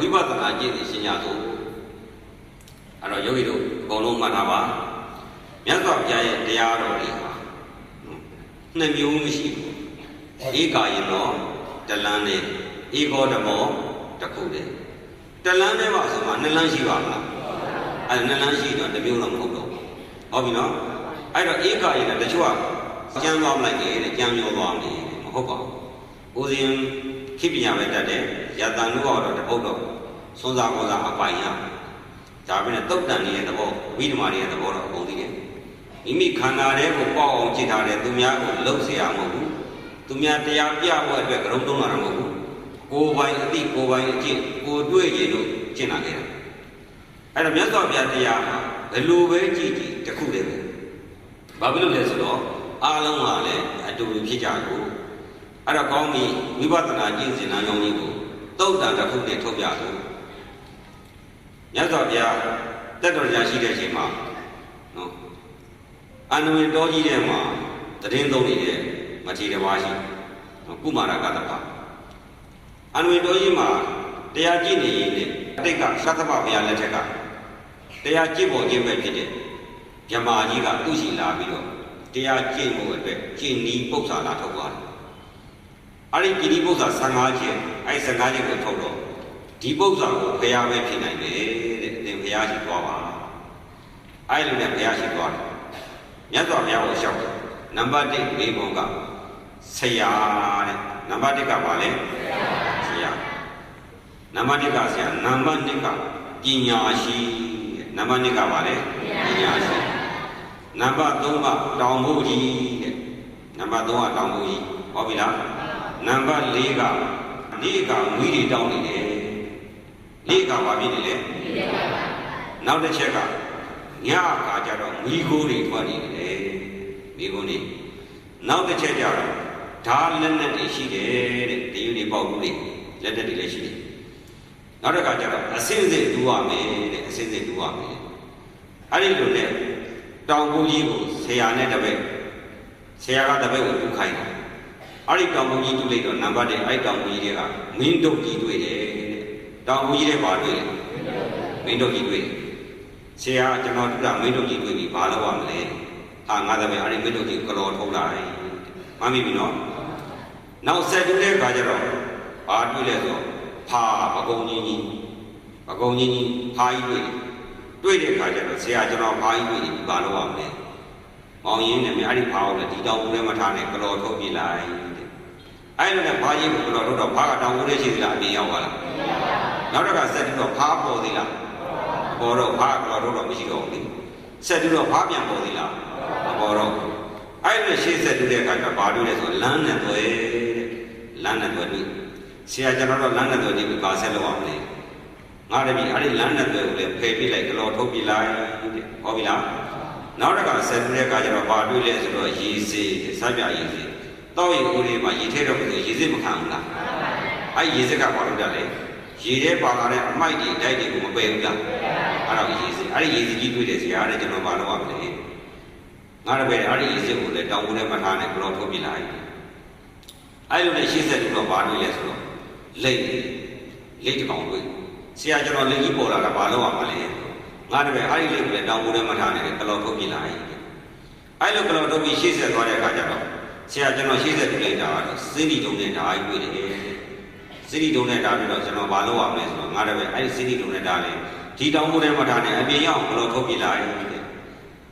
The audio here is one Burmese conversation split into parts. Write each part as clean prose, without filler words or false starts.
ဝိပဿနာကျင့်စဉ်ရှင်းရသို့အဲ့တော့ယောဂီတို့အကုန်လုံးမှတ်ထားပါမြတ်စွာဘုရားရဲ့တရားတော်တွေဟာနှစ်မျိုးမရှိဘူးဧကာယနောတလန်းနဲ့ဧကောဓမောတစ်ခုတည်းတလန်းနဲ့ပါဆိုမှနှစ်လန်းရှိပါလားအဲ့နှစ်လန်းရှိတော့တစ်မျိုးတော့မဟုတ်တော့ဟုတ်ပြီနော်အဲ့တော့ဧကာယနဲ့တချို့ကကြမ်းသွားမလိုက်တယ်တဲ့ကြမ်းမျောသွားတယ်မဟုတ်ပါဘူးဦးဇင်းခိပညာပဲတတ်တယ်ယတန်လို့တော့တပုတ်တော့စွန်းစားကောစားအပိုင်ရဒါပဲနဲ့တုတ်တန်ရဲ့သဘောဝိဓမာရဲ့သဘောတော့အကုန်သိတယ်မိမိခန္ဓာထဲကိုပေါက်အောင်ကြည့်ထားတယ်သူများကိုလှုပ်เสียရမဟုတ်ဘူးသူများတရားပြဖို့အတွက်ကရုံးတုံးတာမဟုတ်ဘူးကိုယ်ပိုင်အသိကိုယ်ပိုင်အကျင့်ကိုယ်တွေ့ရင်လို့ကျင့်လာခဲ့တာအဲ့တော့မြတ်စွာဘုရားတရားဟာဘယ်လိုပဲကြည့်ကြည့်တစ်ခုတည်းပဲဘာဖြစ်လို့လဲဆိုတော့အားလုံးကလည်းအတူတူဖြစ်ကြကိုအဲ့တော့ကောင်းပြီဝိပဿနာကျင့်စဉ်လမ်းကြောင်းကြီးကိုသုတ်တန်တစ်ခုတည်းထုတ်ပြလို့မြတ်စွာဘုရားတက်တော်ရာရှိတဲ့အချိန်မှာနော်အနဝေတော်ကြီးထဲမှာတည်င်းသုံးနေတဲ့မထေရဝါရှိကုမာရကတ္တပအနဝေတော်ကြီးမှာတရားကြည့်နေရင်လေအတိတ်ကသတ္တပဘုရားလက်ထက်ကတရားကြည့်ပေါ်ခြင်းပဲဖြစ်တဲ့မြမာကြီးကသူ့ရှိလာပြီးတော့တရားကျင့်ဖို့အတွက်ကျင့်ဤပု္ပ္ပာလာထုတ်သွားတယ်အဲ့ဒီကျင့်ဤပု္ပ္ပာ15ချက်အဲ့15ချက်ကိုထုတ်တော့ဒီပု္ပ္ပာကိုဘုရားပဲဖြစ်နိုင်တယ်တဲ့အသင်ဘုရားရှိသွားပါအဲ့လိုနဲ့ဘုရားရှိသွားတယ်မြတ်စွာဘုရားကိုလျှောက်တယ်နံပါတ်1လေးပုံကဆရာတဲ့နံပါတ်1ကဘာလဲဆရာနံပါတ်1ကဆရာနံပါတ်2ကပညာရှိနံပါတ်2ကဘာလဲပညာရှိနံပါတ်3ကတောင်ဖို့ကြီးတဲ့နံပါတ်3ကတောင်ဖို့ကြီးဟောပြီလားနံပါတ်4ကနေ့ကငွေတွေတောင်းနေတယ်နေ့ကဘာဖြစ်နေလဲနောက်တစ်ချက်ကညကကြတော့ငွေကိုတွေထွက်နေတယ်မိကုန်းတွေနောက်တစ်ချက်ကြတော့ဓာလက်နဲ့တွေရှိတယ်တဲ့တယူတွေပေါက်ဘူးတွေလက်နဲ့တွေလည်းရှိတယ်နောက်တစ်ခါကျတော့အစင်းစိတ်တူရမယ်တဲ့အစင်းစိတ်တူရမယ်အဲ့ဒီလိုနဲ့တောင်ကိုကြီးကိုဆရာနဲ့တပည့်ဆရာကတပည့်ကိုတူခိုင်းတယ်အဲ့ဒီတောင်ကိုကြီးတူလိုက်တော့နံပါတ်1အဲ့တောင်ကိုကြီးတွေကမင်းတို့ကြီးတွေ့တယ်တဲ့တောင်ကိုကြီးတွေဘာတွေ့လဲမင်းတို့ကြီးတွေ့တယ်ဆရာကျွန်တော်တို့ကမင်းတို့ကြီးတွေ့ပြီဘာလုပ်ရမလဲဟာငါတပည့်အဲ့ဒီမင်းတို့ကြီးကလော်ထုတ်လာတယ်မှန်ပြီနော်နောက်ဆက်တူတဲ့ခါကျတော့ဘာတွေ့လဲဆိုဖာပကုံကြီးဖာကြီးတွေ့တဲ့ခါကျတော့ဆရာကျွန်တော်ဖာကြီးတွေ့ပြီဘာလုပ်ရမလဲမောင်ရင်းနဲ့အဲ့ဒီဖာကိုလည်းဒီတောင်ဦးထဲမှာထားနေကလော်ထုတ်ပြလိုက်တဲ့အဲ့လိုနဲ့ဖာကြီးကိုကလော်ထုတ်တော့ဖာကတောင်ဦးထဲရှိသလားအပြင်ရောက်သွားလားနောက်တစ်ခါဆက်တူတော့ဖာပေါ်သေးလားပေါ်တော့ဖာကလော်ထုတ်တော့မရှိတော့ဘူးဆက်တူတော့ဖာပြန်ပေါ်သေးလားမပေါ်တော့အဲ့လိုရှေ့ဆက်တူတဲ့အခါကျဘာတွေ့လဲဆိုလမ်းနဲ့သွဲတဲ့လမ်းနဲ့သွဲတွေ့ဆရာကျွန်တော်တို့လမ်းနဲ့သွဲကြည့်ပြီးဘာဆက်လုပ်ရမလဲငါတပည့်အဲ့ဒီလမ်းနဲ့သွဲကိုလည်းဖယ်ပြလိုက်ကလော်ထုတ်ပြလိုက်တဲ့ဟောပြီလားနောက်တစ်ခါဆက်တူတဲ့အခါကျတော့ဘာတွေ့လဲဆိုတော့ရေစေးစပြရေစေးတောက်ရီဦးလေးမှာရေထဲတော့ဆိုရေစေးမခံဘူးလားအဲ့ရေစေးကဘာလို့တတ်လဲရေထဲပါလာတဲ့အမိုက်တွေဓာတ်တွေကိုမပယ်ဘူးလားအဲ့တော့ရေစေးအဲ့ဒီရေစေးကြီးတွေ့တယ်ဆရာတဲ့ကျွန်တော်ဘာလုပ်ရမလဲငါတပည့်အဲ့ဒီရေစစ်ကိုလည်းတောင်ဦးထဲမှာထားနေဘလောထုတ်ပြလိုက်အဲ့လိုနဲ့ရှေ့ဆက်တူတော့ဘာတွေ့လဲဆိုတော့လိတ်တစ်ကောင်တွေ့ဆရာကျွန်တော်လိတ်ကြီးပေါ်လာတာဘာလို့ရမှာလဲငါတပည့်အဲ့ဒီလိတ်ကိုလည်းတောင်ဦးထဲမှာထားနေတယ်ဘလောထုတ်ပြလိုက်အဲ့လိုဘလောထုတ်ပြီးရှေ့ဆက်သွားတဲ့အခါကျတော့ဆရာကျွန်တော်ရှေ့ဆက်တူလိုက်တာကတော့စိတိတုံနဲ့ဓာတ်တွေ့တယ်စိတိတုံနဲ့ဓာတ်ပြီးတော့ကျွန်တော်ဘာလို့ရမလဲဆိုတော့ငါတပည့်အဲ့ဒီစိတိတုံနဲ့ဓာတ်လေဒီတောင်ဦးထဲမှာထားနေအပြင်ရောက်ဘလောထုတ်ပြလိုက်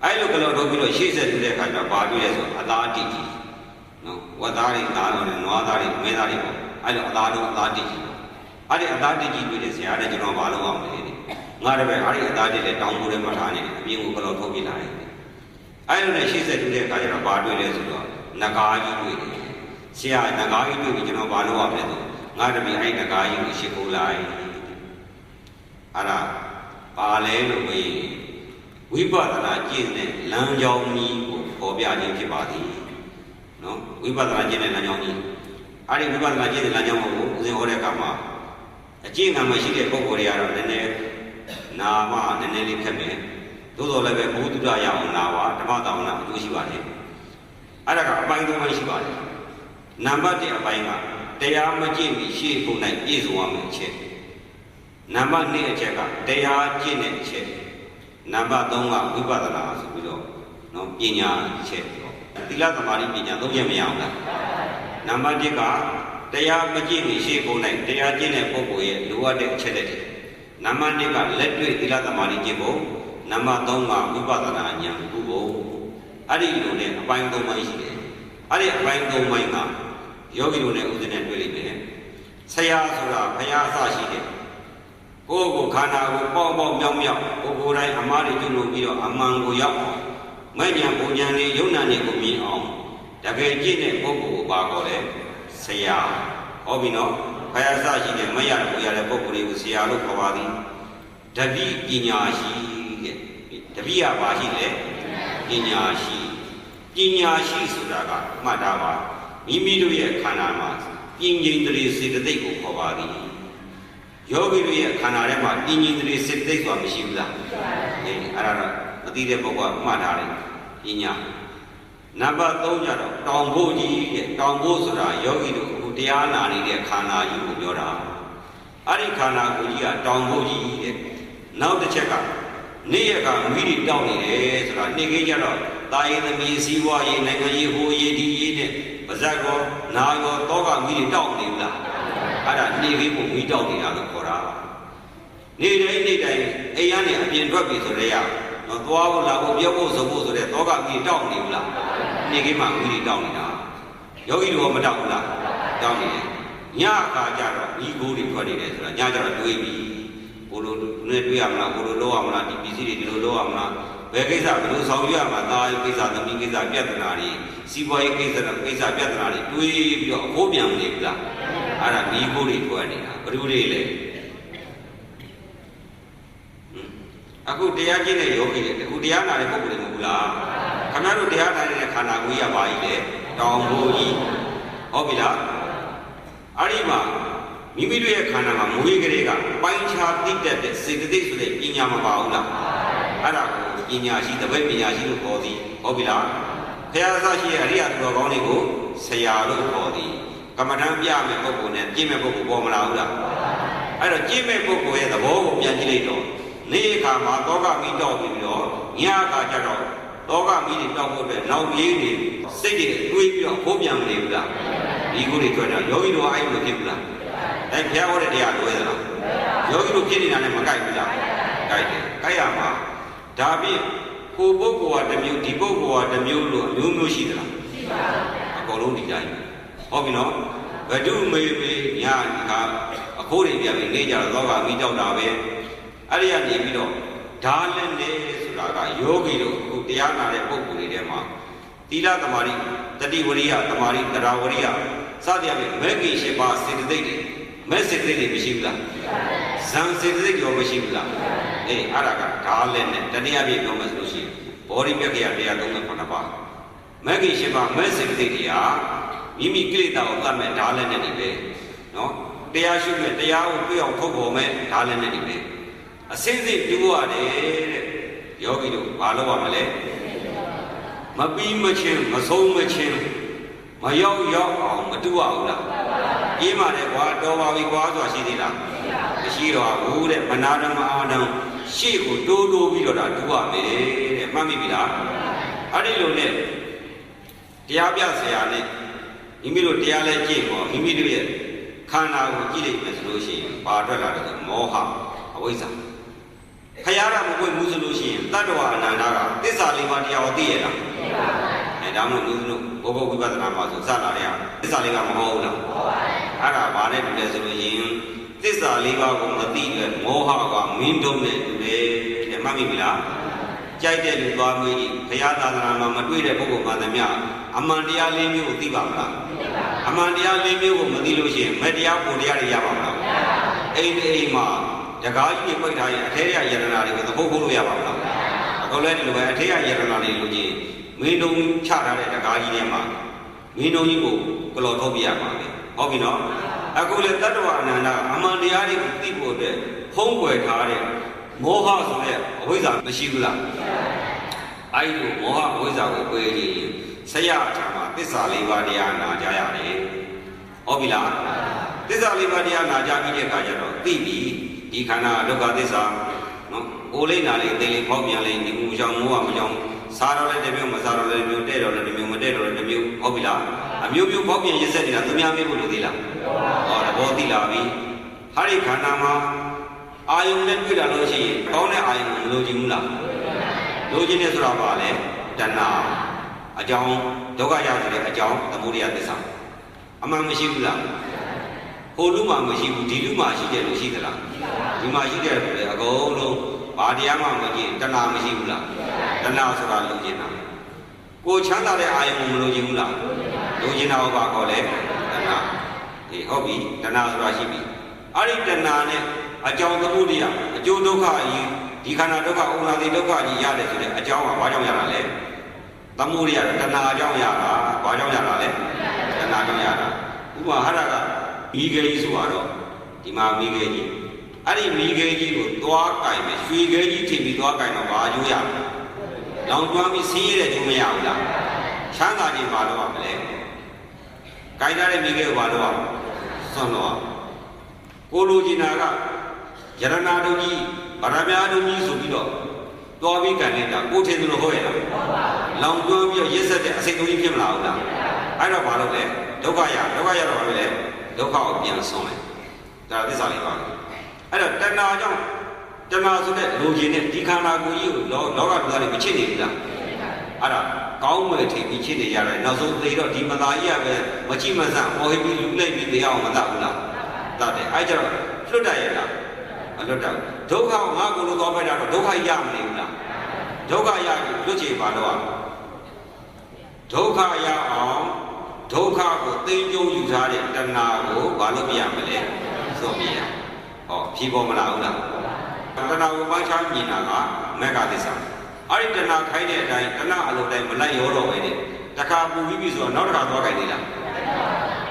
အဲ့လိုကလော်ထုတ်ပြီးတော့ရှေ့ဆက်တူတဲ့အခါကျတော့ဘာတွေ့လဲဆိုအသားတိကြီးနော်ဝတ်သားတွေသားတော်နဲ့နွားသားတွေမဲသားတွေပေါ့အဲ့လိုအသားတို့အသားတိကြီးအဲ့ဒီအသားတိကြီးတွေ့တဲ့ဆရာတဲ့ကျွန်တော်ဘာလုပ်အောင်လဲငါတပည့်အဲ့ဒီအသားတိလည်းတောင်းမိုးထဲမှာထားနေတယ်အပြင်ကိုကလော်ထုတ်ပြလာတယ်အဲ့လိုနဲ့ရှေ့ဆက်တူတဲ့အခါကျတော့ဘာတွေ့လဲဆိုတော့နဂါးကြီးတွေ့တယ်ဆရာနဂါးကြီးတွေ့ပြီးကျွန်တော်ဘာလုပ်အောင်လဲဆိုငါတပည့်အဲ့နဂါးကြီးကိုရှင်းခိုးလိုက်အဲ့ဒါပါလဲလို့မေးဝိပဿနာကျင့်တဲ့လမ်းကြောင်းကြီးကိုပေါ်ပြခြင်းဖြစ်ပါသည်နော်ဝိပဿနာကျင့်တဲ့လမ်းကြောင်းကြီးအဲ့ဒီဝိပဿနာကျင့်တဲ့လမ်းကြောင်းကိုဦးဇင်းဟောတဲ့အခါမှာအကျင့်ကမှရှိတဲ့ပုဂ္ဂိုလ်တွေကတော့နည်းနည်းနာမနည်းနည်းလေးခက်မယ်သို့တော်လည်းပဲဘုဒ္ဓရအောင်နာပါဓမ္မတောင်းနာအကျိုးရှိပါတယ်အဲ့ဒါကအပိုင်း၃ပိုင်းရှိပါတယ်နံပါတ်1အပိုင်းကတရားမကျင့်ပြီးရှေ့ဖို့၌ပြည့်စုံရမယ်အချက် နံပါတ်2အချက်ကတရားကျင့်တဲ့အချက်နံပါတ်3ကဝိပဿနာဆိုပြီးတော့နော်ပညာအချက်သီလသမာဓိပညာ3ချက်မရအောင်လားနံပါတ်1ကတရားမကျင့်ရင်ရှေ့ကုန်နိုင်တရားကျင့်တဲ့ပုဂ္ဂိုလ်ရဲ့လိုအပ်တဲ့အချက်တွေနံပါတ်2ကလက်တွေ့သီလသမာဓိကျင့်ဖို့နံပါတ်3ကဝိပဿနာဉာဏ်ကုဖို့အဲ့ဒီလိုနဲ့အပိုင်း3ပိုင်းရှိတယ်အဲ့ဒီအပိုင်း3ပိုင်းကယောဂီတို့နဲ့ဥဒ္ဒနဲ့တွေ့လိမ့်မယ်ဆရာဆိုတာဘုရားအစရှိတယ်ကိုယ့်ကိုခန္ဓာကိုပေါက်ပေါက်မြောက်မြောက်ကိုယ်ကိုယ်တိုင်အမှားတွေကျွလို့ပြီးတော့အမှန်ကိုရောက်မဲ့ညာပုံညာတွေယုံနာတွေကိုမြင်အောင်တကယ်ကြည့်တဲ့ပုဂ္ဂိုလ်ကိုပါခေါ်တယ်ဆရာဟောပြီနော်ဘုရားအစရှိတဲ့မရတဲ့ကိုရတဲ့ပုဂ္ဂိုလ်တွေကိုဆရာလို့ခေါ်ပါသည်တတိပညာရှိတဲ့တပိယပါရှိလေပညာရှိဆိုတာကမှတ်ထားပါမိမိတို့ရဲ့ခန္ဓာမှာပြင်းငြိမ်တည်းစေတသိက်ကိုခေါ်ပါသည်ယောဂီတို့ရဲ့ခန္ဓာထဲမှာပြင်းငြိမ်တည်းစေတသိက်ဆိုတာမရှိဘူးလားအဲ့ဒါတော့မသိတဲ့ပုဂ္ဂိုလ်ကမှတ်ထားတယ်ပညာနံပါတ်3ကျတော့တောင်ဖို့ကြီးတဲ့တောင်ဖို့ဆိုတာယောဂီတို့အခုတရားနာနေတဲ့ခန္ဓာကြီးကိုပြောတာအဲ့ဒီခန္ဓာကိုကြီးကတောင်ဖို့ကြီးတဲ့နောက်တစ်ချက်ကနေ့ရကမိတွေတောက်နေတယ်ဆိုတာနေ့ခင်းကျတော့တာယသမီးစည်းဝါးရေးနိုင်ငံရေးဟိုရေးဒီရေးနဲ့ပါဇက်ကောနာရောတောကမိတွေတောက်နေလားအဲ့ဒါနေ့ခင်းကိုမိတောက်နေတာလို့ခေါ်တာနေ့တိုင်းအိမ်ကနေအပြင်ထွက်ပြီဆိုတော့တော့သွားဖို့လာဖို့ပြောဖို့ဆိုဖို့ဆိုတဲ့တောကမိတောက်နေဘူးလားနေ့ခင်းမှာမိတွေတောက်နေတာယောဂီတို့ကမတောက်ဘူးလားတောက်နေတယ်ညအခါကျတော့မိကိုးတွေထွက်နေတယ်ဆိုတာညကျတော့တွေးပြီဘို့လိုနဲ့တွေးရမလားဘို့လိုလုပ်ရမလားဒီပစ္စည်းတွေဒီလိုလုပ်ရမလားဘယ်ကိစ္စဘယ်လိုဆောင်ရွက်ရမှာသားကိစ္စသမီးကိစ္စပြဿနာတွေစီးပွားရေးကိစ္စပြဿနာတွေတွေးပြီးတော့အဖို့ပြန်နေပြီလားအဲ့ဒါမိကိုးတွေထွက်နေတာဘယ်လိုတွေလဲအခုတရားကျင့်တဲ့ယောဂီတွေအခုတရားနာတဲ့ပုဂ္ဂိုလ်တွေမဟုတ်ဘူးလားခင်ဗျားတို့တရားနာတဲ့ခန္ဓာကိုယ်ရပါကြီးလေတောင်ဘိုးကြီးဟုတ်ပြီလားအဲ့ဒီမှာမိမိတို့ရဲ့ခန္ဓာမှာမူရင်းကလေးကပိုင်းခြားသိတတ်တဲ့စေတသိက်ဆိုတဲ့ပညာမပါဘူးလားအဲ့ဒါကိုပညာရှိတပည့်ပညာရှိလို့ခေါ်သည်ဟုတ်ပြီလားဘုရားအစရှိတဲ့အရိယသူတော်ကောင်းတွေကိုဆရာလို့ခေါ်သည်ကမ္မထံပြမယ်ပုဂ္ဂိုလ်နဲ့ကျင့်မဲ့ပုဂ္ဂိုလ်ပေါ်မလာဘူးလားအဲ့တော့ကျင့်မဲ့ပုဂ္ဂိုလ်ရဲ့သဘောကိုပြန်ကြည့်လိုက်တော့နေ့အခါမှာတောကမိတောက်ပြီးတော့ညအခါကျတော့တောကမိတွေတောက်ဖို့အတွက်နောက်ပြေးနေစိတ်တွေတွေးပြီးတော့ခိုးပြန်နေဘူးလားဒီကိုတွေထွက်တာယောဂီတို့အဲ့လိုဖြစ်ဘူးလားအဲ့ဘုရားဟောတဲ့တရားလွဲသလားယောဂီတို့ဖြစ်နေတာနဲ့မကိုက်ဘူးလားကိုက်တယ်ကိုက်ရမှာဒါဖြင့်ကိုပုဂ္ဂိုလ်ကတစ်မျိုးဒီပုဂ္ဂိုလ်ကတစ်မျိုးလို့အမျိုးမျိုးရှိသလားရှိပါဘူးအကုန်လုံးဒီတိုင်းဟုတ်ပြီနော်ဘဒုမေမေညအခိုးတွေပြပြီးနေကြတော့သောကမိတောက်တာပဲအဲ့ဒီကနေပြီးတော့ဒါလည်းနေဆိုတာကယောဂီတို့အခုတရားနာတဲ့ပုဂ္ဂိုလ်တွေထဲမှာသီလသမာဓိတတိဝရိယသမာဓိတရားဝရိယစသည်အပြင်မဂ္ဂင်၈ပါးစေတသိက်တွေမဲ့စေတသိက်တွေမရှိဘူးလားဇံစေတသိက်ရောမရှိဘူးလားအေးအဲ့ဒါကဒါလည်းနဲ့တနည်းအားဖြင့်ပြောမယ်ဆိုလို့ရှိရင်ဘောဓိပက္ခယ139ပါးမဂ္ဂင်၈ပါးမဲ့စေတသိက်တွေကမိမိကိလေသာကိုသတ်မဲ့ဒါလည်းနဲ့ဒီပဲနော်တရားရှုမဲ့တရားကိုတွေ့အောင်ထုတ်ပေါ်မဲ့ဒါလည်းနဲ့ဒီပဲအစစ်စစ်တူရတယ်တဲ့ယောဂီတို့ဘာလုပ်ရမလဲမပြီးမချင်းမဆုံးမချင်းမရောက်အောင်မတူရဘူးလားအေးပါတယ်ကွာတော်ပါပြီကွာဆိုတာရှိသေးလားမရှိတော့ဘူးတဲ့မနာဓမ္မအာဒံရှေ့ကိုတိုးပြီးတော့ဒါတူရမယ်တဲ့မှတ်မိပြီလားအဲ့ဒီလိုနဲ့တရားပြဆရာနဲ့မိမိတို့တရားလဲကြည့်ပေါ့မိမိတို့ရဲ့ခန္ဓာကိုကြည့်လိုက်မယ်ဆိုလို့ရှိရင်ပါထွက်လာတယ်မောဟအဝိဇ္ဇာခရရမပွင့်ဘူးဆိုလို့ရှိရင်တတ္တဝအနန္တကသစ္စာလေးပါးတရားကိုသိရလားသိပါဘူးအဲဒါမှမဟုတ်ဘူးဘုဘဝိပဿနာမှာဆိုစလာတဲ့သစ္စာလေးပါးမဟုတ်ဘူးလားဟုတ်ပါတယ်အဲ့ဒါဘာနဲ့တူလဲဆိုလို့ရင်သစ္စာလေးပါးကိုမသိတဲ့မောဟကမင်းတုံးနဲ့တူတယ်တဲ့မှတ်မိပြီလားကြိုက်တဲ့လူသွားမေးကြည့်ဘုရားသာသနာမှာမတွေ့တဲ့ပုဂ္ဂိုလ်မှန်သမျှအမှန်တရား၄မျိုးကိုသိပါမလားသိပါဘူးအမှန်တရား၄မျိုးကိုမသိလို့ရှိရင်မတရားပုံတရားတွေရပါမလားမရပါဘူးအိမ်မှာတကားကြီးပြိတ်ထားရင်အထေရယရနာတွေကိုသဘုတ်ဖို့လို့ရပါမလားအခုလည်းဒီလိုပဲအထေရယရနာတွေလို့ကြီးမင်းတုံးချထားတဲ့တကားကြီးထဲမှာမင်းတုံးကြီးကိုကလော်ထုတ်ပြရမှာပဲဟုတ်ပြီနော်အခုလည်းတတ္တဝအနန္တအမှန်တရားတွေကိုသိဖို့အတွက်ဖုံးကွယ်ထားတဲ့မောဟဆိုတဲ့အဝိဇ္ဇာမရှိဘူးလားအဲ့ဒီမောဟအဝိဇ္ဇာကိုပယ်ရင်ဆရာအထာမှာသစ္စာလေးပါးတရားနာကြရတယ်ဟုတ်ပြီလားသစ္စာလေးပါးတရားနာကြပြီးတဲ့အခါကျတော့သိပြီ ဒီခန္ဓာဒုက္ခသစ္စာနော်ကိုလိမ့်နာလေးအသေးလေးဖောက်ပြန်လေးဒီမူကြောင့်မိုးကမကြောင့်စားတော့လည်းတစ်မျိုးမစားတော့လည်းတစ်မျိုးတဲ့တော့လည်းတစ်မျိုးမတဲ့တော့လည်းတစ်မျိုးဟုတ်ပြီလားအမျိုးမျိုးဖောက်ပြန်ရစ်ဆက်နေတာသူများမေးဖို့လိုသေးလားဟောသဘောသိလာပြီဟာဒီခန္ဓာမှာအာယုန်နဲ့တွေ့တာလို့ရှိရင်ကောင်းတဲ့အာယုန်ကိုမလိုချင်ဘူးလားလိုချင်တယ်ဆိုတာပါလေတဏှာအကြောင်းဒုက္ခရောက်တဲ့အကြောင်းသမုဒယသစ္စာအမှန်မရှိဘူးလားဟိုလူမှမရှိဘူးဒီလူမှရှိတယ်လို့ရှိသလားဒီမှာရှိတယ်ဆိုလေအကုန်လုံးဘာတရားမှမကြည့်တဏှာမရှိဘူးလားတဏှာဆိုတာလိုချင်တာကိုချမ်းသာတဲ့အာယုံကိုမလိုချင်ဘူးလားလိုချင်တာဟောပါခေါ်လေတဏှာဒီဟုတ်ပြီတဏှာဆိုတာရှိပြီအဲ့ဒီတဏှာနဲ့အကြောင်းသမုဒယအကျိုးဒုက္ခကြီးဒီခန္ဓာဒုက္ခဥပါဒိဒုက္ခကြီးရတယ်ဆိုတဲ့အကြောင်းကဘာကြောင့်ရတာလဲသမုဒယတဏှာကြောင့်ရတာဘာကြောင့်ရတာလဲတဏှာကြောင့်ရတာဥပမာဟာရကမိခဲကြီးဆိုတော့ဒီမှာမိခဲကြီးအဲ့ဒီမိခဲကြီးကိုသွားကင်မယ်ရွှေခဲကြီးထင်ပြီးသွားကင်တော့ဘာကျိုးရလဲလောင်ကျွမ်းပြီးဆင်းရဲတဲ့ကျိုးမရဘူးလားချမ်းသာခြင်းဘာလို့ရမလဲကင်ထားတဲ့မိခဲကိုဘာလို့ရဆွန့်တော့ကိုလိုချင်တာကယရနာတုံကြီးဗရမ ्या တုံကြီးဆိုပြီးတော့သွားပြီးကင်နေတာကိုထင်သလိုဟုတ်ရဲ့လားလောင်ကျွမ်းပြီးရစ်ဆက်တဲ့အစိတ်တုံးကြီးဖြစ်မလာဘူးလားအဲ့တော့ဘာလို့လဲဒုက္ခရတော့ဘာလို့လဲဒုက္ခကိုပြန်ဆုံးတယ်ဒါသစ္စာလေးပါအဲ့တော့တဏှာကြောင့်တဏှာဆိုတဲ့လူကြီးနဲ့ဒီခန္ဓာကိုယ်ကြီးကိုလောကလူသားတွေမချစ်နေဘူးလားအဲ့ဒါကောင်းမယ်ထင်ပြီးချစ်နေရတယ်နောက်ဆုံးသေတော့ဒီမသာကြီးရပဲမချိမဆန့်ဟောပြီးလူလိုက်ပြီးတရားအောင်မတတ်ဘူးလားတတ်တယ်အဲ့ကျတော့လွတ်တတ်ရဲ့လားမလွတ်တတ်ဒုက္ခကိုငါကိုယ်လိုသွားဖိုက်တာတော့ဒုက္ခရမနေဘူးလားဒုက္ခရလွတ်ချေပါတော့ဒုက္ခရအောင်ဒုက္ခကိုသိကျုံယူထားတဲ့တဏှာကိုဘာလို့ပြရမလဲစွန့်ပြရဟောဖြေပေါ်မလာဘူးလားတဏှာကိုပိုင်းခြားမြင်တာကမက္ခသစ္စာအဲ့ဒီတဏှာခိုင်းတဲ့အတိုင်းတဏှာအလုပ်တိုင်းမလိုက်ရောတော့ပဲတဲ့တခါပူပြီးပြီဆိုတော့နောက်တစ်ခါသွားခိုင်းနေလား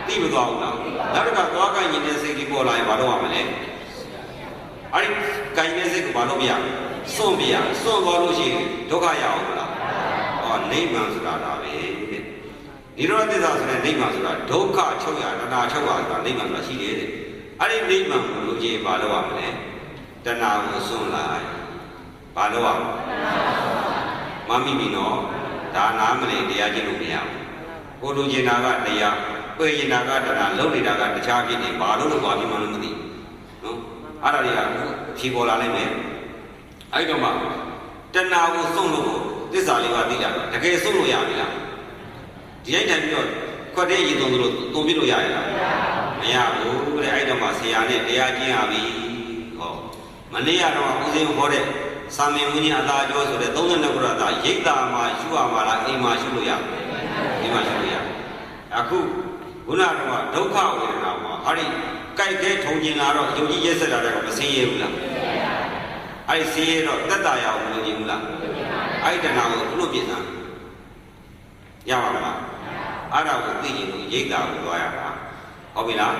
သိမသွားဘူးလားနောက်တစ်ခါသွားခိုင်းရင်တဲ့စိတ်ကြီးပေါ်လာရင်ဘာလို့ရမလဲအဲ့ဒီခိုင်းတဲ့စိတ်ကိုဘာလို့ပြရစွန့်ပြရစွန့်သွားလို့ရှိရင်ဒုက္ခရအောင်လားဟောနိဗ္ဗာန်ဆိုတာဒါပဲနိရောဓသစ္စာဆိုတဲ့နိဗ္ဗာန်ဆိုတာဒုက္ခချုပ်ရတဏှာချုပ်ရဆိုတာနိဗ္ဗာန်ဆိုတာရှိတယ်တဲ့အဲ့ဒီနိဗ္ဗာန်ကိုလူကြီးဘာလို့ရမလဲတဏှာကိုစွန့်လိုက်ဘာလို့ရမမိပြီနော်ဒါနာမလဲတရားကျင့်လို့မရဘူးကိုလူကျင်တာကတရားပြေကျင်တာကတဏှာလုံးနေတာကတခြားဖြစ်နေဘာလို့လို့ဘာဖြစ်မှလည်းမသိနော်အဲ့ဒါတွေကဖြေပေါ်လာနိုင်မယ်အဲ့တော့မှတဏှာကိုစွန့်လို့သစ္စာလေးပါသိတာတကယ်စွန့်လို့ရပြီလားဒီအိုက်တိုင်းပြီးတော့ခွက်တဲ့ရည်သွန်းလို့တုံပြလို့ရရလားမရဘူးတဲ့အဲ့တော့မှဆရာနဲ့တရားကျင့်ရပြီဟောမနေ့ကတော့ဦးစင်းဟောတဲ့သာမင်ဝိညာဉ်အသာကျော်ဆိုတဲ့32ခုရတာရိတ်တာမှာရှုရမှာလားအိမ်မှာရှုလို့ရအိမ်မှာရှုလို့ရအခုခုနကတော့ဒုက္ခဝေဒနာမှာဟာဒီကြိုက်ခဲထုံကျင်လာတော့ယုံကြည်ရက်ဆက်တာလည်းမဆင်းရဲဘူးလားအဲ့ဒီဆင်းရဲတော့တတ္တရာကိုမလို့ကြည့်ဘူးလားအဲ့ဒီတဏှာကိုလွတ်ပြစ်တာရပါမလားအဲ့ဒါကိုသိရင်လို့ရိတ်တာကိုသွားရတာဟုတ်ပြီလား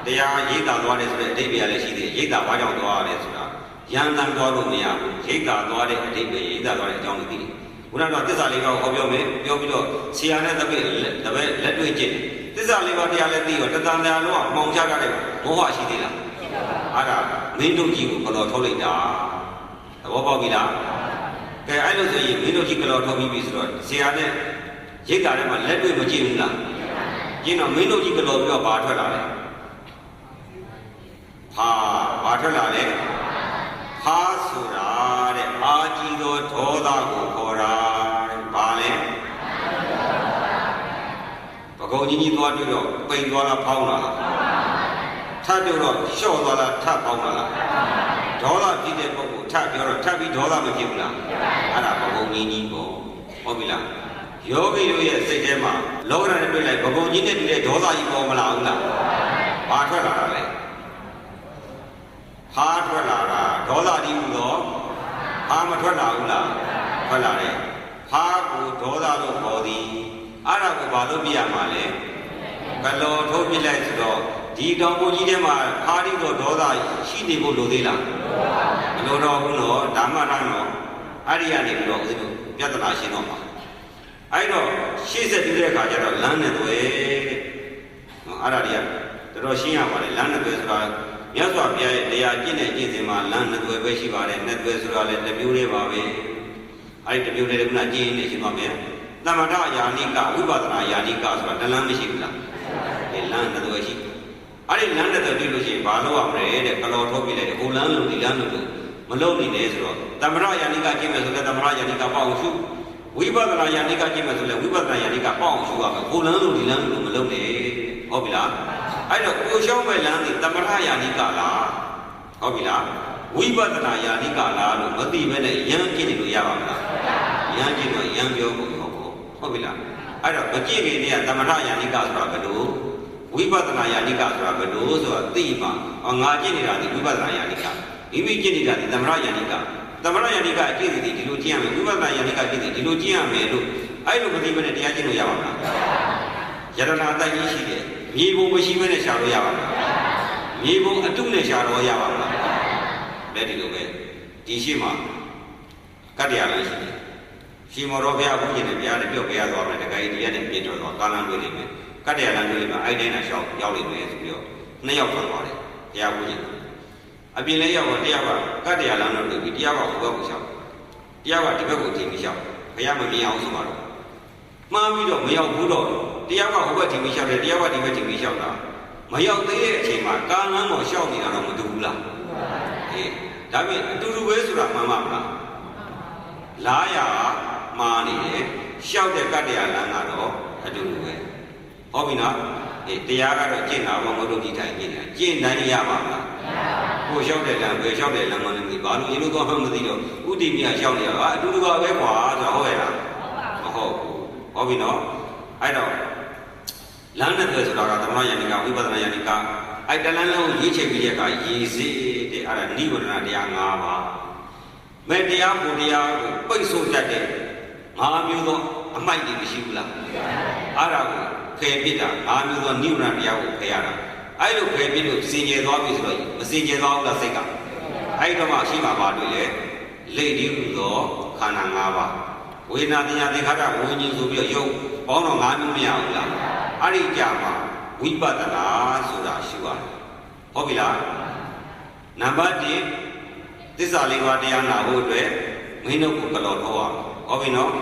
တရားရိတ်တာသွားတယ်ဆိုတဲ့အဓိပ္ပာယ်လည်းရှိသေးတယ်ရိတ်တာဘာကြောင့်သွားရလဲဆိုတာရန်တန်သွားလို့မရဘူးရိတ်တာသွားတဲ့အဓိပ္ပာယ်ရိတ်တာသွားတဲ့အကြောင်းကိုသိတယ်ခုနကသစ္စာလေးပါးကိုဟောပြောမယ်ပြောပြီးတော့ဆရာနဲ့တပည့်လက်တွေ့ကျင့်သစ္စာလေးပါးတရားလည်းသိရောတသံတရားလုံးကမှောင်ချကြတဲ့မောဟရှိသေးလားအဲ့ဒါမင်းတို့ကြီးကိုဘလော်ထုတ်လိုက်တာသဘောပေါက်ပြီလားကဲအဲ့လိုဆိုရင်မင်းတို့ကြီးဘလော်ထုတ်ပြီးပြီဆိုတော့ဆရာနဲ့ရိတ်တာထဲမှာလက်တွေ့မကြည့်ဘူးလားကျင်းတော့မင်းတို့ကြီးကတော်ပြီးတော့ဘာထွက်လာလဲဟာဘာထွက်လာလဲဟာဆိုတာတဲ့အာကြီးသောဒေါသကိုခေါ်တာတဲ့ဘာလဲပကုံးကြီးသွားတွေ့တော့ပိန်သွားလားဖောင်းလာလားထပ်တွေ့တော့လျှော့သွားလားထပ်ဖောင်းလာလားဒေါသဖြစ်တဲ့ပုဂ္ဂိုလ်ထပ်ပြောတော့ထပ်ပြီးဒေါသမဖြစ်ဘူးလားအဲ့ဒါပကုံးကြီးပေါ့ဟုတ်ပြီလားယောဂီတို့ရဲ့စိတ်ထဲမှာလောကဓာတ်နဲ့တွေ့လိုက်ဘဂုံကြီးနဲ့တွေ့တဲ့ဒေါသကြီးပေါ်မလာဘူးလားဘာထွက်လာတာလဲဟာထွက်လာတာဒေါသကြီးဘူးတော့ဟာမထွက်လာဘူးလားထွက်လာတယ်ဟာကိုဒေါသလို့ခေါ်သည်အဲ့ဒါကိုဘာလို့ပြရမှာလဲကလောထိုးပြလိုက်ဆိုတော့ဒီတောင်ပေါ်ကြီးထဲမှာဟာဒီတော့ဒေါသရှိနေဖို့လိုသေးလားမလိုတော့ဘူးနော်ဓမ္မထမ်းတော့အဲ့ဒီကနေပြီးတော့ဦးဇင်းတို့ပြဿနာရှင်းတော့မှာအဲ့တော့ရှေ့ဆက်ပြီးတဲ့အခါကျတော့လမ်းနဲ့တွေ့တဲ့နော်အဲ့ဒါတွေကတော်တော်ရှင်းရပါတယ်လမ်းနဲ့တွေ့ဆိုတာ မြတ်စွာဘုရားရဲ့တရားကျင့်တဲ့ကျင့်စဉ်မှာလမ်းနှစ်သွယ်ပဲရှိပါတယ်နှစ်သွယ်ဆိုတာလည်းတစ်မျိုးလေးပါပဲအဲ့ဒီတစ်မျိုးလေးကကျင့်ရင်လည်းရှိပါမယ်သမထယာနိကဝိပဿနာယာနိကဆိုတာတလမ်းမရှိဘူးလားဒီလမ်းနှစ်သွယ်ရှိအဲ့ဒီလမ်းနှစ်သွယ်တွေ့လို့ရှိရင်ဘာလို့ရမလဲတဲ့ကလောထုတ်ပြလိုက်တယ်ဟိုလမ်းလို့ဒီလမ်းလို့မလုပ်နေနဲ့ဆိုတော့သမထယာနိကကျင့်မယ်ဆိုလည်းသမထယာနိကပေါ့အောင်ရှုဝိပဿနာယာနိကကျင့်မယ်ဆိုလည်းဝိပဿနာယာနိကပေါ့အောင်ရှုရမယ်ဟိုလမ်းလို့ဒီလမ်းလို့မလုပ်နဲ့ဟုတ်ပြီလားအဲ့တော့ကိုရှောင်းမဲ့လမ်းဒီသမထယာနိကလားဟုတ်ပြီလားဝိပဿနာယာနိကလားလို့မသိဘဲနဲ့ရမ်းကျင့်နေလို့ရပါမလားရမ်းကျင့်တော့ရမ်းပြောဖို့ဟုတ်ပြီလားအဲ့တော့မကြည့်ခင်တည်းကသမထယာနိကဆိုတာဘယ်လိုဝိပဿနာယာနိကဆိုတာဘယ်လိုဆိုတာသိပါငါကြည့်နေတာဒီဝိပဿနာယာနိကမိမိကြည့်နေတာဒီသမထယာနိကသမထယာနိကအကျင့်စီဒီလိုကြည့်ရမယ်ဝိပဿနာယာနိကကျင့်စီဒီလိုကြည့်ရမယ်လို့အဲ့လိုမသိဘဲနဲ့တရားကျင့်လို့ရပါမလားယတနာတိုက်ကြီးရှိတယ်မြေပုံမရှိဘဲနဲ့ရှာလို့ရပါမလားမြေပုံအတုနဲ့ရှာတော့ရပါမလားလက်ဒီလိုပဲဒီရှိမှကတ္တရာလည်းရှိတယ်ရှင်မောတော်ဘုရားဘုရားနဲ့ဘုရားနဲ့ပြောပြရသွားမယ်တခါကြီးတရားနဲ့ပြည့်တော်သွားကာလန်တွေ့နေမယ်ကတ္တရာလန်တွေ့နေမှာအဲ့တိုင်းနဲ့ရှောက်ရောက်နေမယ်ဆိုပြီးတော့နှစ်ယောက်ထွက်သွားတယ်ဘုရားဘုရားအပြင်လည်းရောက်တော့တရားကကတ္တရာလန်တော့တွေ့ပြီးတရားကဟိုဘက်ကိုရှောက်တရားကဒီဘက်ကိုထင်ပြီးရှောက်ဘုရားမမြင်အောင်ဆိုတော့မှားပြီးတော့မရောက်ဘူးတော့တရားကဟိုဘက်ထင်ပြီးရှောက်တယ်တရားကဒီဘက်ထင်ပြီးရှောက်တာမရောက်သေးတဲ့အချိန်မှာကာလန်ပေါ်ရှောက်နေတာတော့မတူဘူးလားအေးဒါပြင်အတူတူပဲဆိုတာမှန်ပါမလားလားရမာနေတယ်ရှောက်တဲ့ကတ္တရာလမ်းကတော့အတူတူပဲဟုတ်ပြီနော်အေးတရားကတော့ကျင့်တာဘောမတို့ဒီထိုင်ကျင့်တယ်ကျင့်တိုင်းရပါမလားကိုရှောက်တဲ့လမ်းပဲရှောက်တဲ့လမ်းမှလည်းမသိဘာလို့ရေလို့တော့မှမသိတော့ဥတည်မြရှောက်နေတာကအတူတူပါပဲကွာဆိုတော့ဟုတ်ရဲ့လားမဟုတ်ဘူးဟုတ်ပြီနော်အဲ့တော့လမ်းနဲ့တွေ့ဆိုတာကသမဏယာနိကဝိပဿနာယာနိကအဲ့တလန်းလုံးရေးချိန်ပြီးတဲ့အခါရည်စည်းတဲ့အဲ့ဒါနိဝရဏတရား၅ပါးမဲ့တရားကိုတရားကိုပိတ်ဆို့တတ်တဲ့၅မျိုးသောအမိုက်တွေမရှိဘူးလားအဲ့ဒါကိုဖယ်ပြစ်တာ၅မျိုးသောနိဝရဏတရားကိုဖယ်ရတာအဲ့လိုဖယ်ပြစ်လို့စင်ကြယ်သွားပြီဆိုတော့မစင်ကြယ်သွားဘူးလားစိတ်ကအဲ့တော့မှရှိမှပါတွေ့လေလက်ဒီဟူသောခန္ဓာ၅ပါးဝေဒနာတရားသင်္ခါရဝိညာဉ်ဆိုပြီးတော့ယုတ်ပေါင်းတော့၅မျိုးမရဘူးလားအဲ့ဒီကြမှာဝိပဿနာဆိုတာရှိပါတယ်ဟုတ်ပြီလားနံပါတ်1သစ္စာလေးပါးတရားနာဖို့အတွက်မင်းတို့ကိုကလော်ထောရဟုတ်ပြီနော်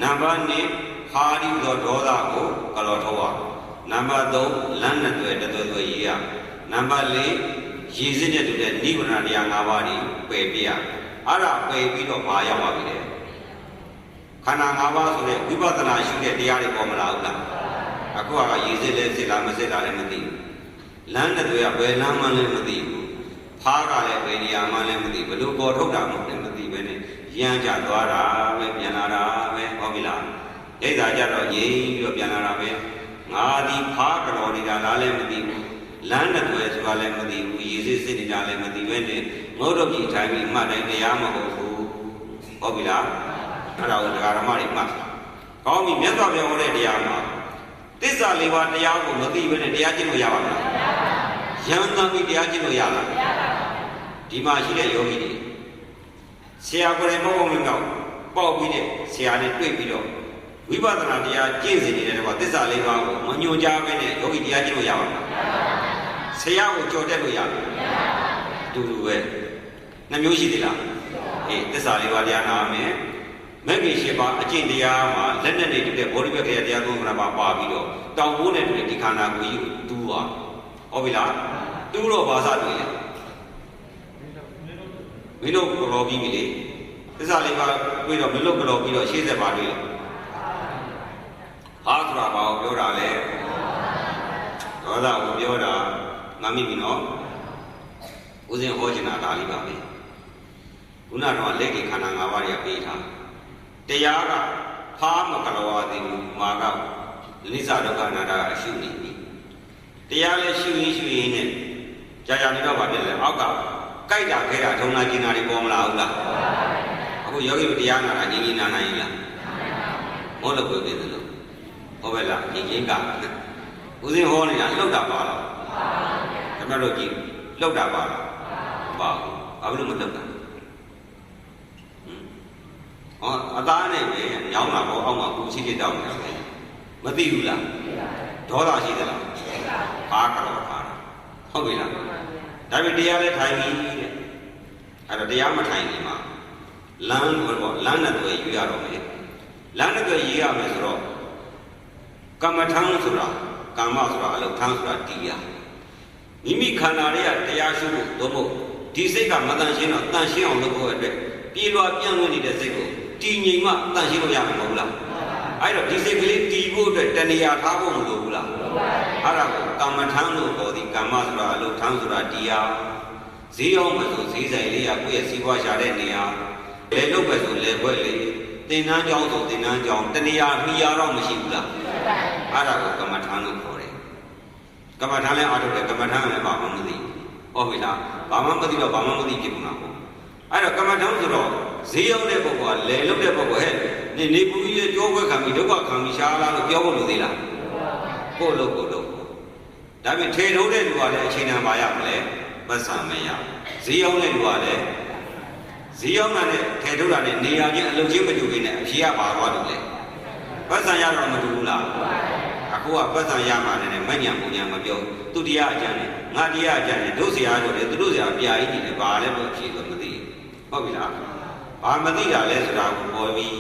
နံပါတ်2ဟာရိသောဒေါသကိုကလော်ထောရနံပါတ်3လမ်းနဲ့တွေ့တွေ့တွေ့ရေးရနံပါတ်4ရည်စင်းတဲ့တူတဲ့နိဗ္ဗာန်တရား၅ပါးတွေပယ်ပြရအဲ့ဒါပယ်ပြီးတော့ဘာရောက်ပါပြီလဲခန္ဓာ၅ပါးဆိုတဲ့ဝိပဿနာရှိတဲ့တရားတွေပေါ်မလာဘူးလားအခုကရည်စင်းလဲစစ်လားမစစ်လားလည်းမသိဘူးလမ်းနဲ့တွေ့ရဘယ်လမ်းမှလည်းမသိဘူးဖားကလည်းဘယ်နေရာမှလည်းမသိဘလို့ပေါ်ထုတ်တာမှလည်းမသိပဲနဲ့ရမ်းကြသွားတာပဲပြန်လာတာပဲဟုတ်ပြီလားဒိဋ္ဌာကြတော့ရင်းပြီးတော့ပြန်လာတာပဲငါဒီဖားကတော်နေတာလားလည်းမသိဘူးလမ်းနဲ့တွေ့ဆိုတာလည်းမသိဘူးရည်စစ်စစ်နေတာလည်းမသိပဲနဲ့ငုတ်တော့ကြည့်ထိုင်ပြီးမှတ်တိုင်းတရားမဟုတ်ဘူးဟုတ်ပြီလားအဲ့ဒါကိုဒကာဓမ္မတွေမှတ်ကောင်းပြီမြတ်စွာဘုရားဟောတဲ့တရားမှာသစ္စာလေးပါးတရားကိုမသိဘဲနဲ့တရားကျင့်လို့ရပါမလားရဟန်းသံပြီးတရားကျင့်လို့ရလားဒီမှာရှိတဲ့ယောဂီတွေဆရာကိုယ်တိုင်မဟုတ်ဘူးတော့ပေါက်ပြီးတဲ့ဆရာနဲ့တွေ့ပြီးတော့ဝိပဿနာတရားကျင့်စဉ်နေတဲ့တော့သစ္စာလေးပါးကိုမညွှန်ကြားဘဲနဲ့ယောဂီတရားကျင့်လို့ရပါမလားဆရာကိုကြော်တက်လို့ရလားအတူတူပဲနှမျိုးရှိသေးလားအေးသစ္စာလေးပါးတရားနာမယ်မဂ္ဂင်၈ပါးအကျင့်တရားမှာလက်နဲ့နေတူတဲ့ဘောဓိဘက်ခရတရားသုံးခါပါပြီးတော့တောင်ပိုးနဲ့တူတဲ့ဒီခန္ဓာကိုယ်ကြီးကိုတူးသွားဟုတ်ပြီလားတူးတော့ဘာသာတွေ့လဲမင်းတို့ကလောပြီးပြီလေသစ္စာလေးပါးတွေ့တော့မင်းတို့ကလောပြီးတော့ရှေ့ဆက်ပါတွေ့ဟာဆိုတာဘာကိုပြောတာလဲဒေါသကိုပြောတာငါမိပြီနော်ဦးဇင်းဟောချင်တာဒါလေးပါပဲခုနကတော့လက်ကြီးခန္ဓာ၅ပါးတွေကပေးထားတရားကဖားမကလောဝသည်မာကလိစ္ဆာဒုက္ခအနာတ္တအရှုနေပြီတရားလည်းရှုရင်းနဲ့ကြာကြာနေတော့ဗာဖြစ်လဲအောက်ကကြိုက်တာခဲတာထုံနာကျင်တာတွေပေါ်မလာဘူးလားအခုယောဂီတို့တရားနာတာငြင်းငြင်းနာနိုင်ရင်လားမောလို့ပြောပြတယ်လို့ဟုတ်ပဲလားငြင်းငြင်းကဦးစင်းဟောနေတာလှုပ်တာပါလားခင်ဗျားတို့ကြည့်လှုပ်တာပါလားပါဘူးဘာလို့မလှုပ်တာအသားနဲ့ပဲညောင်းတာပေါ့အောက်မှာဘူးရှိတဲ့တောင်းနေတာပဲမသိဘူးလားဒေါသရှိသလားဘာကတော့ပါဟုတ်ပြီလား ဒါပေမဲ့တရားလည်းထိုင်ပြီတဲ့အဲ့တော့တရားမထိုင်ခင်မှာလမ်းနဲ့တွေ့ယူရတော့မယ်လမ်းနဲ့တွေ့ရေးရမယ်ဆိုတော့ကမ္မထံဆိုတာကာမဆိုတာအလုပ်ထံဆိုတာတရားမိမိခန္ဓာတွေကတရားရှိဖို့သို့မဟုတ်ဒီစိတ်ကမတန်ရှင်းတော့တန်ရှင်းအောင်လုပ်ဖို့အတွက်ပြေလွှာပြန့်ဝင်နေတဲ့စိတ်ကိုတည်ငြိမ်မှတန်ရှင်းလို့ရမှာမဟုတ်လားအဲ့တော့ဒီစိတ်ကလေးတည်ဖို့အတွက်တဏှာထားဖို့မလိုဘူးလားအဲ့ဒါကိုကမ္မထံလို့ခေါ်သည်ကာမဆိုတာအလုပ်ထံဆိုတာတရားဈေးအောင်မဆိုဈေးဆိုင်လေးရကိုယ့်ရဲ့စီးပွားရှာတဲ့နေရာလေလုပ်ပဲဆိုလေဘွက်လေးသင်္นานကြောင်းဆိုသင်္นานကြောင်းတဏှာမိရတော့မရှိဘူးလားအဲ့ဒါကိုကမ္မထံလို့ခေါ်တယ်ကမ္မထံလည်းအားထုတ်တယ်ကမ္မထံလည်းဘာမှမသိဟုတ်ပြီလားဘာမှမသိတော့ဘာမှမသိဖြစ်မှာပေါ့အဲ့တော့ကမ္မထံဆိုတော့ဈေးရောက်တဲ့ပုဂ္ဂိုလ်ကလေလုပ်တဲ့ပုဂ္ဂိုလ်ဟဲ့နေပူကြီးကြောခွဲခံပြီးဒုက္ခခံပြီးရှားလာလို့ပြောဖို့လိုသေးလားကိုလို့ဒါပေမဲ့ထေထုံးတဲ့လူကလည်းအချိန်တန်ပါရမလဲပတ်စံမရဈေးရောက်တဲ့လူကလည်းဈေးရောက်တဲ့ထေထုံးတာနဲ့နေရာချင်းအလုပ်ချင်းမတူဘဲနဲ့အဖြေကပါသွားတယ်လေပတ်စံရတော့မတူဘူးလားအခုကပတ်စံရမှလည်းမညံပူညံမပြောသူတရားအကျမ်းနဲ့ငါတရားအကျမ်းနဲ့တို့ဆရာတို့လည်းသူတို့ဆရာအပြာကြီးနေတယ်ဘာလဲတော့ဖြေတော့မသိဟုတ်ပြီလားဘာမသိတာလဲဆိုတာကိုပေါ်ပြီး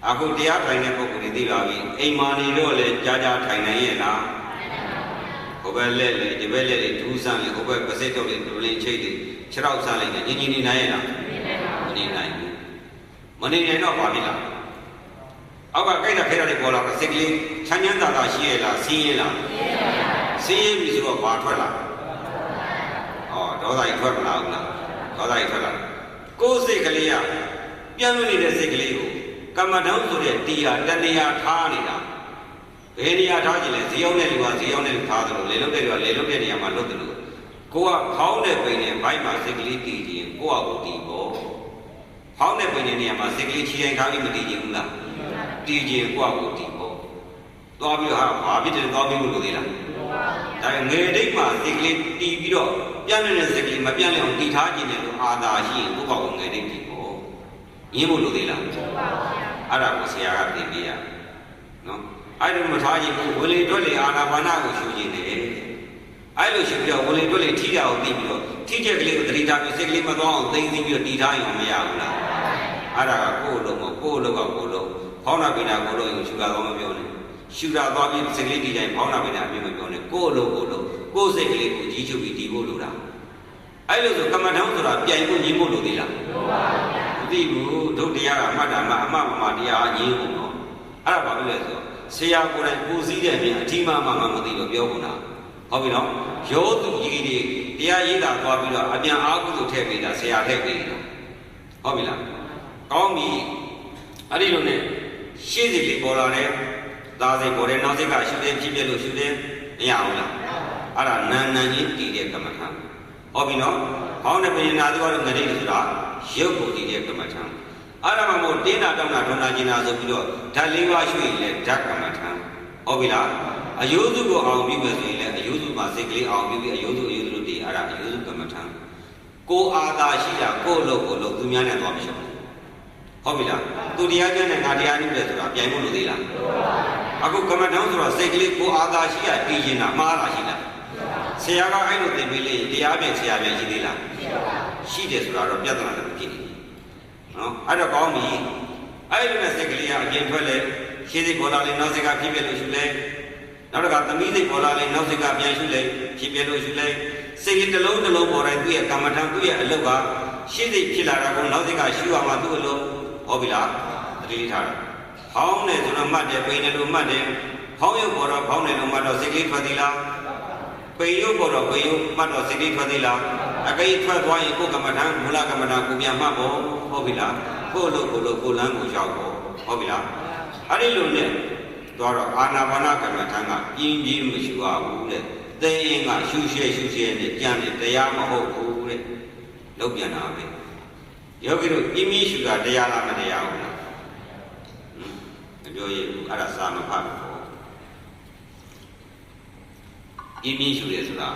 အခုတရားထိုင်တဲ့ပုဂ္ဂိုလ်တွေသိပါပြီအိမ်မာနေတော့လေကြာကြာထိုင်နိုင်ရဲ့လားဟိုဘက်လက်လေဒီဘက်လက်လေဒူးဆန်းလေဟိုဘက်ပစိတ်တော့လေဒူလင်းချိတ်လေခြေထောက်ဆန်းလေညင်ညင်နေနိုင်ရဲ့လားမနေနိုင်ဘူးမနေနိုင်တော့ဘာဖြစ်လားအောက်ကကြိုက်တာခဲတာတွေပေါ်လာတော့စိတ်ကလေးချမ်းချမ်းသာသာရှိရဲ့လားဆင်းရဲလားဆင်းရဲပြီဆိုတော့ဘာထွက်လာဩဒေါသကြီးထွက်မလာဘူးလားဒေါသကြီးထွက်လာကိုယ်စိတ်ကလေးကပြန့်လွင့်နေတဲ့စိတ်ကလေးကိုကမ္မထံဆိုတဲ့တရားတဏှာထားနေတာဘယ်နေရာထားကြည့်လဲဈေးရောက်တဲ့လူကဈေးရောက်တဲ့လူထားသလိုလေလုတ်တဲ့လူကလေလုတ်တဲ့နေရာမှာလုတ်တယ်လို့ကိုကဖောင်းတဲ့ပိန်နဲ့ဘိုက်မှာစိတ်ကလေးတည်ခြင်းကိုကကိုတည်ပေါ့ဖောင်းတဲ့ပိန်တဲ့နေရာမှာစိတ်ကလေးချီတိုင်းထားပြီးမတည်ခြင်းဘူးလားတည်ခြင်းကိုကကိုတည်ပေါ့သွားပြီးတော့ဟာဘာဖြစ်တယ်သွားပြီးလို့လို့သေးလားဒါငယ်တိတ်မှာစိတ်ကလေးတည်ပြီးတော့ပြန့်နေတဲ့စိတ်ကလေးမပြန့်လျအောင်တည်ထားခြင်းနဲ့လို့အာသာရှိရင်ကိုကကိုငယ်တိတ်တည်ပေါ့ရင်းဖို့လို့သေးလားအဲ့ဒါကိုဆရာကသင်ပေးရနော်အဲ့လိုမထားခြင်းဘူးဝေလေတွက်လေအာနာပါနကိုရှုခြင်းနဲ့အဲ့လိုရှုပြီးတော့ဝေလေတွက်လေထိတာကိုသိပြီးတော့ထိချက်ကလေးကိုတတိထားပြီးစိတ်ကလေးမသွားအောင်သိသိပြီးတော့တည်ထားရင်မရဘူးလားအဲ့ဒါကကိုယ်လုံးမကိုယ်လုံးကကိုယ်လုံးဖောင်းနာပိနာကိုယ်လုံးကိုရှုတာတော့မပြောနဲ့ရှုတာသွားပြီးစိတ်ကလေးတည်တိုင်းဖောင်းနာပိနာအပြည့်မပြောနဲ့ကိုယ်လုံးကိုယ်လုံးကိုယ်စိတ်ကလေးကိုကြီးချုပ်ပြီးတည်ဖို့လိုတာအဲ့လိုဆိုကမ္မထံဆိုတာပြိုင်ဖို့ညီဖို့လိုသေးလားလိုပါဗျာမသိဘူးဒုတရားကအမှတ်တာမှအမှတ်မှတရားအရင်ကုန်တော့အဲ့ဒါဘာဖြစ်လဲဆိုတော့ဆရာကိုယ်တိုင်ကိုစည်းတဲ့အပြင်အထီးမှမသိလို့ပြောကုန်တာဟုတ်ပြီနော်ရောသူကြီးတွေတရားရေးတာသွားပြီးတော့အပြန်အားကုသိုလ်ထည့်ပေးတာဆရာထည့်ပေးတာဟုတ်ပြီလားကောင်းပြီအဲ့ဒီလိုနဲ့ရှေ့စိတ်လေးပေါ်လာတယ်သာစိတ်ပေါ်တယ်နောက်စိတ်ကရှုတယ်ဖြစ်ပြလို့ရှုတယ်မရဘူးလားအဲ့ဒါနာနာကြီးတည်တဲ့ကမ္မထံဟုတ်ပြီနော်ဟောင်းတဲ့ပညာသူကတော့ငရိတ်ဆိုတာရုပ်ကိုတည်တဲ့ကမ္မထံအဲ့ဒါမှမဟုတ်တင်းတာတောင်းတာဒုနာကျင်တာဆိုပြီးတော့ဓာတ်၄ပါးရွှေ့ရင်လည်းဓာတ်ကမ္မထံဟုတ်ပြီလားအယုစုကိုအောင်ပြီးမယ်ဆိုရင်လည်းအယုစုမှာစိတ်ကလေးအောင်ပြီးအယုစုလို့တည်အဲ့ဒါအယုစုကမ္မထံကိုအာသာရှိတာကိုယ်လို့သူများနဲ့သွားမရှုံးဟုတ်ပြီလားသူတရားကျမ်းနဲ့ငါတရားနည်းပဲဆိုတာပြိုင်ဖို့လိုသေးလားအခုကမ္မထံဆိုတော့စိတ်ကလေးကိုအာသာရှိရတည်ရင်တာမှားတာရှိလားဆရာကအဲ့လိုသင်ပေးလေတရားပြင်ဆရာပြင်ရှိသေးလားရှိတယ်ဆိုတာတော့ပြဿနာလည်းဖြစ်နေပြီနော်အဲ့တော့ကောင်းပြီအဲ့လိုနဲ့စိတ်ကလေးကအပြင်ထွက်လေရှင်းစိတ်ပေါ်လာလေနောက်စိတ်ကဖြစ်ပြလို့ရှုလေနောက်တစ်ခါသမီးစိတ်ပေါ်လာလေနောက်စိတ်ကပြန်ရှုလေဖြစ်ပြလို့ရှုလေစိတ်တစ်လုံးပေါ်တိုင်းသူ့ရဲ့ကမ္မထံသူ့ရဲ့အလုပ်ကရှင်းစိတ်ဖြစ်လာတာကိုနောက်စိတ်ကရှုအောင်မှသူ့အလုပ်ဟုတ်ပြီလားတတိထားတာဖောင်းတယ်ဆိုတော့မှတ်တယ်ပိန်တယ်လို့မှတ်တယ်ဖောင်းရုပ်ပေါ်တော့ဖောင်းတယ်လို့မှတ်တော့စိတ်ကလေးထွက်သေးလားပိန်ရုပ်ပေါ်တော့ပိန်ရုပ်မှတ်တော့စိတ်ကလေးထွက်သေးလားအကိထွက်သွားရင်ကိုယ်ကမ္မထံမူလကမ္မထံကိုပြန်မှတ်ဖို့ဟုတ်ပြီလားကိုယ်လို့ကိုလမ်းကိုရောက်ဖို့ဟုတ်ပြီလားအဲ့ဒီလိုနဲ့သွားတော့အာနာပါနကမ္မထံကပြင်းပြင်းမရှိပါဘူးတဲ့သင်ရင်ကရှုရှဲနဲ့ကြံတယ်တရားမဟုတ်ဘူးတဲ့လုံးပြန်တာပဲယောဂီတို့ပြင်းပြင်းရှုတာတရားလားမတရားဘူးလားမပြောရဘူးအဲ့ဒါစာမဖတ်ဘူးပြင်းပြင်းရှုတယ်ဆိုတာ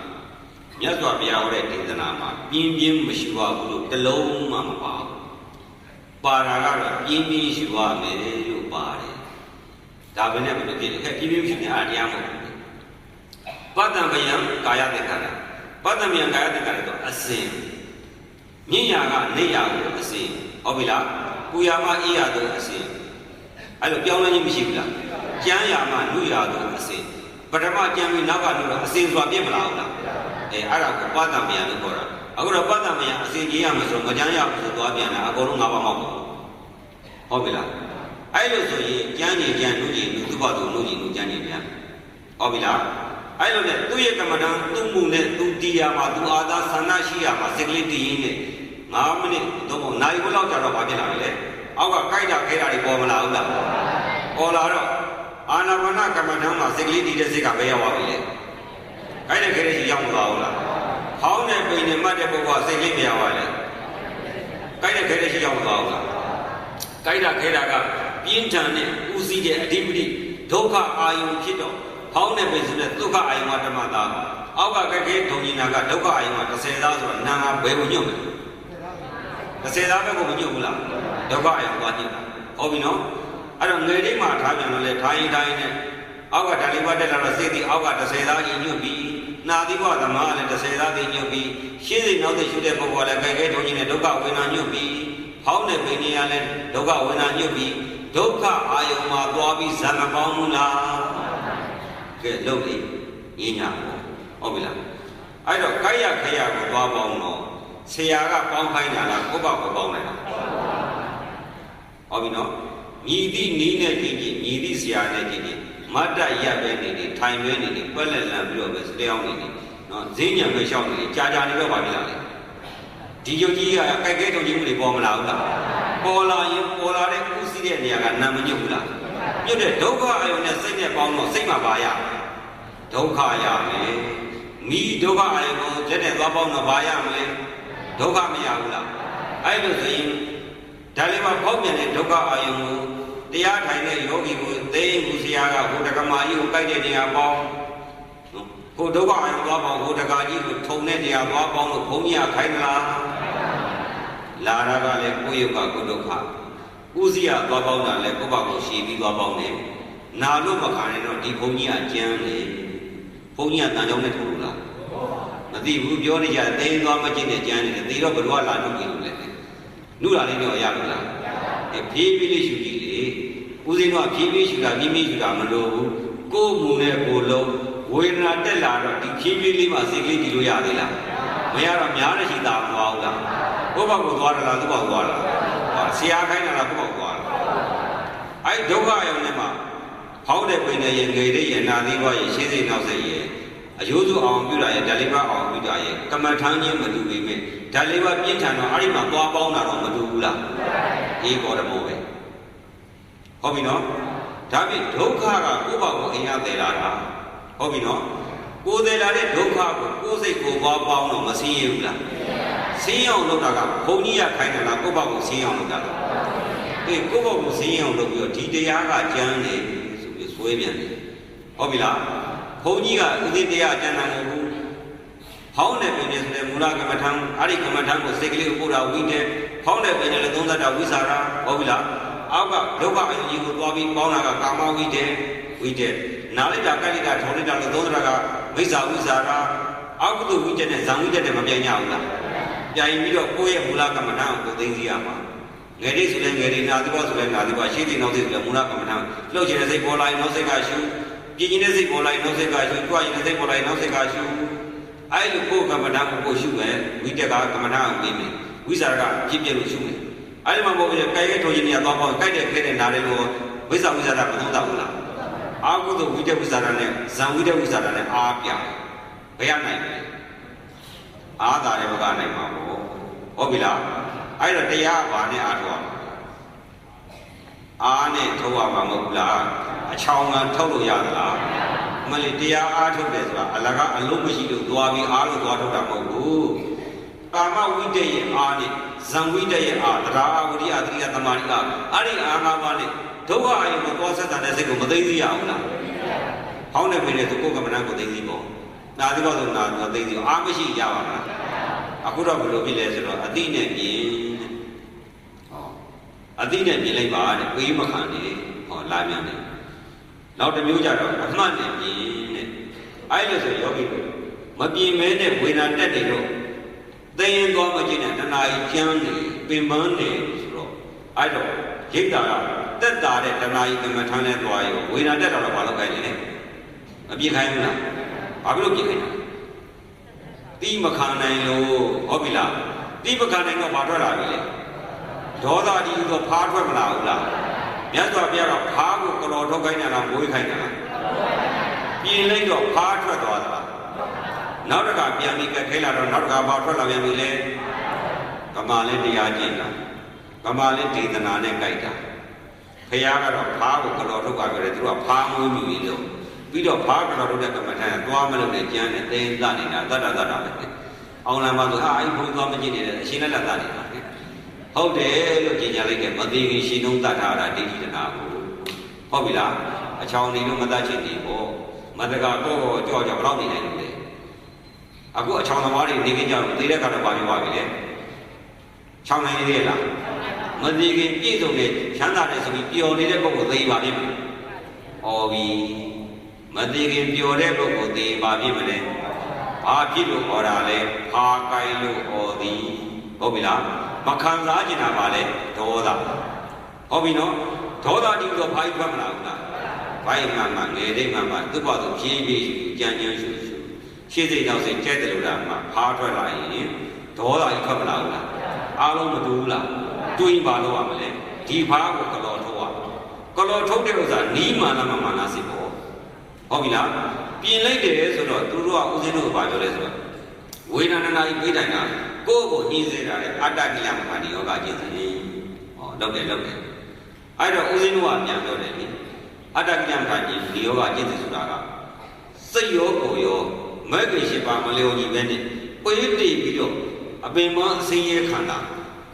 မြတ်စွာဘုရားဟောတဲ့ဒေသနာမှာပြင်းပြင်းမရှိပါဘူးလို့တစ်လုံးမှမပါဘူးပါတာကတော့ပြင်းပြင်းရှိပါမယ်လို့ပါတယ်ဒါပဲနဲ့ဘယ်လိုဖြစ်လဲခဲပြင်းပြင်းရှိနေအားတရားမဟုတ်ဘူးပတ္တံဗယံကာယသင်္ခါရပ ပတ်သမယကာယတကရတော့အစင်မြင့်ရာကနေရာကိုအစင်ဟုတ်ပြီလားပူရာမအေးရာတို့အစင်အဲ့လိုပြောင်းလဲခြင်းမရှိဘူးလားကျမ်းရာမှလူရာတို့အစင်ပထမကျမ်းပြီးနောက်ကလူတော့အစင်စွာပြစ်မလာဘူးလားအဲ့ဒါကိုပတ်သမယလို့ခေါ်တာအခုတော့ပတ်သမယအစင်ကြီးရမယ်ဆိုမကျမ်းရဘူးဆိုသွားပြန်တာအကုန်လုံး၅ပါးမောက်ပါဟုတ်ပြီလားအဲ့လိုဆိုရင်ကျမ်းကြီးကျမ်းလူကြီးလူသူ့ဘာသူလူကြီးလူကျမ်းကြီးပြန်ဟုတ်ပြီလားအဲ့လိုနဲ့သူ့ရဲ့ကမ္မဋ္ဌာန်းသူ့မှုနဲ့သူတရားမှာသူအာသာဆန္ဒရှိရမှာစိတ်ကလေးတည်ရင်းနဲ့9မိနစ်တော့နိုင်ဘလောက်ကြာတော့ဘာဖြစ်လာလဲအောက်ကကြိုက်တာခဲတာတွေပေါ်မလာဘူးလားပေါ်လာတော့အာနာပါနကမ္မဋ္ဌာန်းမှာစိတ်ကလေးတည်တဲ့စိတ်ကဘယ်ရောက်သွားပြီလဲကြိုက်တဲ့ခဲတဲ့ရှိရောက်မသွားဘူးလားဟောင်းတဲ့ပိန်နဲ့မှတ်တဲ့ပုဂ္ဂိုလ်ကစိတ်ကလေးမရောက်ပါလေကြိုက်တဲ့ခဲတဲ့ရှိရောက်မသွားဘူးလားကြိုက်တာခဲတာကပြင်းထန်တဲ့ဥစည်းတဲ့အဓိပတိဒုက္ခအာယုံဖြစ်တော့ဟောင်းတဲ့ပိန်ဆိုတဲ့ဒုက္ခအာယုံကဓမ္မတာအောက်ကကဲထုံကြီးနာကဒုက္ခအာယုံက30သားဆိုတော့နာငါဘယ်ကိုညွတ်မလဲ30သားဘက်ကိုမညွတ်ဘူးလားဒုက္ခအာယုံသွားညွတ်တာဟုတ်ပြီနော်အဲ့တော့ငယ်လေးမှာထားပြန်လို့လေထိုင်းနဲ့အောက်ကဓာလိဘတက်လာတော့စိတ်ဒီအောက်က30သားကြီးညွတ်ပြီးနာသီဘသမားလည်း30သားကြီးညွတ်ပြီးရှင်းစိတ်နောက်သိရှုတဲ့ပုဂ္ဂိုလ်လည်းကဲထုံကြီးနဲ့ဒုက္ခဝေဒနာညွတ်ပြီးဟောင်းတဲ့ပိန်ကြီးကလည်းဒုက္ခဝေဒနာညွတ်ပြီးဒုက္ခအာယုံမှာသွားပြီးဇာမပေါင်းဘူးလားကဲလုပ်လေညညာဟုတ်ပြီလားအဲ့တော့ကိုက်ရခရကိုသွားပေါင်းတော့ဆရာကပေါင်းခိုင်းတာလားကိုယ့်ဘာကိုပေါင်းလိုက်တာဟုတ်ပြီနော်ညီသည့်နီးနဲ့ကြည့်ကြည့်ညီသည့်ဆရာနဲ့ကြည့်ကြည့်မတ်တရက်ပဲနေနေထိုင်ပဲနေနေပက်လက်လန်ပြီးတော့ပဲစတဲ့အောင်နေနေနော်ဈေးညံပဲလျှောက်နေနေကြာနေတော့ပါပြီလားဒီယုတ်ကြီးကကြိုက်ခဲတုံကြီးမှုတွေပေါ်မလာဘူးလားပေါ်လာရင်ပေါ်လာတဲ့ဥစည်းတဲ့နေရာကနာမညွတ်ဘူးလားညွတ်တဲ့ဒုက္ခအယုံနဲ့စိတ်နဲ့ပေါင်းတော့စိတ်မှာပါရဒုက္ခရမယ်မိဒုက္ခအယုံကိုလက်နဲ့သွားပေါင်းတော့ပါရမလဲဒုက္ခမရဘူးလားအဲ့လိုဆိုရင်ဒါလေးမှာဖောက်ပြန်တဲ့ဒုက္ခအယုံကိုတရားထိုင်တဲ့ယောဂီကိုသိမှုဆရာကဟိုတက္ကမကြီးကိုကြိုက်တဲ့နေရာပေါင်းဟိုဒုက္ခအယုံသွားပေါင်းဟိုတက္ကကြီးကိုထုံတဲ့နေရာသွားပေါင်းလို့ဘုန်းကြီးကခိုင်းမလားလာရကလည်းကိုယ့်ရုပ်ကကိုယ်ဒုက္ခဥစည်းရသွားပေါင်းတာလည်းကိုယ့်ဘာကိုရှည်ပြီးသွားပေါင်းတယ်နာလို့မခံရင်တော့ဒီဘုန်းကြီးကကျမ်းလေဘုန်းကြီးကတန်ကြောင်းနဲ့ထုတ်လို့လားမသိဘူးပြောနေကြသိမ်းသွားမကျင့်တဲ့ကျမ်းနေတယ်သိတော့ဘယ်တော့လာထုတ်ပြီလို့လဲနုလာလေးတော့ရလို့လားဖြည်းဖြည်းလေးရှူကြည့်လေဦးစင်းတော့ဖြည်းဖြည်းရှူတာမိမိရှူတာမလို့ဘူးကိုယ်မူနဲ့ကိုယ်လုံးဝေဒနာတက်လာတော့ဒီဖြည်းဖြည်းလေးမှစိတ်ကလေးကြည့်လို့ရသေးလားမရတော့များတဲ့ရှိတာမသွားဘူးလားဘုဘောကိုသွားတယ်လားသူ့ဘောကိုသွားလားဆရာခိုင်းတာလားဘုဘောကိုသွားလားအဲ့ဒုက္ခရုံနဲ့မှာဟောင်းတဲ့ပင်နဲ့ရင်ငယ်တဲ့ရင်နာသီးဘွားရင်ရှင်းစိတ်နောက်စိတ်ရင်အယိုးစုအောင်ပြုတာရဲ့ဓာလိဘအောင်ပြုတာရဲ့ကမ္မထမ်းချင်းမတူပေမဲ့ဓာလိဘပြင်းထန်တော့အဲ့ဒီမှာသွားပေါင်းတာတော့မတူဘူးလားအေးပေါ်တယ်မို့ပဲဟုတ်ပြီနော်ဒါဖြင့်ဒုက္ခကကိုယ့်ဘောကိုအင်အားသေးလာတာဟုတ်ပြီနော်ကိုယ်သေးလာတဲ့ဒုက္ခကိုကိုယ်စိတ်ကိုသွားပေါင်းတော့မဆင်းရဘူးလားဆင်းအောင်လုပ်တာကဘုန်းကြီးကခိုင်းတယ်လားကိုယ့်ဘောကိုဆင်းအောင်လုပ်တာလားအေးကိုယ့်ဘောကိုဆင်းအောင်လုပ်ပြီးတော့ဒီတရားကကျမ်းနေဆိုပြီးဆွဲပြန်တယ်ဟုတ်ပြီလားဘုန်းကြီးကဥသိတရားကျမ်းတာမဟုတ်ဘူးဟောင်းတဲ့ပင်နဲ့ဆိုတဲ့မူလကမ္မထံအဲ့ဒီကမ္မထံကိုစိတ်ကလေးကိုပို့တာဝိတက်ဟောင်းတဲ့ပင်နဲ့လည်းသုံးသတ်တာဝိစာရဟုတ်ပြီလားအောက်ကဒုက္ခအရင်ကိုသွားပြီးပေါင်းတာကကာမဝိတက်နာလိုက်တာကလိတာထောလိုက်တာလို့သုံးသတ်တာကမိစ္ဆာဝိစာရအောက်ကသူဝိတက်နဲ့ဇံဝိတက်နဲ့မပြိုင်ကြဘူးလားပြိုင်ပြီးတော့ကိုယ့်ရဲ့မူလကမ္မထံကိုသိသိရမှာငယ်လေးဆိုတဲ့ငယ်လေးနာသီဘဆိုတဲ့နာသီဘရှင်းသိနောက်သိဆိုတဲ့မူလကမ္မထံလှုပ်ချင်တဲ့စိတ်ပေါ်လာရင်နောက်စိတ်ကရှုပြင်းနေတဲ့စိတ်ပေါ်လာရင်နောက်စိတ်ကရှုကြွရင်တဲ့စိတ်ပေါ်လာရင်နောက်စိတ်ကရှုအဲ့လိုကိုယ်ကမ္မထံကိုရှုမယ်ဝိတက်ကကမ္မထံကိုပြီးမယ်ဝိစာရကပြည့်ပြည့်လို့ရှုမယ်အဲ့ဒီမှာဘုရားကြိုက်ရဲထိုးခြင်းเนี่ยသွားပေါင်းကြိုက်တဲ့ခဲတဲ့နားလေးကိုဝိစာဝိစာရမသုံးတာဘူးလားအာဟုသောဝိတက်ဝိစာရနဲ့ဇံဝိတက်ဝိစာရနဲ့အားပြဘယ်ရနိုင်လဲအားသာတဲ့ဘကနိုင်မှာပေါ့ဟုတ်ပြီလားအဲ့တော့တရားဘာနဲ့အားထုတ်ရမှာအားနဲ့ထုတ်ရမှာမဟုတ်ဘူးလားအချောင်းကထုတ်လို့ရသလားမလေးတရားအားထုတ်တယ်ဆိုတာအလကားအလုံးမရှိလို့သွားပြီးအားလို့သွားထုတ်တာမဟုတ်ဘူးကာမဝိတ္တရဲ့အားနဲ့ဇံဝိတ္တရဲ့အားတရားဝိရိယသတိယသမာဓိအားအဲ့ဒီအား၅ပါးနဲ့ဒုက္ခအယုံကိုသွားဆက်တာတဲ့စိတ်ကိုမသိသိရအောင်လားဟောင်းနေပြီလေသူကိုယ်ကမ္မဋ္ဌာန်းကိုသိသိပေါ့နာသီတော့ဆိုနာသိသိအားမရှိရပါလားအခုတော့ဘယ်လိုဖြစ်လဲဆိုတော့အတိနဲ့ပြင်ဟောအတိနဲ့ပြင်လိုက်ပါတဲ့ဝေးမခံနေဟောလာမြန်တယ်နောက်တစ်မျိုးကြတော့အမှတ်နဲ့ပြင်တဲ့အဲ့လိုဆိုယောဂီတို့ မပြင်းမဲနဲ့ဝေဒနာတက်နေတော့သိရင်သွားမကြည့်နဲ့တဏှာကြီးကျမ်းနေပင်ပန်းနေဆိုတော့အဲ့တော့ရိတ်တာကတက်တာတဲ့တဏှာကြီးကမ္မထမ်းနဲ့သွားရောဝေဒနာတက်တော့ဘာလုပ်ခိုင်းလဲမပြင်းခိုင်းဘူးလားဘာဖြစ်လို့ပြင်းခိုင်းလဲတိမခံနိုင်လို့ဟုတ်ပြီလားတိမခံနိုင်တော့ဘာထွက်လာပြီလဲဒေါသကြီးဆိုဖားထွက်မလာဘူးလားမြတ်စွာဘုရားကဖားကိုကတော်ထုတ်ခိုင်းတာလားမွေးခိုင်းတာလားပြင်းလိုက်တော့ဖားထွက်သွားတာနောက်တစ်ခါပြန်ပြီးခဲလာတော့နောက်တစ်ခါဘာထွက်လာပြန်ပြီလဲဗမာလည်းတရားကျင့်တာဗမာလည်းဒေသနာနဲ့ကြိုက်တာဘုရားကတော့ဖားကိုကတော်ထုတ်ပါကြတယ်သူကဖားမွေးမြူပြီးလို့ပြီးတော့ဖားကတော်ထုတ်တဲ့ကမ္မထာသွားမလို့နဲ့ကျမ်းနဲ့တင်းသနေတာတတ်တာပဲအောင်လာမှဆိုအဲ့ဘုံသွားမကျင့်နေတဲ့အရှင်လက်လက်သနေတာဟုတ်တယ်လို့ကြေညာလိုက်တယ်မသိခင်ရှင်သုံးတတ်ထားတာဒိဋ္ဌိတနာကိုဟုတ်ပြီလားအချောင်းနေလို့မတတ်ချင်တယ်ပေါ့မတကာတော့ကြောက်ကြဘယ်တော့နေနိုင်လို့လဲအခုအချောင်းသမားတွေနေခင်ကြတော့သိတဲ့ကတော့ဘာပြောပါပြီလဲချောင်းနိုင်သေးလားမသိခင်ပြည့်စုံတဲ့ချမ်းသာတဲ့ဆိုပြီးပျော်နေတဲ့ပုဂ္ဂိုလ်သိပါလိမ့်မယ်ဟောပြီမသိခင်ပျော်တဲ့ပုဂ္ဂိုလ်သိပါပြီမလဲဘာဖြစ်လို့ဟောတာလဲဟာကိုင်လို့ဟောသည်ဟုတ်ပြီလားမခံစားကျင်တာပါလေဒေါသဟုတ်ပြီနော်ဒေါသတိတော့ဘာကြီးထွက်မလာဘူးလားဘာကြီးမှငယ်တဲ့မှသူ့ဘာသူဖြည်းဖြည်းကြံ့ကြံ့ရှုရှင်းစိတ်တော့စိတ်ကျဲတယ်လို့လားမှဖားထွက်လာရင်ဒေါသကြီးထွက်မလာဘူးလားအားလုံးမတူဘူးလားတွေးပါလို့ရမလဲဒီဖားကိုကလော်ထုတ်ရကလော်ထုတ်တဲ့ဥစ္စာနီးမှလားမမှလားစိပေါ့ဟုတ်ပြီလားပြင်လိုက်တယ်ဆိုတော့သူတို့ကဦးဇင်းတို့ကဘာပြောလဲဆိုတော့ဝေဒနာနာကြီးပြေးတိုင်းတာကိုယ့်ကိုညှင်းစေတာလေအတ္တကိလမဟာဒီယောဂကျင့်စဉ်ဟောလောက်တယ်အဲ့တော့ဦးဇင်းတို့ကပြန်ပြောတယ်လေအတ္တကိလမဟာဒီယောဂကျင့်စဉ်ဆိုတာကစိတ်ရောကိုယ်ရောမဲ့ကိရှိပါမလျော်ညီပဲနဲ့ပွေးတည်ပြီးတော့အပင်မအစင်းရဲခန္ဓာ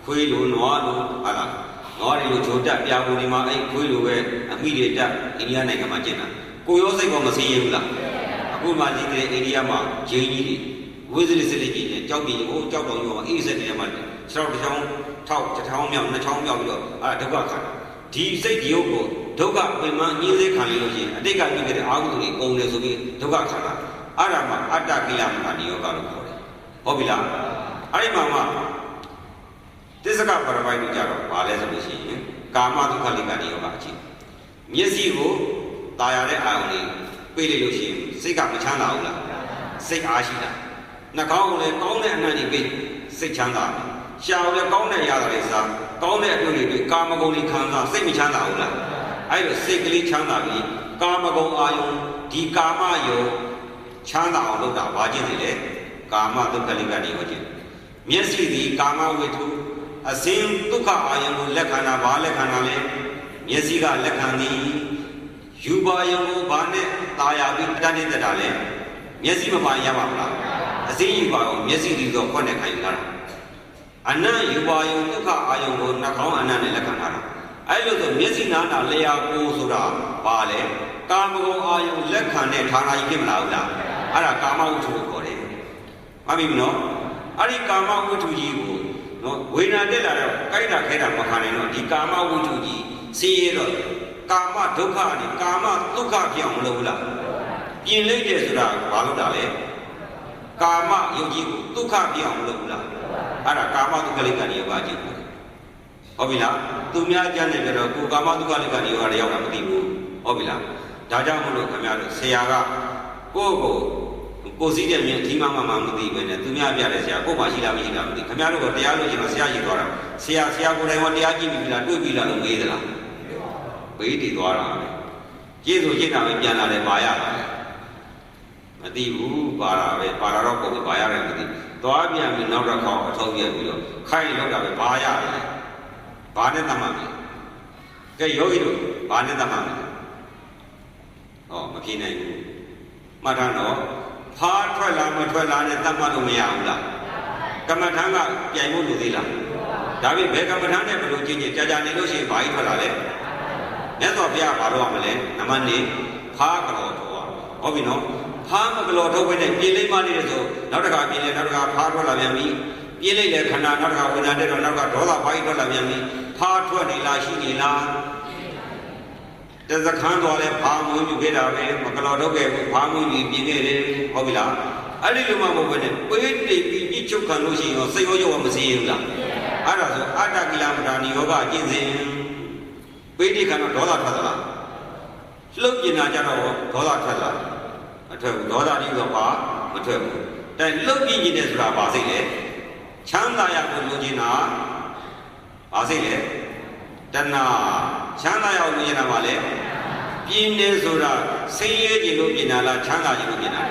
ခွေးလိုနွားလိုဟာလားနွားတွေလိုချိုတက်ပြာကိုဒီမှာအဲ့ခွေးလိုပဲအမိတွေတက်အိန္ဒိယနိုင်ငံမှာကျင့်တာကိုရောစိတ်ကောမစင်းရဲဘူးလားအခုမှဒီကနေ့အိန္ဒိယမှာဂျင်းကြီးတွေဝိဇ္ဇလိစလိကြီးနဲ့ကြောက်ပြီးဟိုကြောက်တော်ရောအေးစက်နေမှာခြေထောက်တစ်ချောင်းထောက်တစ်ချောင်းမြောက်နှစ်ချောင်းမြောက်ပြီးတော့ဒုက္ခခါဒီစိတ်ဒီရုပ်ကိုဒုက္ခပင်မညှင်းစေခံလို့ရှိရင်အတိတ်ကပြုခဲ့တဲ့အာဟုတွေကုန်တယ်ဆိုပြီးဒုက္ခခါတာအဲ့ဒါမှအတ္တကိလမဟာဒီယောဂလို့ခေါ်တယ်ဟုတ်ပြီလားအဲ့ဒီမှာသစ္စကပရပိုက်တို့ကြတော့ဘာလဲဆိုလို့ရှိရင်ကာမဒုက္ခလိကနိယောဂအချင်းမျက်စိကိုตายရတဲ့အာရုံလေးပြေးလိုက်လို့ရှိရင်စိတ်ကမချမ်းသာဘူးလားစိတ်အားရှိတာနှာခေါင်းကိုလည်းကောင်းတဲ့အနံ့တွေပြေးစိတ်ချမ်းသာရှာကိုလည်းကောင်းတဲ့ရတာလေးစားကောင်းတဲ့အတွေ့အကြုံတွေကာမဂုဏ်တွေခံစားစိတ်မချမ်းသာဘူးလားအဲ့လိုစိတ်ကလေးချမ်းသာပြီးကာမဂုဏ်အာယုံဒီကာမယုံချမ်းသာအောင်လုပ်တာဘာကျင့်စီလဲကာမဒုက္ခလိကနိယောဂမျက်စိဒီကာမဝိထုအစင်းဒုက္ခအာယုံကိုလက်ခံတာဘာလက်ခံတာလဲမျက်စိကလက်ခံသည်ယူပါယုံကိုဘာနဲ့ตายရပြီးတတ်တဲ့တာလဲမျက်စိမပါရပါမလားအစင်းယူပါယုံမျက်စိဒီတော့ခွက်နဲ့ခိုင်းလာတာအနံ့ယူပါယုံဒုက္ခအာယုံကိုနှာခေါင်းအနံ့နဲ့လက်ခံတာအဲ့လိုဆိုမျက်စိနားတာလျာကိုဆိုတာဘာလဲကာမဂုဏ်အာယုံလက်ခံတဲ့ဌာနကြီးဖြစ်မလားဘူးလားအဲ့ဒါကာမဝိထုကိုခေါ်တယ်မှတ်ပြီနော်အဲ့ဒီကာမဝိထုကြီးကိုနော်ဝေဒနာတက်လာတော့ကြိုက်တာခဲတာမခံနိုင်တော့ဒီကာမဝိထုကြီးစီးရတော့ကာမဒုက္ခနဲ့ကာမဒုက္ခပြောင်းမလို့ဘူးလားပြင်လိုက်တယ်ဆိုတာဘာလို့တာလဲကာမယုတ်ကြီးကိုဒုက္ခပြောင်းမလို့ဘူးလားအဲ့ဒါကာမဒုက္ခလိကနိယောဂကြီးဟုတ်ပြီလားသူများကြမ်းနေကြတော့ကိုကာမဒုက္ခလိကနိယောဂတွေရောက်တာမသိဘူးဟုတ်ပြီလားဒါကြောင့်မလို့ခင်ဗျားတို့ဆရာကကိုစီးတဲ့မြင်ဒီမှမသိပဲနဲ့သူများပြတဲ့ဆရာကိုမှရှိလားမရှိလားမသိခင်ဗျားတို့ကတရားလို့ရှိရင်ဆရာရှိသွားတာဆရာကိုယ်တိုင်ကတရားကြည့်ပြီလားတွေ့ပြီလားလို့မေးသလားဘေးတည်သွားတာကြည့်ဆိုကြည့်တာပဲပြန်လာတယ်ပါရတာမသိဘူးပါတာပဲပါတာတော့ကိုယ်ဘာရတယ်မသိသွားပြန်ပြီးနောက်တစ်ခေါက်အထုံးပြပြီးတော့ခိုင်းလောက်တာပဲဘာရတယ်ဘာနဲ့တတ်မှမလဲကဲယောဂီတို့ဘာနဲ့တတ်မှမလဲဟောမဖြစ်နိုင်ဘူးမှတ်ထားတော့ဖားထွက်လာမထွက်လာနဲ့တတ်မှလို့မရဘူးလားကမ္မထမ်းကပြိုင်ဖို့လိုသေးလားဒါပေမဲ့ဘယ်ကမ္မထမ်းနဲ့ဘယ်လိုကျင့်ကြာနေလို့ရှိရင်ဘာကြီးထွက်လာလဲမြတ်စွာဘုရားဘာလို့ရမလဲနံပါတ်1ဖားကလောထုတ်ဟုတ်ပြီနော်ဖားမကလောထုတ်ပဲနဲ့ပြင်လိုက်မှနေတယ်ဆိုနောက်တစ်ခါပြင်လိုက်နောက်တစ်ခါဖားထွက်လာပြန်ပြီပြင်လိုက်လေခဏနောက်တစ်ခါဝိညာဉ်တက်တော့နောက်ကဒေါသဘာကြီးထွက်လာပြန်ပြီဖားထွက်နေလားရှိနေလားတစခန်းတော်လဲဖားမွေးယူခဲ့တာပဲမကလောထုတ်ခဲ့ဘူးဖားမွေးယူပြင်ခဲ့တယ်ဟုတ်ပြီလား အဲ့ဒီလိုမှမဟုတ်ဘဲနဲ့ပေးတိပြီးညှိချုပ်ခံလို့ရှိရင်စိတ်ရောရောမစင်းဘူးလားအဲ့ဒါဆိုအတ္တကိလမထာနိယောဂအကျင့်စဉ်ပေးတိခံတော့ဒေါသထွက်သလားလှုပ်ပြင်းတာကြတော့ဒေါသထွက်လားမထွက်ဘူးဒေါသတိဆိုပါမထွက်ဘူးแต่လှုပ်ပြင်းနေတဲ့ဆိုတာပါစိတ်လေချမ်းသာရဖို့လိုချင်တာပါစိတ်လေတဏှာချမ်းသာရဖို့လိုချင်တာပါလေပြင်းနေဆိုတာဆင်းရဲခြင်းလို့ပြင်တာလားချမ်းသာခြင်းလို့ပြင်တာ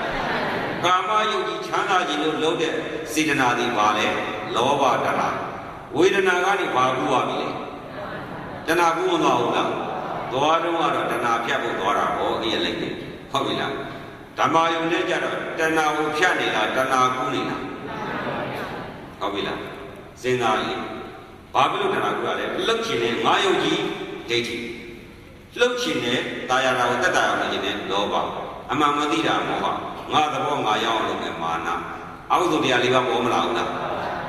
ကာမယုတ်ကြီးချမ်းသာခြင်းလို့လုပ်တဲ့စေတနာတွေပါလေလောဘတဏှာဝေဒနာကနေဘာကူရပြီလဲတဏှာကူမသွားဘူးလားသွားတော့ကတော့တဏှာဖြတ်ဖို့သွားတာဟောအေးလိုက်တယ်ဟုတ်ပြီလားဓမ္မယုံနဲ့ကြတော့တဏှာကိုဖြတ်နေတာတဏှာကူနေတာဟုတ်ပြီလားစဉ်းစားရင်ဘာဖြစ်လို့တဏှာကူရလဲလှုပ်ချင်တဲ့ငါယုတ်ကြီးဒိဋ္ဌိလှုပ်ချင်တဲ့တာယာတာကိုတက်တာအောင်လုပ်နေတဲ့လောဘအမှန်မသိတာမောဟငါသဘောငါရောက်အောင်လုပ်တဲ့မာနအကုသိုလ်တရား၄ပါးပေါ်မလာဘူးလား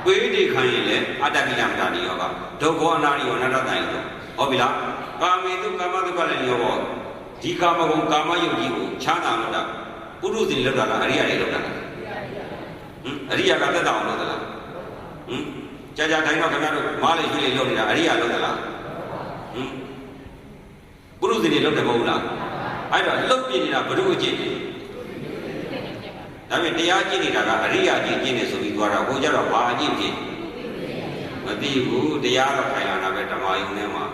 ပေးတိခံရင်လည်းအတ္တကိလမထာနိယောဂဒုက္ခအနာရိယောအနတ္တတိုင်လို့ဟုတ်ပြီလားကာမေတုကာမတုကလည်းရောဘောဒီကာမဂုဏ်ကာမယုတ်ကြီးကိုချမ်းသာလို့တာပုရုဇဉ်လောက်တာလားအရိယာတွေလောက်တာလားအရိယာကတက်တာအောင်လုပ်သလားကြာကြာတိုင်းတော့ခင်ဗျားတို့မားလေးရွှေလေးလုပ်နေတာအရိယာလုပ်သလားပုရုဇဉ်တွေလုပ်တယ်မဟုတ်လားအဲ့တော့လှုပ်ပြနေတာဘုရုအကျင့်ဒါပေမဲ့တရားကျင့်နေတာကအရိယာကျင့်နေဆိုပြီးသွားတာကိုကြတော့ဘာအကျင့်ကျင့်မသိဘူးတရားတော့ခိုင်လာတာပဲဓမ္မယုံထဲမှာ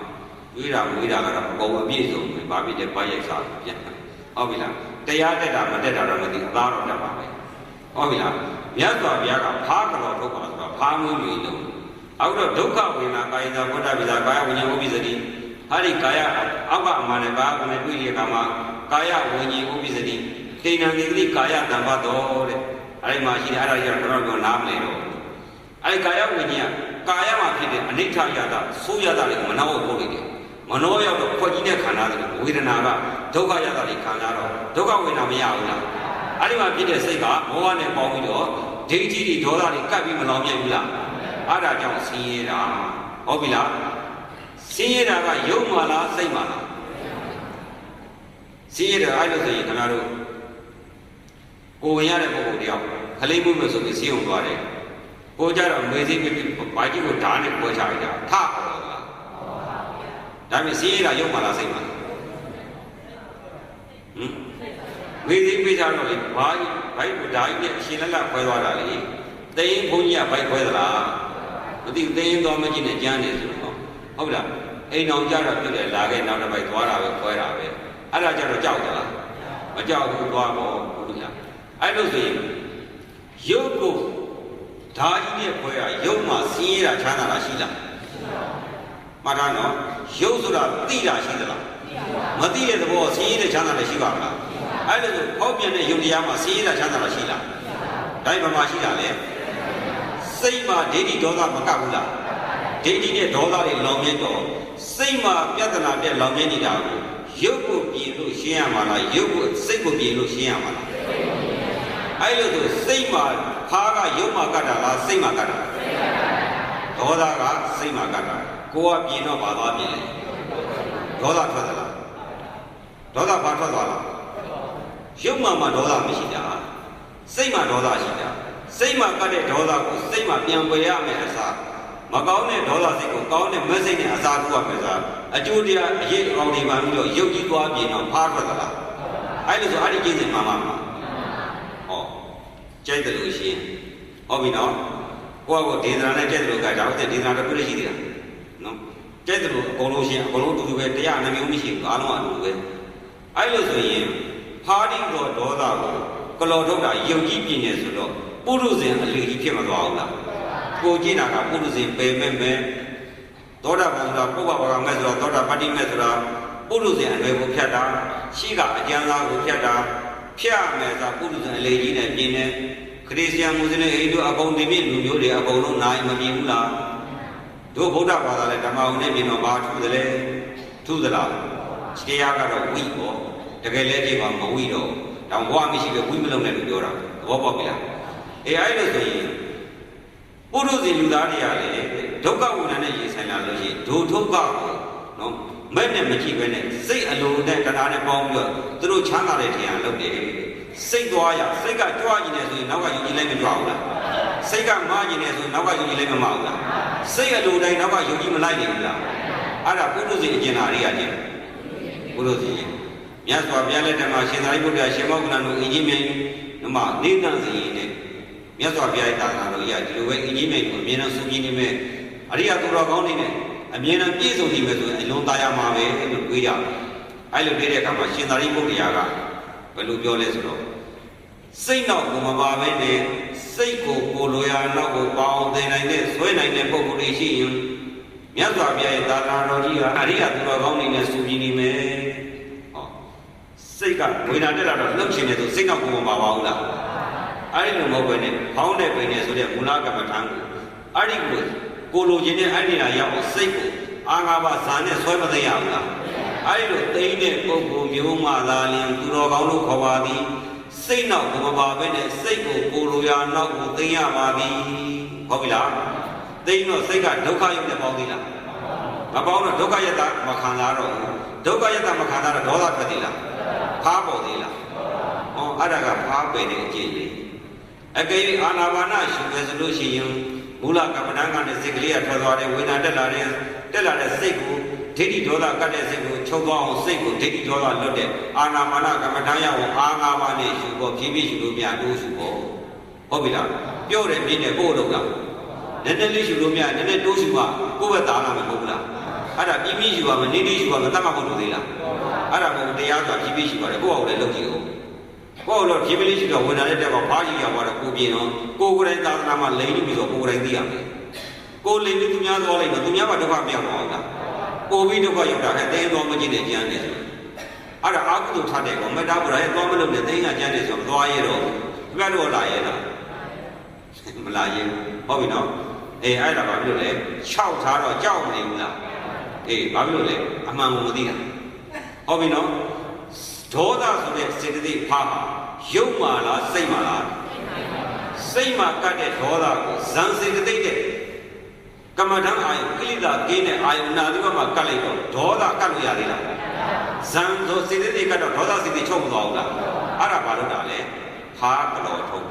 ဝိရာကတော့အကုန်အပြည့်စုံပဲဘာဖြစ်လဲဘာရိုက်စားပြန်ဟုတ်ပြီလားတရားတက်တာမတက်တာတော့မသိအသားတော့တက်ပါပဲဟုတ်ပြီလားမြတ်စွာဘုရားကဖားကတော့ဒုက္ခဆိုတာဖားမှုမျိုးလုံးအခုတော့ဒုက္ခဝေဒနာကာယသာဘုဒ္ဓဗိဇာကာယဝိညာဉ်ဥပ္ပစ္စတိဟာဒီကာယအောက်ကအမှန်နဲ့ကာယကိုနဲ့တွေ့ရကမှာကာယဝိညာဉ်ဥပ္ပစ္စတိကိဏံတိတိကာယတံဘတော်တဲ့အဲ့ဒီမှာရှိတယ်အဲ့ဒါကြီးကတော့ပြောနားမလဲတော့အဲ့ဒီကာယဝိညာဉ်ကာယမှာဖြစ်တဲ့အနိဋ္ဌယတာဆိုးရတာတွေကိုမနှောက်ဖို့လုပ်တယ်မနှောရောက်တော့ဖွက်ကြီးတဲ့ခန္ဓာတွေဝေဒနာကဒုက္ခရတာတွေခံရတော့ဒုက္ခဝေဒနာမရဘူးလားအဲ့ဒီမှာဖြစ်တဲ့စိတ်ကမောဟနဲ့ပေါင်းပြီးတော့ဒိဋ္ဌိတွေဒေါသတွေကပ်ပြီးမလောင်ပြည့်ဘူးလားအဲ့ဒါကြောင့်ဆင်းရဲတာဟုတ်ပြီလားဆင်းရဲတာကယုံမှလားစိတ်မှလားဆင်းရဲတာအဲ့လိုဆိုရင်ခင်ဗျားတို့ကိုဝင်ရတဲ့ပုဂ္ဂိုလ်တယောက်ခလေးမှုလို့ဆိုပြီးဆင်းုံသွားတယ်ကိုကြတော့မေသိပြီးဘာကြီးကိုဓာတ်နဲ့ပွဲချလိုက်တာထပေါ်တော့လားဒါပေမဲ့ဆင်းရဲတာယုံမှလားစိတ်မှလားမေသိပြီးကြတော့လေဘာကြီးဘိုက်ကိုဓာတ်ကြီးနဲ့အရှင်လက်လက်ဖွဲသွားတာလေသိရင်ဘုန်းကြီးကဘိုက်ဖွဲသလားမသိသိရင်တော့မကြည့်နဲ့ကြမ်းနေဆိုတော့ဟုတ်လားအိမ်အောင်ကြတော့ပြည့်တယ်လာခဲ့နောက်တစ်ပိုက်သွားတာပဲဖွဲတာပဲအဲ့ဒါကြတော့ကြောက်သလားမကြောက်ဘူးသွားပေါ့ဟုတ်လားအဲ့လိုဆိုရင်ရုပ်ကိုဓာကြီးနဲ့ဖွဲရရုပ်မှာဆင်းရဲတာချမ်းသာတာရှိလားမှတ်ထားနော်ရုပ်ဆိုတာသိတာရှိသလားမသိတဲ့သဘောဆင်းရဲတဲ့ချမ်းသာတယ်ရှိပါမလားအဲ့လိုဆိုဟောပြန်တဲ့ယုတ်တရားမှာဆင်းရဲတာချမ်းသာတာရှိလားဒါမှမမရှိတာလေစိတ်မှာဒိဋ္ဌိဒေါသမကပ်ဘူးလားဒိဋ္ဌိနဲ့ဒေါသတွေလောင်မြဲတော့စိတ်မှာပြဿနာတက်လောင်မြဲနေတာကိုရုပ်ကိုပြင်လို့ရှင်းရမှာလားရုပ်ကိုစိတ်ကိုပြင်လို့ရှင်းရမှာလားအဲ့လိုဆိုစိတ်မှာဖားကရုပ်မှာကတ်တာလားစိတ်မှာကတ်တာဒေါသကစိတ်မှာကတ်တာကိုကပြင်တော့ဘာသွားပြင်လဲဒေါသထွက်သလားဒေါသဘာထွက်သွားလားရုပ်မှာဒေါသမရှိတာစိတ်မှာဒေါသရှိတာစိတ်မှာကတ်တဲ့ဒေါသကိုစိတ်မှာပြန်ပယ်ရမယ်အစားမကောင်းတဲ့ဒေါသစိတ်ကိုကောင်းတဲ့မက်စိတ်နဲ့အစားထိုးရမယ်စားအကျိုးတရားအရေးအကောင်တွေမှပြီးတော့ရုပ်ကြီးသွားပြင်တော့ဖားထွက်သလားအဲ့လိုဆိုအဲ့ဒီကျင့်စဉ်မှာဟောကြိုက်တယ်လို့ရှိရင်ဟုတ်ပြီနော်ကိုယ့်ကိုဒေသနာနဲ့ကြိုက်တယ်လို့ကဒါဟုတ်တဲ့ဒေသနာတစ်ခုလည်းရှိသေးတာနော်ကြိုက်တယ်လို့အကုန်လုံးရှိရင်အကုန်လုံးတူတူပဲတရားနှမျိုးမရှိဘူးအားလုံးအတူပဲအဲ့လိုဆိုရင်ဖားတိတော်ဒေါသကိုကလော်ထုတ်တာယုတ်ကြီးပြင်နေဆိုတော့ပုရုဇဉ်အလေကြီးဖြစ်မသွားဘူးလားကိုကြည့်တာကပုရုဇဉ်ပယ်မဲ့မဲ့သောတာပန်ဆိုတာပုဗ္ဗဘာကမဲ့ဆိုတာသောတာပတ္တိမဲ့ဆိုတာပုရုဇဉ်အလွယ်ကိုဖြတ်တာရှိကအကျဉ်းသားကိုဖြတ်တာဖြတ်မယ်ဆိုတာပုရုဇဉ်အလေကြီးနဲ့ပြင်နေခရစ်ယာန်မွတ်စလင်အိန္ဒိယအကုန်ဒီပြည့်လူမျိုးတွေအကုန်လုံးနိုင်မပြင်ဘူးလားတို့ဗုဒ္ဓဘာသာလည်းဓမ္မအောင်နဲ့ပြင်တော့ဘာထူးတယ်လဲထူးသလားတရားကတော့ဝိပေါ့တကယ်လဲကြည့်ပါမဝိတော့တောင်ဘဝမရှိပဲဝိမလုံးနဲ့လို့ပြောတာသဘောပေါက်ပြီလားအဲ့လိုဆိုရင်ပုရုဇဉ်လူသားတွေကလည်းဒုက္ခဝိညာဉ်နဲ့ရင်ဆိုင်လာလို့ရှိရင်ဒုဒုက္ခကိုနော်မဲ့နဲ့မကြည့်ပဲနဲ့စိတ်အလိုနဲ့တရားနဲ့ပေါင်းပြီးတော့သူတို့ချမ်းသာတဲ့ထင်အောင်လုပ်တယ် စိတ်သွားရစိတ်ကကြွားကျင်နေဆိုရင်နောက်ကယူကြည့်လိုက်မကြွားဘူးလားစိတ်ကမားကျင်နေဆိုရင်နောက်ကယူကြည့်လိုက်မမားဘူးလားစိတ်အလိုတိုင်းနောက်ကယူကြည့်မလိုက်နိုင်ဘူးလားအဲ့ဒါပုရုဇဉ်အကျဉ်းသားတွေကကျင်ပုရုဇဉ်မြတ်စွာဘုရားလက်ထက်မှာရှင်သာရိပုတ္တရာရှင်မောက္ခဏတို့အင်ကြီးမြိုင်နမနေတန်စီနဲ့မြတ်စွာဘုရားရဲ့တာသနာတော်ကြီးကဒီလိုပဲအင်ကြီးမြိုင်ကိုအမြဲတမ်းစုကြည်နေမယ်အရိယသူတော်ကောင်းတွေနဲ့အမြဲတမ်းပြည့်စုံနေမယ်ဆိုရင်အလုံးသားရမှာပဲလို့တွေးကြတယ်အဲ့လိုတွေးတဲ့အခါမှာရှင်သာရိပုတ္တရာကဘယ်လိုပြောလဲဆိုတော့စိတ်နောက်ကိုမပါဘဲနဲ့စိတ်ကိုကိုလိုရာနောက်ကိုပေါအောင်သိနိုင်တဲ့ဆွဲနိုင်တဲ့ပုံကိုယ်တွေရှိရင်မြတ်စွာဘုရားရဲ့သာသနာတော်ကြီးကအရိယသူတော်ကောင်းတွေနဲ့စုကြည်နေမယ်ဟောစိတ်ကဝေဒနာတက်လာတော့လှုပ်ရှင်နေဆိုစိတ်နောက်ကိုမပါပါဘူးလားအဲ့ဒီလိုမဟုတ်ဘဲနဲ့ဖောင်းတဲ့ပင်နဲ့ဆိုတဲ့မူလကမ္မထံကိုအဲ့ဒီကိုလိုချင်တဲ့အဲ့ဒီလာရောက်စိတ်ကိုအာငါဘဇာနဲ့ဆွဲမသိရဘူးလားအဲ့လိုသိတဲ့ပုဂ္ဂိုလ်မျိုးမှသာလျှင်သူတော်ကောင်းတို့ခေါ်ပါသည်စိတ်နောက်ကိုမပါဘဲနဲ့စိတ်ကိုကိုလိုရာနောက်ကိုသိရပါသည်ဟုတ်ပြီလားသိတော့စိတ်ကဒုက္ခရုပ်နဲ့ပေါင်းသေးလားမပေါင်းတော့ဒုက္ခယတ္တမခံစားတော့ဘူးဒုက္ခယတ္တမခံစားတော့ဒေါသထွက်သေးလားဖားပေါ်သေးလားဟောအဲ့ဒါကဖားပယ်တဲ့အကျင့်လေးအကယ်၍အာနာပါနရှုပဲဆိုလို့ရှိရင်မူလကမ္မဋ္ဌာန်းကနေစိတ်ကလေးကထွက်သွားတယ်ဝေဒနာတက်လာတဲ့စိတ်ကိုဒိဋ္ဌိဒေါသကတ်တဲ့စိတ်ကိုချုပ်သွားအောင်စိတ်ကိုဒိဋ္ဌိဒေါသလွတ်တဲ့အာနာပါနကမ္မဋ္ဌာန်းရအောင်အာငါးပါးနဲ့ရှုဖို့ဖြည်းဖြည်းရှုလို့မြတ်တိုးရှုဖို့ဟုတ်ပြီလားပြောတယ်ပြင်းတယ်ကိုယ်တော့လားနည်းနည်းလေးရှုလို့မြတ်နည်းနည်းတိုးရှုမှကိုယ့်ဘက်သားလာမှာမဟုတ်ဘူးလားအဲ့ဒါပြင်းပြင်းရှုပါမနေနေရှုပါမတတ်မှမဟုတ်လို့သေးလားအဲ့ဒါကိုတရားဆိုတာဖြည်းဖြည်းရှုပါတယ်ကိုယ့်အောင်လည်းလုပ်ကြည့်အောင်ကိုယ်တော့ဖြည်းဖြည်းလေးရှုတော့ဝေဒနာနဲ့တက်ပါဘာကြီးရောက်တော့ကိုပြင်းတော့ကိုယ်ကိုယ်တိုင်သာသနာမှာလိမ့်နေပြီဆိုကိုယ်ကိုယ်တိုင်သိရမယ်ကိုယ်လိမ့်ပြီးသူများသွားလိုက်တော့သူများကဒုက္ခမရောက်ပါဘူးလားပို့ပြီးဒုက္ခရောက်တာကတင်းတော်မကြည့်တဲ့ဉာဏ်နဲ့ဆိုအဲ့ဒါအာဟုတုထားတဲ့ကောင်မတားဘူးလားသွားမလို့နဲ့တင်းကဉာဏ်နဲ့ဆိုမသွားရတော့ဘယ်တော့လာရဲလားမလာရဲဟုတ်ပြီနော်အေးအဲ့ဒါဘာဖြစ်လို့လဲ6ထားတော့ကြောက်မနေဘူးလားအေးဘာဖြစ်လို့လဲအမှန်ကိုမသိတာဟုတ်ပြီနော်ဒေါသဆိုတဲ့စေတသိက်ဖားမှာရုပ်မာလားစိတ်မာလားစိတ်မာကတ်တဲ့ဒေါသကိုဇန်စေတသိက်တဲ့ကမ္မဋ္ဌာန်းအာယုကိလေသာကင်းတဲ့အာယုနာသီဘမှာကတ်လိုက်တော့ဒေါသကတ်လို့ရသေးလားဇန်ဆိုစေတသိက်ကတော့ဒေါသစေတသိက်ချုပ်မသွားဘူးလားအဲ့ဒါဘာလို့တာလဲဖားကတော်ထုတ်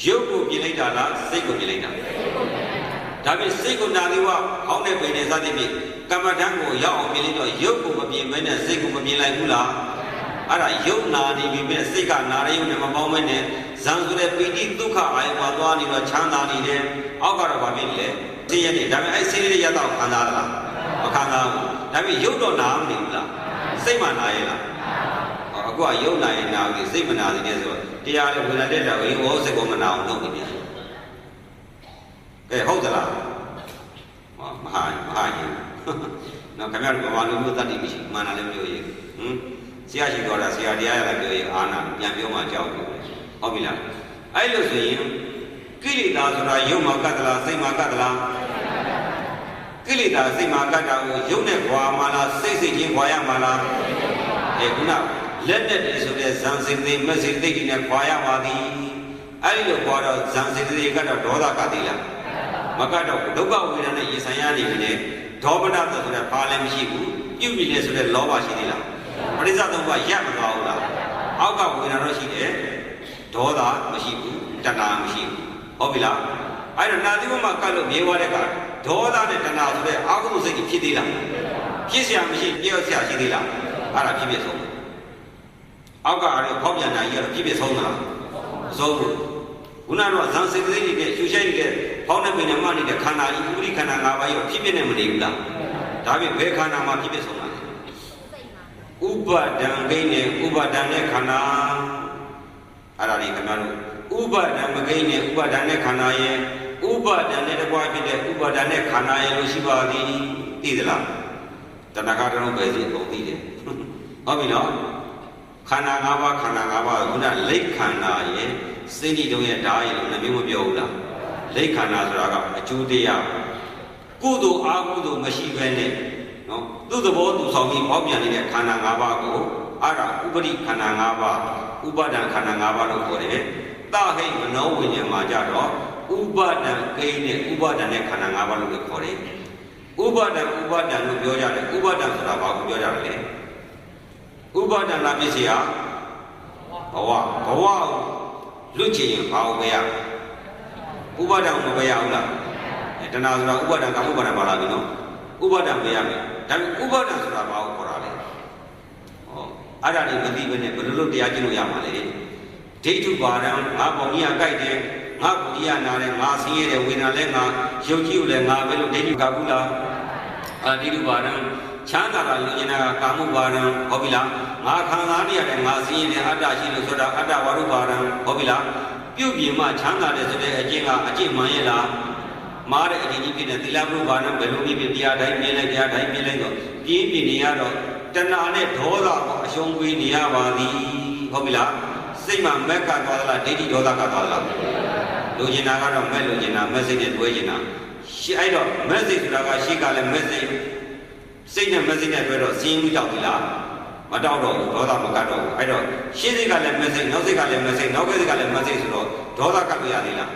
ရုပ်ကိုပြင်လိုက်တာလားစိတ်ကိုပြင်လိုက်တာဒါပြင်စိတ်ကိုနာသီဘဟောင်းတဲ့ပင်နဲ့စသဖြင့်ကမ္မဋ္ဌာန်းကိုရောက်အောင်ပြင်လိုက်တော့ရုပ်ကိုမပြင်မဲနဲ့စိတ်ကိုမပြင်လိုက်ဘူးလားအဲ့ဒါရုပ်နာနေပြီမဲ့စိတ်ကနာရယုံနဲ့မပေါင်းမဲနဲ့ဇန်ဆိုတဲ့ပီတိဒုက္ခအာယုမှာသွားနေတော့ချမ်းသာနေတယ်အောက်ကတော့ဘာဖြစ်လဲသိရတယ်ဒါပေမဲ့အဲ့စိတ်လေးရတော့ခံစားလားမခံစားဘူးဒါပေမဲ့ရုပ်တော့နာမနေဘူးလားစိတ်မှနာရဲ့လားအခုကရုပ်နာရင်နာပြီစိတ်မနာသေးတယ်ဆိုတော့တရားလည်းဝေဒနာတက်တော့ဟောစိတ်ကမနာအောင်လုပ်နေတယ်ဟုတ်သလားမဟာကြီးနော်ခင်ဗျားတို့ဘာလို့မျိုးတတ်နေမရှိမှန်တယ်လည်းပြောရင်ဆရာရှိတော်တာဆရာတရားရလာပြောရင်အာနာပြန်ပြောမှကြောက်တယ်ဟုတ်ပြီလားအဲ့လိုဆိုရင်ကိလေသာဆိုတာရုပ်မှာကတ်သလားစိတ်မှာကတ်သလားကိလေသာစိတ်မှာကတ်တာကိုရုပ်နဲ့ခွာမှလားစိတ်ချင်းခွာရမှလားခုနလက်နဲ့တည်းဆိုတဲ့ဇန်စေသိမစေသိနဲ့ခွာရပါသည်အဲ့ဒီလိုခွာတော့ဇန်စေသိကတော့ဒေါသကတ်သေးလားမကတ်တော့ဒုက္ခဝေဒနာနဲ့ရင်ဆိုင်ရနေပြီနဲ့ဒေါမနတဆိုတဲ့ဘာလည်းမရှိဘူးပြုမိတယ်ဆိုတဲ့လောဘရှိသေးလားပရိစ္ဆသုံးပါးရပ်မသွားဘူးလားအောက်ကဝေဒနာတော့ရှိတယ်ဒေါသမရှိဘူးတဏှာမရှိဘူးဟုတ်ပြီလားအဲ့တော့နာသီဘမှာကတ်လို့မြေဝါတဲ့ကဒေါသနဲ့တဏှာဆိုတဲ့အာဟုတုစိတ်ကြီးဖြစ်သေးလားဖြစ်เสียမရှိပြောเสียရှိသေးလားအဲ့ဒါဖြစ်ဆုံးအောက်ကအဲ့ဖောက်ပြန်တာကြီးကတော့ဖြစ်ဆုံးသလားမဆုံးဘူးခုနကတော့ဇန်စေတသိက်တွေနဲ့ရှုရှိုက်နေတဲ့ဖောင်းတဲ့ပင်နဲ့မှနေတဲ့ခန္ဓာကြီးဥပရိခန္ဓာ၅ပါးရောဖြစ်နေမနေဘူးလားဒါပြင်ဘယ်ခန္ဓာမှာဖြစ်ဆုံးလားဥပါဒံကိန်းနဲ့ဥပါဒံနဲ့ခန္ဓာအဲ့ဒါလေးခင်ဗျားတို့ဥပါဒံမကိန်းနဲ့ဥပါဒံနဲ့ခန္ဓာရဲ့ဥပါဒံနဲ့တကွာဖြစ်တဲ့ဥပါဒံနဲ့ခန္ဓာရဲ့လို့ရှိပါသည်သိသလားတဏှာကတုံးပဲစီပုံသိတယ်ဟုတ်ပြီနော်ခန္ဓာ၅ပါးခန္ဓာ၅ပါးခုနလိတ်ခန္ဓာရဲ့စိတ်ဓာတ်တုံးရဲ့ဓာတ်ရဲ့လို့လည်းမပြောဘူးလားလိတ်ခန္ဓာဆိုတာကအကျိုးတရားကုသိုလ်အာကုသိုလ်မရှိဘဲနဲ့နော်သူ့သဘောသူဆောင်ပြီးပေါက်ပြန်နေတဲ့ခန္ဓာ၅ပါးကိုအဲ့ဒါဥပရိခန္ဓာ၅ပါးဥပါဒံခန္ဓာ၅ပါးလို့ခေါ်တယ်သဟိမနောဝိညာဉ်မှာကြတော့ဥပါဒံကိန်းနဲ့ဥပါဒံနဲ့ခန္ဓာ၅ပါးလို့ခေါ်တယ်ဥပါဒံလို့ပြောကြတယ်ဥပါဒံဆိုတာဘာကိုပြောကြတယ်လဲဥပါဒံလားပစ္စည်းဟာ လွတ်ချင်ဘာလို့ပဲရဥပါဒံမပဲရဘူးလားတဏှာဆိုတာဥပါဒံကာမဥပါဒံပါလာပြီနော်ဥပါဒံပဲရမယ်ဒါပေမဲ့ဥပါဒံဆိုတာဘာကိုခေါ်တာလဲအဲ့ဒါလေးမသိဘဲနဲ့ဘယ်လိုလုပ်တရားကျင့်လို့ရမှာလဲဒိဋ္ဌုပါဒံငါပေါင်းကြီးကကြိုက်တယ်ငါကိုကြီးကနာတယ်ငါဆင်းရဲတယ်ဝေဒနာလဲငါယုတ်ကြည်ကိုလည်းငါပဲလို့ဒိဋ္ဌုကဘူးလားဒိဋ္ဌုပါဒံချမ်းသာတာလူကျင်တာကကာမုပါဒံဟုတ်ပြီလားငါခံစားနေရတယ်ငါဆင်းရဲတယ်အတ္တရှိလို့ဆိုတာအတ္တဝါရုပါဒံဟုတ်ပြီလားပြုတ်ပြင်မှချမ်းသာတယ်ဆိုတဲ့အကျင့်ကအကျင့်မှန်ရဲ့လားမားတဲ့အကျင့်ကြီးဖြစ်တဲ့သီလပုပါဒံဘယ်လိုဖြစ်တရားတိုင်းမြင်လိုက်တရားတိုင်းမြင်လိုက်တော့ပြင်းပြနေရတော့တဏှာနဲ့ဒေါသကိုအရှုံးပေးနေရပါသည်ဟုတ်ပြီလားစိတ်မှာမက်ကသွားသလားဒိဋ္ဌိဒေါသကသွားသလားလူကျင်တာကတော့မက်လူကျင်တာမက်စိတ်နဲ့တွဲကျင်တာရှေ့အဲ့တော့မက်စိတ်ဆိုတာကရှေ့ကလည်းမက်စိတ်စိတ်နဲ့မက်စိတ်နဲ့တွဲတော့စင်းပြီးတောက်ပြီလားမတောက်တော့ဘူးဒေါသမကတ်တော့ဘူးအဲ့တော့ရှေ့စိတ်ကလည်းမက်စိတ်နောက်စိတ်ကလည်းမက်စိတ်နောက်ကစိတ်ကလည်းမက်စိတ်ဆိုတော့ဒေါသကတ်ပြရသေးလား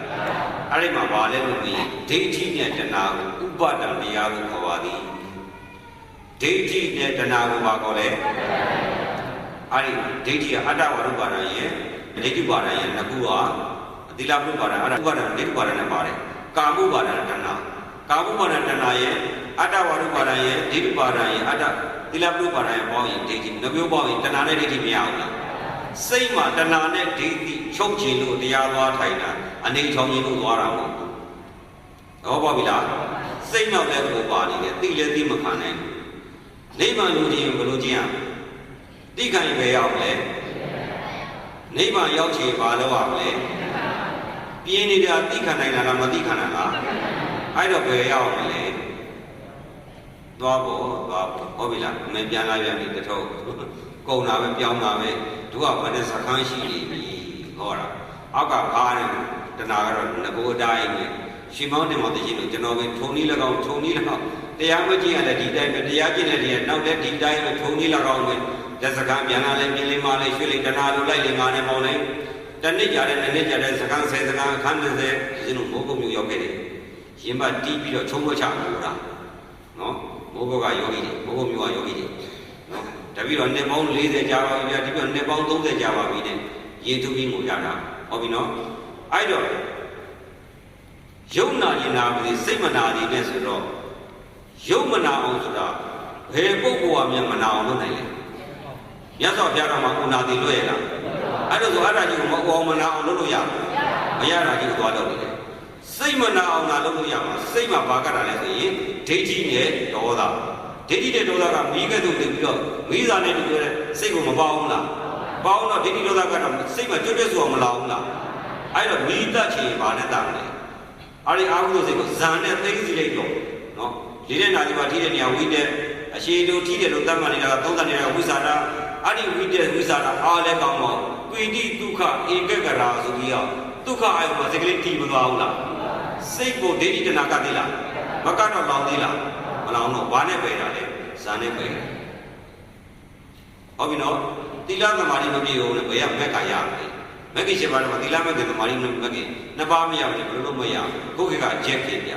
အဲ့ဒီမှာဘာလဲလို့ပြီးဒိဋ္ဌိနဲ့တဏှာကိုဥပါဒံတရားကိုခေါ်ပါသည်ဒိဋ္ဌိနဲ့တဏှာကိုပါခေါ်လဲအဲ့ဒီဒိဋ္ဌိကအတ္တဝါရုပါဒံရဲ့ဒိဋ္ဌိပါဒံရဲ့နှစ်ခုဟာသီလပုပါဒံအတ္တပါဒံဒိဋ္ဌိပါဒံနဲ့ပါတယ်ကာမုပါဒံတဏှာကာမုပါဒံတဏှာရဲ့အတ္တဝါရုပါဒံရဲ့ဒိဋ္ဌိပါဒံရဲ့အတ္တသီလပုပါဒံရဲ့ပေါင်းရင်ဒိဋ္ဌိနှမျိုးပေါင်းရင်တဏှာနဲ့ဒိဋ္ဌိမရဘူးလားစိတ်မှာတဏှာနဲ့ဒိဋ္ဌိချုပ်ချင်လို့တရားသွားထိုင်တာအနေထောင်ရင်လို့သွားတာမဟုတ်ဘူးဟောပါပြီလားစိတ်နောက်လည်းကိုပါနေတယ်သိလည်းသိမခံနိုင်ဘူးနိဗ္ဗာန်လူချင်းဘယ်လိုကျင့်ရသိခံရင်ပဲရောက်လဲနိဗ္ဗာန်ရောက်ချင်ဘာလို့ရမလဲပြင်းနေတာသိခံနိုင်လားမသိခံနိုင်လားအဲ့တော့ဘယ်ရောက်မလဲသွားဖို့ဟုတ်ပြီလားမင်းပြန်လာပြန်ပြီတထုပ်ကုန်တာပဲပြောင်းတာပဲသူကဘာနဲ့စခန်းရှိနေပြီဟောတာအောက်ကဘာနဲ့တဏှာကတော့ငကိုအတိုင်းပဲရှင်မောင်းတင်မောင်းတရှိလို့ကျွန်တော်ပဲထုံနည်း၎င်းထုံနည်း၎င်းတရားမကြည့်ရတဲ့ဒီတိုင်းပဲတရားကျင့်တဲ့တရားနောက်တဲ့ဒီတိုင်းပဲထုံနည်း၎င်းပဲလက်စခန်းပြန်လာလဲပြင်းလေးမလေးရွှေလေးတဏှာလိုလိုက်လေငါနဲ့မောင်းလိုက်တနစ်ကြတဲ့နှစ်ကြတဲ့စခန်း10စခန်းအခန်း30ဒီလိုမိုးကုတ်မျိုးရောက်ခဲ့တယ်ရင်မတီးပြီးတော့ချုံမချမိုးတာနော်မိုးကုတ်ကယောဂီတွေမိုးကုတ်မျိုးကယောဂီတွေနော်တပည့်တော်နှစ်ပေါင်း40ကြာပါပြီဗျာဒီပြနှစ်ပေါင်း30ကြာပါပြီနဲ့ရေထုပြီးငိုရတာဟုတ်ပြီနော်အဲ့တော့ယုံနာရင်နာပြီစိတ်မနာသည်နဲ့ဆိုတော့ယုံမနာအောင်ဆိုတာဘယ်ပုဂ္ဂိုလ်ကမြန်မနာအောင်လုပ်နိုင်လဲမြတ်စွာဘုရားတော်မှာဥနာတိလွတ်ရလားအဲ့ဒါဆိုအဲ့ဒါကြီးကိုမအောင်မနာအောင်လုပ်လို့ရမရတာကြီးကိုသွားလုပ်နေတယ်စိတ်မနာအောင်လာလုပ်လို့ရမှာစိတ်မှာဘာကတာလဲဆိုရင်ဒိဋ္ဌိနဲ့ဒေါသဒိဋ္ဌိနဲ့ဒေါသကမိကဲ့သို့တင်ပြီးတော့မိသားနဲ့တူတဲ့စိတ်ကိုမပေါအောင်လားပေါအောင်တော့ဒိဋ္ဌိဒေါသကတော့စိတ်မှာကျွတ်ကျွတ်ဆိုအောင်မလာအောင်လားအဲ့တော့မိတတ်ချင်ဘာနဲ့တတ်လဲအဲ့ဒီအာဟုသောစိတ်ကိုဇန်နဲ့သိသိလိုက်တော့နော်လေးတဲ့နာဒီမှာထိတဲ့နေရာဝိတဲ့အရှိတို့ထိတယ်လို့သတ်မှတ်နေတာကသုံးသတ်နေတာဝိသရာအဲ့ဒီဝိတဲ့ဝိသရာအားလည်းကောင်းတော့ကွေတိဒုက္ခဧကကရာဆိုပြီးတော့ဒုက္ခအာယုမှာစိတ်ကလေးတီးမသွားဘူးလားစိတ်ကိုဒိဋ္ဌိတဏှာကသေးလားမကတော့လောင်သေးလားမလောင်တော့ဘာနဲ့ပယ်တာလဲဇာနဲ့ပယ်တယ်ဟုတ်ပြီနော်သီလသမာဓိမပြည့်ဘူးလေဘယ်ကမက်ကရမလဲမက်ကရှိပါတော့သီလမက်ကသမာဓိမက်ကနှစ်ပါးမရဘူးဘယ်လိုလုပ်မရဘူးကိုယ့်ကအကျက်ဖြစ်ပြ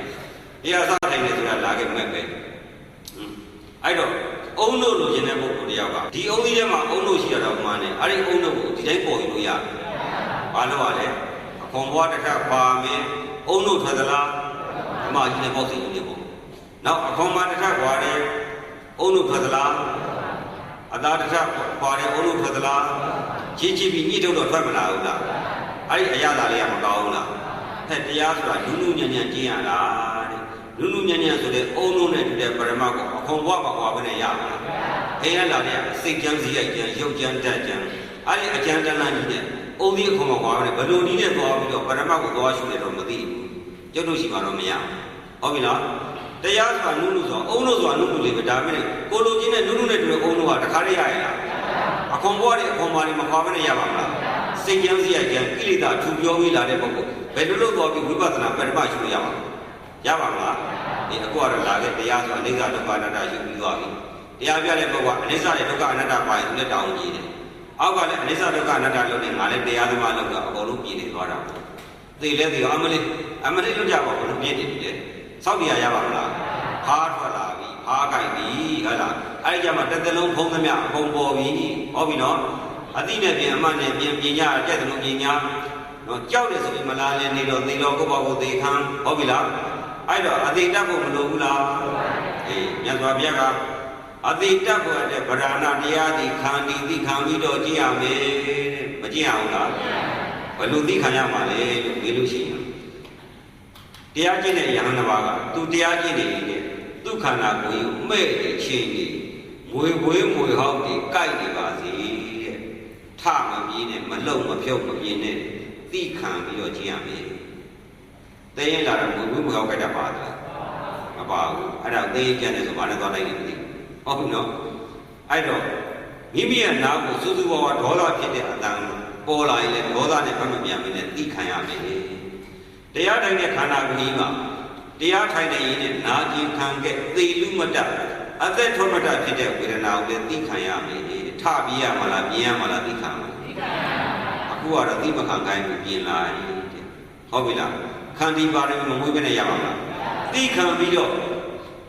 တရားစားတိုင်းနေဆိုတာလာခဲ့မက်ပဲအဲ့တော့အုံလို့လိုချင်တဲ့ပုဂ္ဂိုလ်တယောက်ကဒီအုံကြီးထဲမှာအုံလို့ရှိရတော့မှန်းတယ်အဲ့ဒီအုံလို့ကိုဒီတိုင်းပေါ်ယူလို့ရတယ်ဘာလို့ ရလဲအခွန်ဘွားတစ်ခါပါမယ်အုံလို့ထွက်သလားဓမ္မကြီးနဲ့ပေါ့စီနေပေါ့နောက်အခွန်မတစ်ခါပွားတယ်အုံလို့ထွက်သလားအသားတစ်ခါပွားတယ်အုံလို့ထွက်သလားကြီးကြီးပြီးညှိထုတ်တော့ထွက်မလာဘူးလားအဲ့ဒီအရာသာလေးကမကောင်းဘူးလားဟဲ့တရားဆိုတာနုနုညံ့ညံ့ကျင့်ရတာတဲ့နုနုညံ့ညံ့ဆိုတဲ့အုံလုံးနဲ့တူတဲ့ပရမတ်ကိုအခွန်ဘွားမှာပွားပဲနဲ့ရမှာအိမ်ကလာတဲ့စိတ်ကြမ်းစီရိုက်ကြမ်းရုပ်ကြမ်းတက်ကြမ်းအဲ့ဒီအကြမ်းတန်းလာကြီးနဲ့အုံဒီအခွန်မှာပွားပဲနဲ့ဘယ်လိုနည်းနဲ့သွားပြီးတော့ပရမတ်ကိုသွားရှုနေတော့မသိဘူးကျုပ်တို့ရှိမှတော့မရဟုတ်ပြီလားတရားဆိုတာနုနုဆိုအုံလို့ဆိုတာနုနုလေးပဲဒါပေမဲ့ကိုလိုချင်းနဲ့နုနုနဲ့တူတဲ့အုံလို့ကတခါတည်းရရလားအခွန်ဘွားတွေအခွန်မာတွေမပွားပဲနဲ့ရပါမလားစိတ်ကြမ်းစီရိုက်ကြမ်းကိလေသာထူပြောပြီးလာတဲ့ပုဂ္ဂိုလ်ဘယ်လိုလုပ်သွားပြီးဝိပဿနာပရမတ်ရှုလို့ရပါမလားဒီအခုကတော့လာခဲ့တရားဆိုအနိစ္စဒုက္ခအနတ္တရှုပြီးသွားပြီတရားပြတဲ့ပုဂ္ဂိုလ်ကအနိစ္စနဲ့ဒုက္ခအနတ္တပါရင်လက်တောင်းကြီးတယ်အောက်ကလည်းအနိစ္စဒုက္ခအနတ္တလို့နေငါလည်းတရားသမားလို့ကအကုန်လုံးပြည်နေသွားတာသိလဲသိရောအမလေးလွတ်ကြပါဘူးလို့ပြည့်နေပြီလေစောက်တရားရပါမလားဖားထွက်လာပြီဖားကြိုက်ပြီဟုတ်လားအဲ့ဒီကြမှာတစ်သလုံးဖုံးသမျှအကုန်ပေါ်ပြီဟုတ်ပြီနော် အတိနဲ့ပြန်အမှန်နဲ့ပြန်ပြင်ညာကြက်တယ်လို့ပြင်ညာနော်ကြောက်တယ်ဆိုရင်မလားလဲနေတော့သေတော့ကိုယ့်ဘောကိုသေခံဟုတ်ပြီလားအဲ့တော့အသေးတတ်ဖို့မလိုဘူးလားအေးမြတ်စွာဘုရားကအသေးတတ်ဖို့တဲ့ဗราဏတရားဒီခံဒီသိခံပြီးတော့ကြည့်ရမယ်မကြည့်ရဘူးလားဘယ်လိုသိခံရမှာလဲလို့မေးလို့ရှိရင်တရားကျင့်တဲ့ယဟန်တစ်ပါးကသူတရားကျင့်နေတယ်သူခန္ဓာကိုယ်ကိုမဲ့တဲ့ချင်းကြီးငွေဟောက်တွေကြိုက်နေပါစေတဲ့ထမပြေးနဲ့မလုံမဖြုတ်မပြင်းနဲ့သိခံပြီးတော့ကြည့်ရမယ်တဲရင်လာတော့ငွေဟောက်ကြိုက်တာပါလားမပါဘူးအဲ့ဒါသေကျန်တယ်ဆိုဘာနဲ့သွားလိုက်နေမသိဟုတ်ပြီနော်အဲ့တော့မိမိရဲ့နာကိုစူးစူးဝါဝါဒေါသဖြစ်တဲ့အတန်ပေါ်လာရင်လည်းဒေါသနဲ့ဘက်မပြန်မင်းနဲ့သိခံရမယ်တရားတိုင်းတဲ့ခန္ဓာကိုယ်ကြီးမှာတရားထိုင်နေရင်နာကျင်ခံခဲ့သေလူမတအသက်ထွတ်မတဖြစ်တဲ့ဝေဒနာကိုလည်းသိခံရမယ်ထပြရမလားပြင်ရမလားသိခံမှာအခုကတော့သိမခံခိုင်းဘူးပြင်လာတဲ့ဟုတ်ပြီလားခန္တီပါရမီမမွေးဘဲနဲ့ရပါမလားသိခံပြီးတော့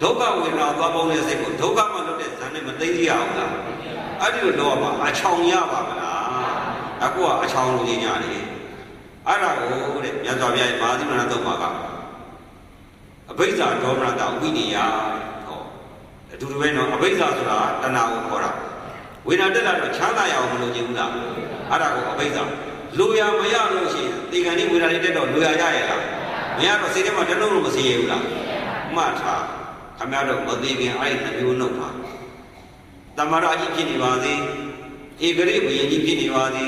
ဒုက္ခဝေဒနာသွားပေါင်းတဲ့စိတ်ကိုဒုက္ခမှလွတ်တဲ့ဇန်နဲ့မသိသိရအောင်လားအဲ့ဒီလိုတော့မှအချောင်ရပါမလားအခုကအချောင်လိုရင်းရတယ်အဲ့ဒါကိုတဲ့မြတ်စွာဘုရားမာသီမဏသုံးပါကအဘိဇ္ဇာဒေါမနတဝိနည်းယဟောအတူတူပဲနော်အဘိဇ္ဇာဆိုတာတဏှာကိုခေါ်တာဝေဒနာတက်လာတော့ချမ်းသာရအောင်မလုပ်ချင်ဘူးလားအဲ့ဒါကိုအဘိဇ္ဇာလိုရမရလို့ရှိရင်ဒီကံလေးဝေဒနာလေးတက်တော့လိုရရရဲ့လားမရတော့စိတ်ထဲမှာတလုံးလုံးမစီရဘူးလားမှတ်ထားခမရတော့မသိခင်အဲ့ဒီနှမျိုးနှုတ်ပါတမရအကြီးဖြစ်နေပါစေဧကရိဘယင်ကြီးဖြစ်နေပါစေ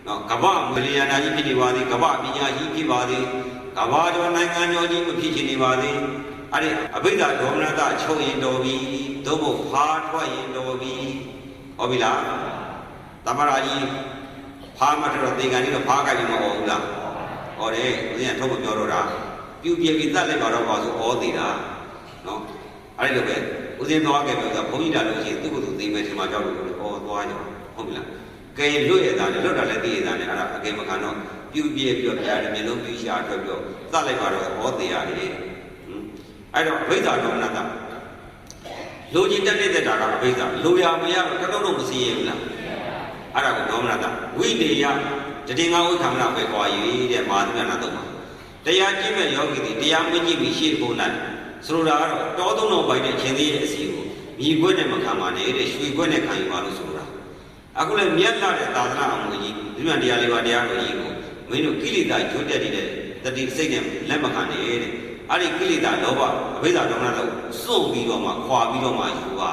နော်ကမ္ဘာမလျာနာကြီးဖြစ်နေပါစေကမ္ဘာပညာကြီးဖြစ်ပါစေကမ္ဘာကျော်နိုင်ငံကျော်ကြီးမဖြစ်ချင်နေပါစေအဲ့ဒီအဘိဓါဒေါမနတချုပ်ရင်တော်ပြီသို့မဟုတ်ဖားထွက်ရင်တော်ပြီဟုတ်ပြီလားတမရကြီးဖားမထွက်တော့သေကန်ကြီးတော့ဖားကြိုက်ပြီးမဟုတ်ဘူးလားဟောတယ်ဦးဇင်းကထုတ်မပြောတော့တာပြူပြပြီးတတ်လိုက်ပါတော့ပါဆိုဩသေးတာနော်အဲ့ဒီလိုပဲဦးဇင်းသွားခဲ့ပြီဆိုဘုန်းကြီးတာလို့ရှိရင်သူ့ကိုယ်သူသိမယ်ဒီမှာကြောက်လို့ဩသွားကြဟုတ်ပြီလားကဲလွတ်ရတာလေလွတ်တာလည်းသိရတာလေအဲ့ဒါအကယ်မခံတော့ပြူပြပြီးတော့ပြရတယ်မျိုးလုံးပြရှာထွက်ပြီးတော့သတ်လိုက်ပါတော့ဩသေးရတယ်အဲ့တော့အဘိဓါဒေါမနတလိုချင်တက်တဲ့တာကအဘိဓါလိုရမရတော့တော်တော်မစီရဘူးလားအဲ့ဒါကိုဒေါမနတဝိနေယတတိငါဝိခံမနာပဲပွားရည်တဲ့မာသီမဏသုံးပါတရားကျင့်မဲ့ယောဂီတွေတရားမကြည့်ပြီးရှေ့ဖို့နိုင်ဆိုလိုတာကတော့တောသုံးတော်ပိုင်တဲ့ရှင်သေးရဲ့အစီကိုမြေခွက်နဲ့မခံပါနဲ့တဲ့ရွှေခွက်နဲ့ခံယူပါလို့ဆိုတာအခုလည်းမြတ်လာတဲ့သာသနာအောင်ကြီးဒီမှာတရားလေးပါတရားတော်ကြီးကိုမင်းတို့ကိလေသာကျွတ်တက်နေတဲ့တတိစိတ်နဲ့လက်မခံနဲ့တဲ့အဲ့ဒီကိလေသာလောဘအဘိဓါဒေါမနတော့စွန့်ပြီးတော့မှခွာပြီးတော့မှယူပါ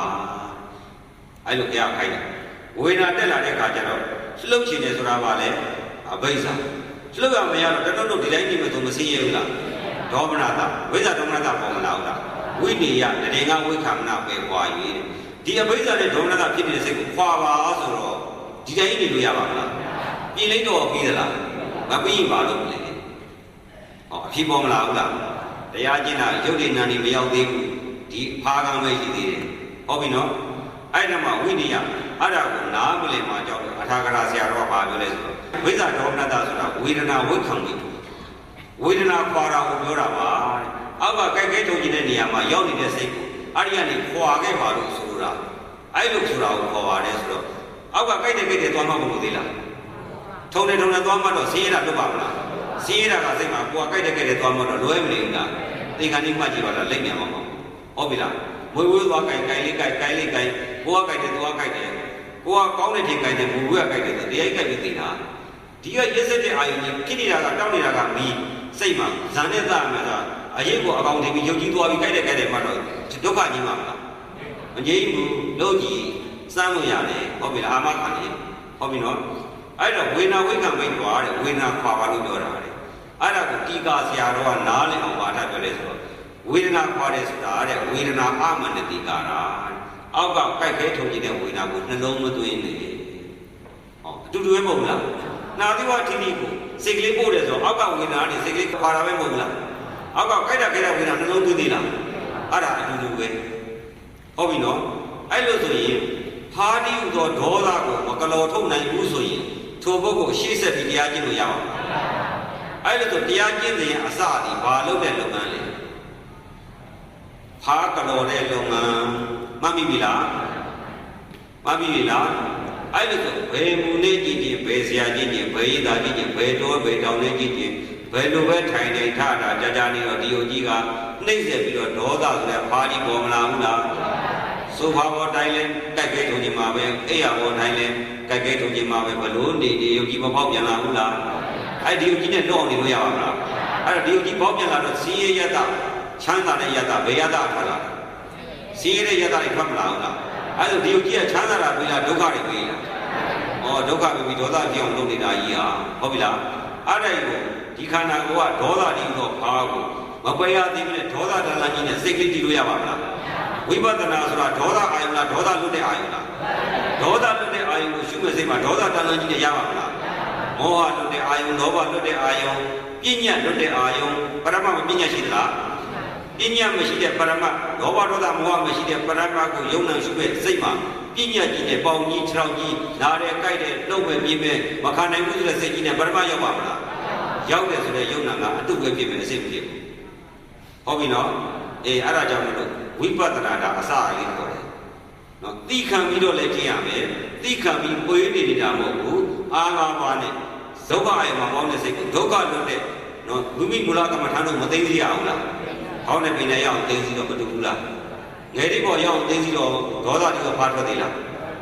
အဲ့လိုတရားခိုင်းတယ်ဝေဒနာတက်လာတဲ့အခါကျတော့လှုပ်ချင်တယ်ဆိုတာကလည်းအဘိဓါလှုပ်ရမရတော့တော်တော်ဒီတိုင်းနေမှဆိုမစင်းရဘူးလားဒေါမနတဝိဇ္ဇာဒေါမနတပေါ်မလာဘူးလားဝိနေယတတိငါဝိခံမနာပဲပွားရည်ဒီအဘိဇ္ဇာနဲ့ဒေါမနတဖြစ်နေတဲ့စိတ်ကိုခွာပါဆိုတော့ဒီတိုင်းနေလို့ရပါမလားပြင်လိုက်တော့ပြီးသလားမပြီးပါလို့လေဟောအဖြစ်ပေါ်မလာဘူးလားတရားကျင့်တာရုပ်တည်နာနေမရောက်သေးဘူးဒီဖားကံပဲရှိသေးတယ်ဟုတ်ပြီနော်အဲ့ဒါမှဝိနည်းအဲ့ဒါကိုနားမလည်မှကြောက်တယ်အထာဂရဆရာတော်ကဘာပြောလဲဆိုတော့ဝိဇ္ဇာဒေါမနတဆိုတာဝေဒနာဝိခံပြီးဝေဒနာခွာတာကိုပြောတာပါအောက်ကကြိုက်ကြိုက်ထုံကျင်တဲ့နေရာမှာရောက်နေတဲ့စိတ်ကိုအဲ့ဒီကနေခွာခဲ့ပါလို့ဆိုတာအဲ့လိုဆိုတာကိုခေါ်ပါတယ်ဆိုတော့အောက်ကကြိုက်တဲ့ကြိုက်တဲ့သွားမှမလို့သေးလားထုံနေသွားမှတော့ဆင်းရဲတာလွတ်ပါမလားဆင်းရဲတာကစိတ်မှာကိုယ်ကြိုက်တဲ့ကြိုက်တဲ့သွားမှတော့လွဲမနေဘူးလားသင်္ခါနိမှတ်ကြည့်ပါလားလက်မြန်အောင်ဟုတ်ပြီလားမွေဝေးသွားကြိုက်လေးကြိုက်ကိုယ်ကကြိုက်တယ်သွားကြိုက်တယ်ကိုကကောင်းတဲ့ထင်ကြိုက်တယ်မူဝေးကကြိုက်တယ်ဆိုတရားကြိုက်ပြီးသိတာဒီကရက်စက်တဲ့အာယုန်ကြီးဖြစ်နေတာကတောက်နေတာကမီးစိတ်မှာဇန်နဲ့သားမှာဆိုအရေးကိုအကောင်ထင်ပြီးယုတ်ကြီးသွားပြီးကြိုက်တယ်မှတော့ဒုက္ခကြီးမှာမလားမငြိမ်းဘူးလို့ကြီးစမ်းလို့ရတယ်ဟုတ်ပြီလားအာမခံတယ်ဟုတ်ပြီနော်အဲ့တော့ဝေနာဝိကံမိတ်သွားတယ်ဝေနာခွာပါလို့ပြောတာတဲ့အဲ့ဒါကိုတီကာဆရာတော်ကနားလည်အောင်ပါထားပြောလဲဆိုတော့ဝေဒနာခွာတယ်ဆိုတာတဲ့ဝေဒနာအာမနတိကာရာအောက်ကကြိုက်ခဲထုံကြည့်တဲ့ဝေဒနာကိုနှလုံးမသွင်းနေဟောအတူတူပဲမဟုတ်လားနာသီဝထိတိကိုစိတ်ကလေးပို့တယ်ဆိုတော့အောက်ကဝေဒနာနဲ့စိတ်ကလေးခွာတာပဲမဟုတ်လားအောက်ကကြိုက်တာဝေဒနာနှလုံးသွင်းသေးလားအဲ့ဒါအတူတူပဲဟုတ်ပြီနော်အဲ့လိုဆိုရင်ဖားတိဥသောဒေါသကိုမကလောထုတ်နိုင်ဘူးဆိုရင်ထိုပုဂ္ဂိုလ်ရှေ့ဆက်ပြီးတရားကျင့်လို့ရပါဘူးအဲ့လိုဆိုတရားကျင့်တဲ့အစဒီဘာလုပ်တဲ့လုပ်ငန်းလဲဖားကလောတဲ့လုပ်ငန်းမှတ်မိပြီလားမှတ်မိပြီလား အဲ့လိုဆိုဘယ်မူနဲ့ကြည့်ချင်းဘယ်ဆရာကြည့်ချင်းဘယ်ရည်သားကြည့်ချင်းဘယ်တော့ဘယ်တောင်နဲ့ကြည့်ချင်းဘယ်လိုပဲထိုင်နေထတာကြာကြာနေတော့ဒီယုတ်ကြီးကနှိမ့်ဆက်ပြီးတော့ဒေါသဆိုတဲ့ဖားကြီးပေါ်မလာဘူးလားဆိုဖာပေါ်တိုင်းလဲတိုက်ခဲထုံချင်မှာပဲအဲ့ရပေါ်တိုင်းလဲတိုက်ခဲထုံချင်မှာပဲဘလို့နေဒီယုတ်ကြီးမပေါက်ပြန်လာဘူးလားအဲ့ဒီယုတ်ကြီးနဲ့တော့နေလို့ရပါမလားအဲ့တော့ဒီယုတ်ကြီးပေါက်ပြန်လာတော့စီးရရတချမ်းသာတဲ့ရတဘယ်ရတထွက်လာစီးရတဲ့ရတတွေထွက်မလာဘူးလားအဲ့ဒါဒီယုတ်ကြီးကချမ်းသာတာပြေးလားဒုက္ခတွေပြေးလားဒုက္ခပြေးပြီးဒေါသပြောင်းလုပ်နေတာကြီးဟာဟုတ်ပြီလားအဲ့ဒါကိုဒီခန္ဓာကိုယ်ကဒေါသတိတော့ဖားကိုမပယ်ရသေးဘူးနဲ့ဒေါသတဏှာကြီးနဲ့စိတ်ကလေးတည်လို့ရပါမလားဝိပဿနာဆိုတာဒေါသအာယုလားဒေါသလွတ်တဲ့အာယုလားဒေါသလွတ်တဲ့အာယုကိုရှုမဲ့စိတ်မှာဒေါသတဏှာကြီးနဲ့ရပါမလားမောဟလွတ်တဲ့အာယုလောဘလွတ်တဲ့အာယုပညာလွတ်တဲ့အာယုပရမတ်ပညာရှိသလားပညာမရှိတဲ့ပရမတ်လောဘဒေါသမောဟမရှိတဲ့ပရမတ်ကိုယုံနိုင်ရှုမဲ့စိတ်မှာပညာကြီးနဲ့ပေါင်ကြီးခြေထောက်ကြီးနားတယ်ကြိုက်တယ်နှုတ်ပဲပြင်းပဲမခံနိုင်ဘူးဆိုတဲ့စိတ်ကြီးနဲ့ပရမတ်ရောက်ပါမလားရောက်တယ်ဆိုတဲ့ယုံနာကအတုပဲဖြစ်မယ်အစစ်မဖြစ်ဘူးဟုတ်ပြီနော်အဲ့ဒါကြောင့်မလို့ဝိပဿနာဒါအစအလေးခေါ်တယ်နော်သိခံပြီးတော့လည်းကျင့်ရမယ်သိခံပြီးပွေးနေတာမဟုတ်ဘူးအာငါပါနဲ့ဒုက္ခအယမှာပေါင်းတဲ့စိတ်ကိုဒုက္ခလွတ်တဲ့နော်ဝိမိမူလကမ္မထာတို့မသိသိရအောင်လားဟောင်းနဲ့ပင်နဲ့ရအောင်သိသိတော့မတူဘူးလားငယ်ဒီပေါ်ရအောင်သိသိတော့ဒေါသတိကဖားထွက်သေးလား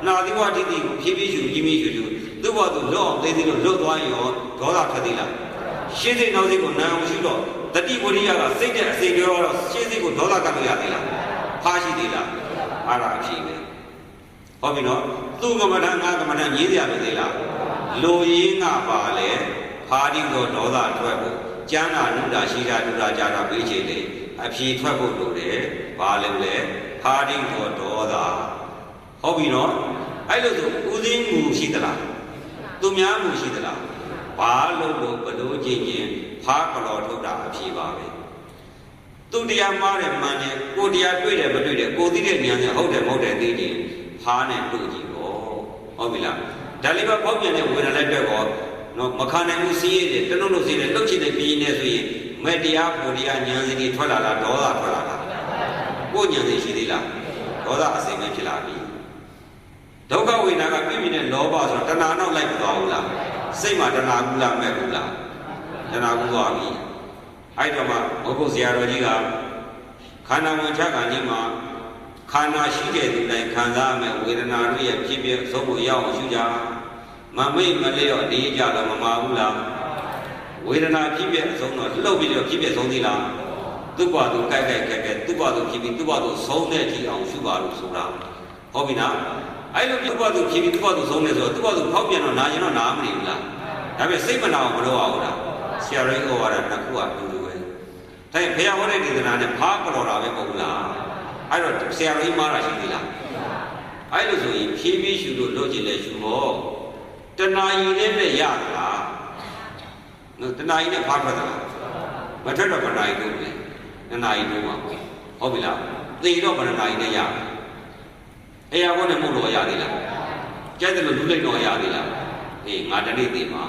နာသီဝတိတိဖြည်းဖြည်းယူကြီးမြည်ယူသူ့ဘောသူလွတ်အောင်သိသိလို့လွတ်သွားရောဒေါသထွက်သေးလားရှင်းစိတ်နောက်စိတ်ကိုနာအောင်ရှိတော့တတိဝရိယကစိတ်တဲ့အစိတ်ပြောတော့ရှင်းစိတ်ကိုဒေါသကပ်လို့ရသေးလားဖားရှိသေးလားအားရအဖြစ်ပဲဟုတ်ပြီနော်သူ့ကမ္မဋ္ဌာန်းငါကမ္မဋ္ဌာန်းညီးစရာမသေးလားလိုရင်းကပါလေဖားတိကိုဒေါသထွက်ဖို့ကျမ်းနာနုတာရှိတာဒုတာကြတာပေးချေလေအဖြေထွက်ဖို့လိုတယ်ဘာလဲလဲဖားတိကိုဒေါသဟုတ်ပြီနော်အဲ့လိုဆိုဦးစင်းမူရှိသလားသူများမူရှိသလားဘာလို့ဘလို့ကြည့်ရင်ဖားကလော်ထုတ်တာအဖြစ်ပါပဲသူတရားမှားတယ်မှန်တယ်ကိုတရားတွေ့တယ်မတွေ့တယ်ကိုသိတဲ့ဉာဏ်နဲ့ဟုတ်တယ်မဟုတ်တယ်သိရင်ဖားနဲ့တွေ့ကြည့်ပေါ့ဟုတ်ပြီလားဒါလေးပဲပေါက်ပြန်တဲ့ဝေဒနာလည်းတွေ့ပေါ့နော်မခံနိုင်ဘူးစီးရတယ်တနှုတ်လို့စီးတယ်လှုပ်ချင်တဲ့ပြင်းနေဆိုရင်မဲ့တရားကိုတရားဉာဏ်စီတွေထွက်လာတာဒေါသထွက်လာတာကိုဉာဏ်စီရှိသေးလားဒေါသအစိမ့်ပဲဖြစ်လာပြီဒုက္ခဝေဒနာကပြင်းပြင်းတဲ့လောဘဆိုတော့တဏှာနောက်လိုက်မသွားဘူးလားစိတ်မှာတဏှာကူးလားမဲ့ကူးလားတဏှာကူးသွားပြီအဲ့တော့မှဘုရားဆရာတော်ကြီးကခန္ဓာဝင်ချက်ခံခြင်းမှာခန္ဓာရှိတဲ့သူတိုင်းခံစားရမယ်ဝေဒနာတွေရဲ့ဖြစ်ဖြစ်သုံးဖို့ရအောင်ရှုကြမမိတ်မလျော့နေကြတော့မမှားဘူးလားဝေဒနာဖြစ်ဖြစ်အဆုံးတော့လှုပ်ပြီးတော့ဖြစ်ဖြစ်ဆုံးသေးလားသူ့ဘာသူကြိုက်ကြိုက်ခက်ခက်သူ့ဘာသူဖြစ်ပြီးသူ့ဘာသူဆုံးတဲ့အထိအောင်ရှုပါလို့ဆိုတာဟုတ်ပြီနော်အဲ့လိုသူ့ဘာသူဖြစ်ပြီးသူ့ဘာသူဆုံးနေဆိုတော့သူ့ဘာသူဖောက်ပြန်တော့နာရင်တော့နာမနေဘူးလားဒါပေမဲ့စိတ်မနာအောင်မလုပ်အောင်လားဆရာတော်ကြီးဟောတာနှစ်ခုအတူတူပဲဒါဘုရားဟောတဲ့ဒေသနာနဲ့ဖားကတော်တာပဲမဟုတ်လားအဲ့တော့ဆရာတော်ကြီးမှားတာရှိသေးလားအဲ့လိုဆိုရင်ဖြည်းဖြည်းရှုလို့လို့ချင်လဲရှုဖို့တဏှာကြီးနဲ့ရလားနော်တဏှာကြီးနဲ့ဖားထွက်တာမထွက်တော့ဗဏှာကြီးတို့လေတဏှာကြီးတို့မှာဟုတ်ပြီလားသိတော့ဗဏှာကြီးနဲ့ရအဲ့ရဘောနဲ့မှုတော့ရသေးလားကြိုက်တယ်လို့လူလိုက်တော့ရသေးလားအေးငါတနေ့သိမှာ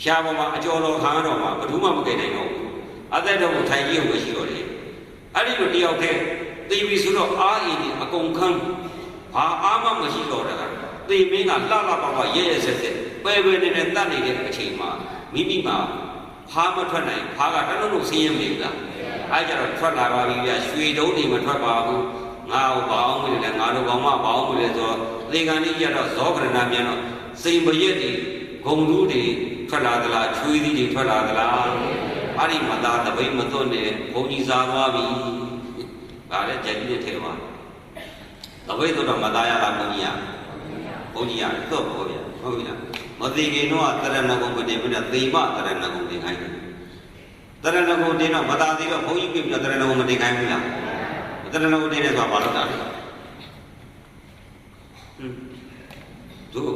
ဖြာပေါ်မှာအကျော်တော်ခံတော့မှာဘယ်သူမှမကြိုက်နိုင်တော့ဘူးအသက်တော်ကိုထိုင်ကြည့်အောင်မရှိတော့လေအဲ့ဒီလိုတယောက်တည်းသိပြီဆိုတော့အားအင်းဒီအကုန်ခန်းဘာအားမှမရှိတော့တာသိမင်းကလှလှပပရဲရဲဆက်ဆက်ပဲပဲနဲ့တတ်နေတဲ့အချိန်မှာမိမိမှာဖားမထွက်နိုင်ဖားကတလုံးလုံးဆင်းရဲမနေဘူးလားအဲ့ကြတော့ထွက်လာပါပြီဗျာရွှေတုံးတွေမထွက်ပါဘူးငါ့ကိုဘာအောင်မလဲငါတို့ကောင်မဘာအောင်မလဲဆိုတော့သေကံကြီးကြတော့ဇောကရဏပြန်တော့စိန်ပရက်တွေဂုံတူးတွေထွက်လာသလားချွေးသီးတွေထွက်လာသလားအဲ့ဒီမသားတပိတ်မသွတ်နဲ့ဘုံကြီးစားသွားပြီဒါလည်းကြက်ကြီးနဲ့ထဲပါတပိတ်တော့မသားရလားဘုံကြီးရဘုံကြီးရတော့ပေါ့ဗျာဟုတ်ပြီလားမသိခင်တော့တရဏဂုံမတင်ဘူးနဲ့သေမတရဏဂုံတင်ခိုင်းတယ်တရဏဂုံတင်တော့မသားသေးတော့ဘုံကြီးပြပြီးတော့တရဏဂုံမတင်ခိုင်းဘူးလားတရဏဂုံတင်တယ်ဆိုတာဘာလို့တာလဲတို့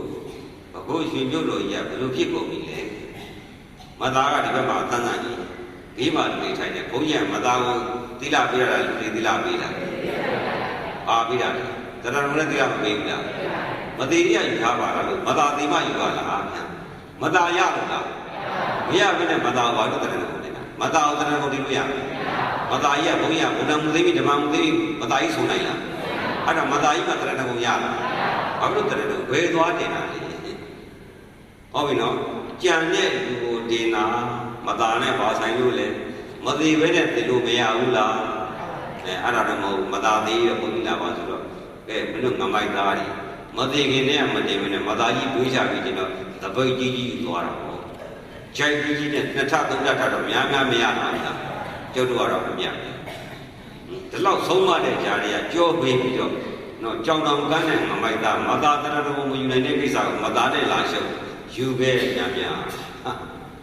အခုရှင်ပြုတ်လို့ရဘယ်လိုဖြစ်ကုန်ပြီလဲမသားကဒီဘက်မှာအသန်းသန်းကြီးဘေးမှာလူတွေထိုင်တယ်ဘုန်းကြီးကမသားကိုသီလပေးရတာလူတွေသီလပေးတာအာပေးတာတရဏဂုံနဲ့သီလမပေးဘူးလားမသေးရယူထားပါလားလို့မသားသေးမှယူပါလားမသားရလို့လားမရဘဲနဲ့မသားဘာလို့တရဏဂုံနေတာမသားကိုတရဏဂုံတင်လို့ရမသားကြီးကဘုန်းကြီးကဘုဒ္ဓမူသိမိဓမ္မမူသိမိမသားကြီးဆုံးနိုင်လားအဲ့ဒါမသားကြီးကတရဏဂုံရလား ဘာလို့တဲ့တော့ဘယ်သွားတင်တာလဲဟုတ်ပြီနော်ကြံတဲ့လူကိုတင်တာမသာနဲ့ဘာဆိုင်လို့လဲမသေးဘဲနဲ့တင်လို့မရဘူးလားအဲ့ဒါတော့မဟုတ်မသာသေးရပုံလာပါဆိုတော့ကဲမင်းတို့ငမိုက်သားတွေမသေးခင်နဲ့မတင်မနဲ့မသာကြီးတွေးချပြီးတင်တော့သပိတ်ကြီးကြီးသွားတာပေါ့ကြိုက်ကြီးကြီးနဲ့နှစ်ထပ်သုံးထပ်တော့များများမရပါဘူးလားကျုပ်တို့ကတော့မမြတ်ဒီလောက်ဆုံးမတဲ့ကြားတွေကကြောပေးပြီးတော့နော်ကြောင်တောင်ကန်းနဲ့ငမိုက်သားမသာတရတော်မယူနိုင်တဲ့ကိစ္စကိုမသာနဲ့လာရှုပ်ယူခဲ့များများ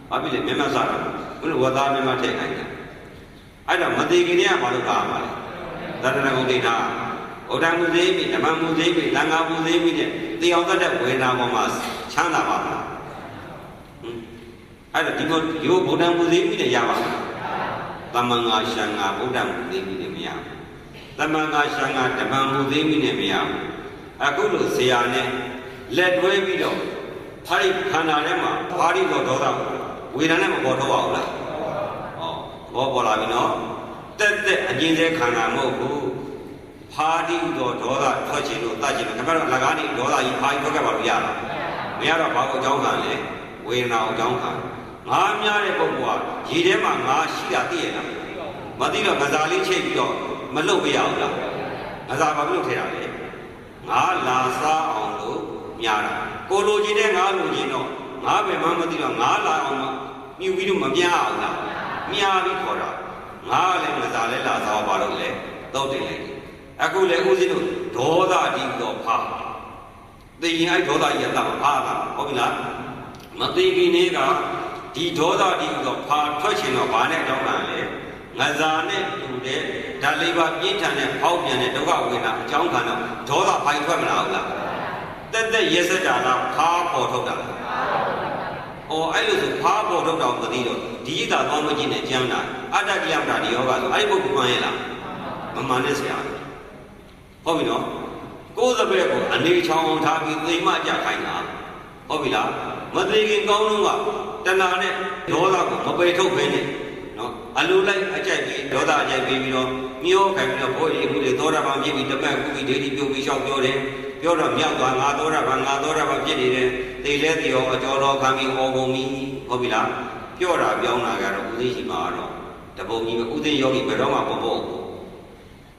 ဘာဖြစ်လဲမျက်မှောက်စားတော့ဘုရားဝသားမျက်မှောက်ထည့်ခိုင်းတာအဲ့တော့မသေးခင်ကဘာလို့ကားမှာလဲသတ္တရဂုံဒိဋ္ဌာဩဒံမူသေးပြီဓမ္မမူသေးပြီသံဃာမူသေးပြီတဲ့တေအောင်တတ်တဲ့ဝေဒနာပေါ်မှာချမ်းသာပါလားအဲ့တော့ဒီလိုရိုးဗုဒ္ဓံမူသေးပြီတဲ့ရပါလားသမ္မာရှံဃာဗုဒ္ဓံမူသေးပြီနဲ့မရဘူးသမ္မာရှံဃာဓမ္မမူသေးပြီနဲ့မရဘူးအခုလိုဇေယျနဲ့လက်တွဲပြီးတော့ဟာဒီခန္ဓာထဲမှာဘာဒီတော့ဒေါသဝေဒနာနဲ့မပေါ်တော့ပါဘူးလားဘောပေါ်လာပြီနော်တက်တက်အကျဉ်းသေးခန္ဓာမဟုတ်ဘူးဖာတိတော့ဒေါသထွက်ချင်လို့တတ်ချင်လို့ခင်ဗျားတို့လကားနေဒေါသကြီးဖာကြီးထွက်ခဲ့ပါလို့ရလားမရတော့ဘာကိုအကြောင်းခံလဲဝေဒနာကိုအကြောင်းခံငါများတဲ့ပုဂ္ဂိုလ်ကရေထဲမှာငါရှိတာသိရလားမသိတော့ငါးစားလေးချိတ်ပြီးတော့မလုတ်မရဘူးလားငါးစားဘာလို့ထဲတာလဲငါလာစားအောင်လို့များတာကိုလိုချင်တဲ့ငါလိုချင်တော့ငါပဲမှမသိတော့ငါလာအောင်မြူပြီးတော့မပြအောင်လားမြားပြီးခေါ်တာငါလည်းမစားလဲလာစားပါလို့လေတောက်တင်လိုက်အခုလေဦးဇင်းတို့ဒေါသဒီတော့ဖာသိရင်အဲ့ဒေါသကြီးကတတ်မှာဖာတာဟုတ်ပြီလားမသိခင်လေးကဒီဒေါသဒီတော့ဖာထွက်ချင်တော့ဘာနဲ့တောင်းတာလဲငါစားနဲ့တူတဲ့ဓာတ်လေးပါပြင်းထန်တဲ့ဖောက်ပြန်တဲ့ဒုက္ခဝေဒနာအကြောင်းခံတော့ဒေါသဖိုင်ထွက်မလာဘူးလားတက်တက်ရဲစက်တာလားဖာပေါ်ထုတ်တာအဲ့လိုဆိုဖားပေါ်ထုတ်တော့မသိတော့ဒီသာကောင်းမကြည့်နဲ့ကျမ်းတာအတ္တကိယမတာဒီယောဂဆိုအဲ့ဒီပုဂ္ဂိုလ်မှန်ရဲ့လားမမှန်နဲ့ဆရာဟုတ်ပြီနော်ကိုယ်စပည့်ကိုအနေချောင်းထားပြီးသိမကြခိုင်းတာဟုတ်ပြီလားမသိခင်ကောင်းတော့ကတဏှာနဲ့ဒေါသကိုမပယ်ထုတ်ခင်းနဲ့နော်အလိုလိုက်အကြိုက်ပြီးဒေါသအကြိုက်ပြီးတော့မျောခိုင်းပြီးတော့ဘိုးကြီးမှုတွေသောတာပန်ဖြစ်ပြီးတပတ်ခုပြီးဒိဋ္ဌိပြုတ်ပြီးရှောက်ပြောတယ်ပြောတော့မြောက်သွားငါသောတာပန်ဖြစ်နေတယ်သိလဲသိရောအကျော်တော်ခံပြီးဟောကုန်ပြီဟုတ်ပြီလားပြောတာပြောင်းတာကတော့ဥသိရှိမှာတော့တပုံကြီးပဲဥသိယောဂီဘယ်တော့မှမပေါ့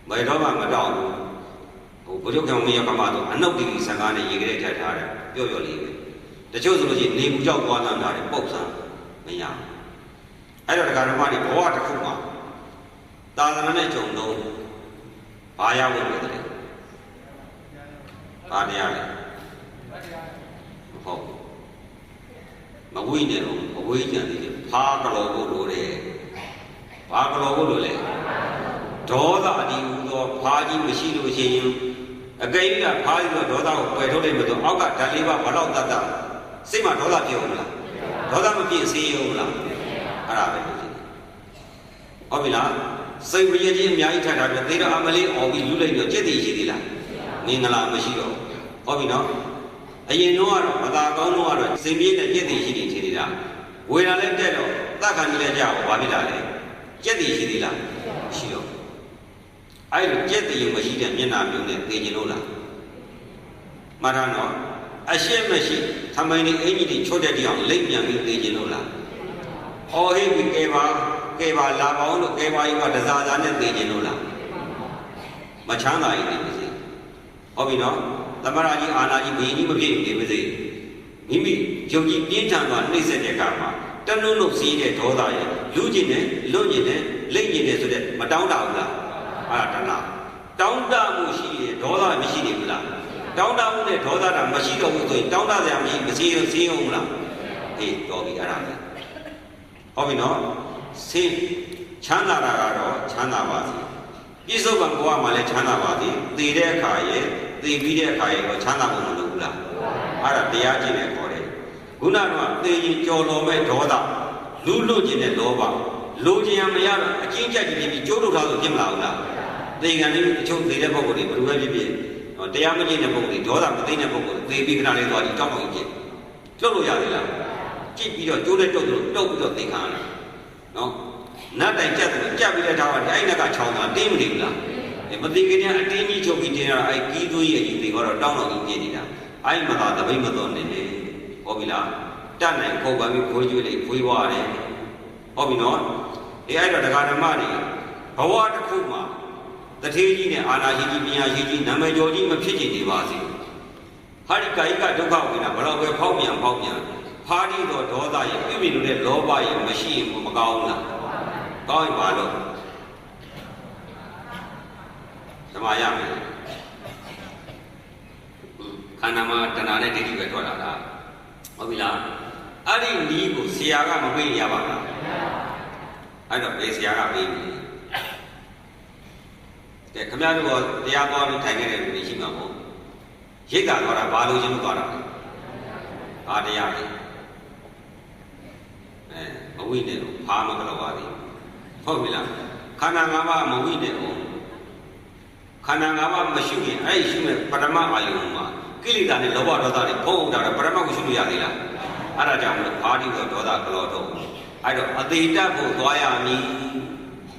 ဘယ်တော့မှမတော့ဘူးဟိုဘုရုကံမင်းရကမှတော့အနုတ်တီစကားနဲ့ရေကလေးထည့်ထားတယ်ပြောလေးပဲတချို့ဆိုလို့ရှိရင်နေဘူးကြောက်သွားတာတယ်ပုတ်ဆန်းမရအဲ့တော့ဒကာဓမ္မတွေဘဝတစ်ခုမှာသာသနာနဲ့ကြုံတော့ဘာရဝင်နေတယ်ဘာတရားလဲဟုတ်မဝိနေတော့အဝိကြံသေးတယ်ဖားကလောကိုလိုတယ်ဘာကလောကိုလိုလဲဒေါသအဒီဟူသောဖားကြီးမရှိလို့ရှိရင်အကိန်းကဖားပြီးတော့ဒေါသကိုပယ်ထုတ်လိုက်မှတော့အောက်ကဓာတ်လေးပါဘလောက်တတ်တာစိတ်မှာဒေါသဖြစ်အောင်မလားဒေါသမဖြစ်စေအောင်မလားအဲ့ဒါပဲဟုတ်ပြီလားစိတ်ဝိရကြီးအများကြီးထပ်တာပြသေတော့အမလေးအော်ပြီးလူလိုက်တော့ကြက်တည်ရှိသေးလားမင်္ဂလာမရှိတော့ဟုတ်ပြီနော်အရင်တော့ကတော့မသာကောင်းတော့ကတော့စိတ်ပြည့်တဲ့ကြက်တည်ရှိနေသေးတာဝေဒနာလည်းတက်တော့သက္ကံကြီးလည်းကြောက်ဘာဖြစ်လာလဲကြက်တည်ရှိသေးလားရှိတော့အဲ့လိုကြက်တည်မရှိတဲ့မျက်နှာမျိုးနဲ့သိကျင်လို့လားမှတ်ထားတော့အရှက်မရှိသမိုင်းဒီအင်ကြီးတွေချွတ်တဲ့တရားလိမ့်ပြန်ပြီးသိကျင်လို့လားအော်ဟိပြီကဲပါလာပေါင်းလို့ကဲပါကြီးကတစားစားနဲ့သိကျင်လို့လားမချမ်းသာရင်နေပါစေဟုတ်ပြီနော်သမရာကြီးအာနာကြီးဘယင်းကြီးမဖြစ်နေပါစေမိမိယုံကြည်ပြင်းထန်စွာနှိမ့်ဆက်တဲ့အခါမှာတနှုတ်လို့စီးတဲ့ဒေါသရဲ့လူကျင်တဲ့လွတ်ကျင်တဲ့လိမ့်ကျင်တဲ့ဆိုတဲ့မတောင်းတဘူးလားအဲ့ဒါတဏှာတောင်းတမှုရှိတဲ့ဒေါသမရှိနေဘူးလားတောင်းတမှုနဲ့ဒေါသတာမရှိတော့ဘူးဆိုရင်တောင်းတစရာမရှိမစည်းအောင်လားအေးတော်ပြီအဲ့ဒါပဲဟုတ်ပြီနော်စိတ်ချမ်းသာတာကတော့ချမ်းသာပါစေပြစ္ဆုတ်ကံဘဝမှာလည်းချမ်းသာပါစေသိတဲ့အခါရဲ့သိပြီးတဲ့အခါရဲ့တော့ချမ်းသာဖို့မလိုဘူးလားအဲ့ဒါတရားကျင့်တဲ့ခေါ်တယ်ခုနကသိရင်ကြော်တော်မဲ့ဒေါသလူလွတ်ခြင်းတဲ့လောဘလိုချင်ရမရတော့အကျဉ်းချက်ကြီးပြီးကျိုးထုတ်ထားလို့ဖြစ်မလာဘူးလားသိကံလေးအချုပ်သိတဲ့ပုဂ္ဂိုလ်တွေဘယ်လိုပဲဖြစ်ဖြစ်တရားမကျင့်တဲ့ပုဂ္ဂိုလ်တွေဒေါသမသိတဲ့ပုဂ္ဂိုလ်တွေသိပြီးခဏလေးသွားကြည့်တောက်ပေါင်းကြည့်လွတ်လို့ရသေးလားကြည့်ပြီးတော့ကျိုးတဲ့တုတ်ပြီးတော့သိခံရတာနော်နတ်တိုင်ကြက်ပြီးတဲ့ထားတာအဲ့နက်ကချောင်းတာတင်းမနေဘူးလား မသိခင်ကအတင်းကြီးချုပ်ပြီးတင်ရတာအဲ့ကြီးသွေးရဲ့ကြီးတွေကတော့တောင်းတော်ကြီးပြနေတာအဲ့မသာတပိတ်မတော်နေလေဟုတ်ပြီလားတတ်နိုင်ခုတ်ပါပြီးခွေးကျွေးလေးခွေးွားတယ်ဟုတ်ပြီနော်အဲ့တော့တရားဓမ္မတွေဘဝတစ်ခုမှာတထေးကြီးနဲ့အာနာရှိကြီးပညာရှိကြီးနာမည်ကျော်ကြီးမဖြစ်ချင်နေပါစေဟာဒီကာယကဒုက္ခဝေဒနာဘယ်တော့ပဲဖောက်ပြန်ဖားဒီတော့ဒေါသရဲ့ပြည့်ပြည့်လို့တဲ့လောဘရဲ့မရှိရင်မကောင်းဘူးလားကောင်းရင်ပါလို့ဓမ္မရမယ်ခန္ဓာမှာတဏှာနဲ့ဒိဋ္ဌိပဲထွက်လာတာဟုတ်ပြီလားအဲ့ဒီနီးကိုဆရာကမပေးရပါဘူးအဲ့တော့ဘယ်ဆရာကပေးပြီကဲခမရတို့တရားပေါ်ပြီးထိုင်ခဲ့တဲ့လူတွေရှိမှာပေါ့ရိတ်တာသွားတာဘာလို့ရှင်းလို့သွားတာလဲဘာတရားလဲမဝိနဲ့တော့ဖားမကလောက်ပါသေးဟုတ်ပြီလားခန္ဓာ၅ပါးမဝိနဲ့ဘူးခန္ဓာ၅ပါးမရှိရင်အဲ့ဒီရှိမဲ့ပထမအာယုံမှာကိလေသာနဲ့လောဘဒေါသတွေဖုံးတာတော့ပထမကိုရှိလို့ရသေးလားအဲ့ဒါကြောင့်မလို့ဘာတိတော့ဒေါသကလောတော့အဲ့တော့အတိတ်ဖို့သွားရမည်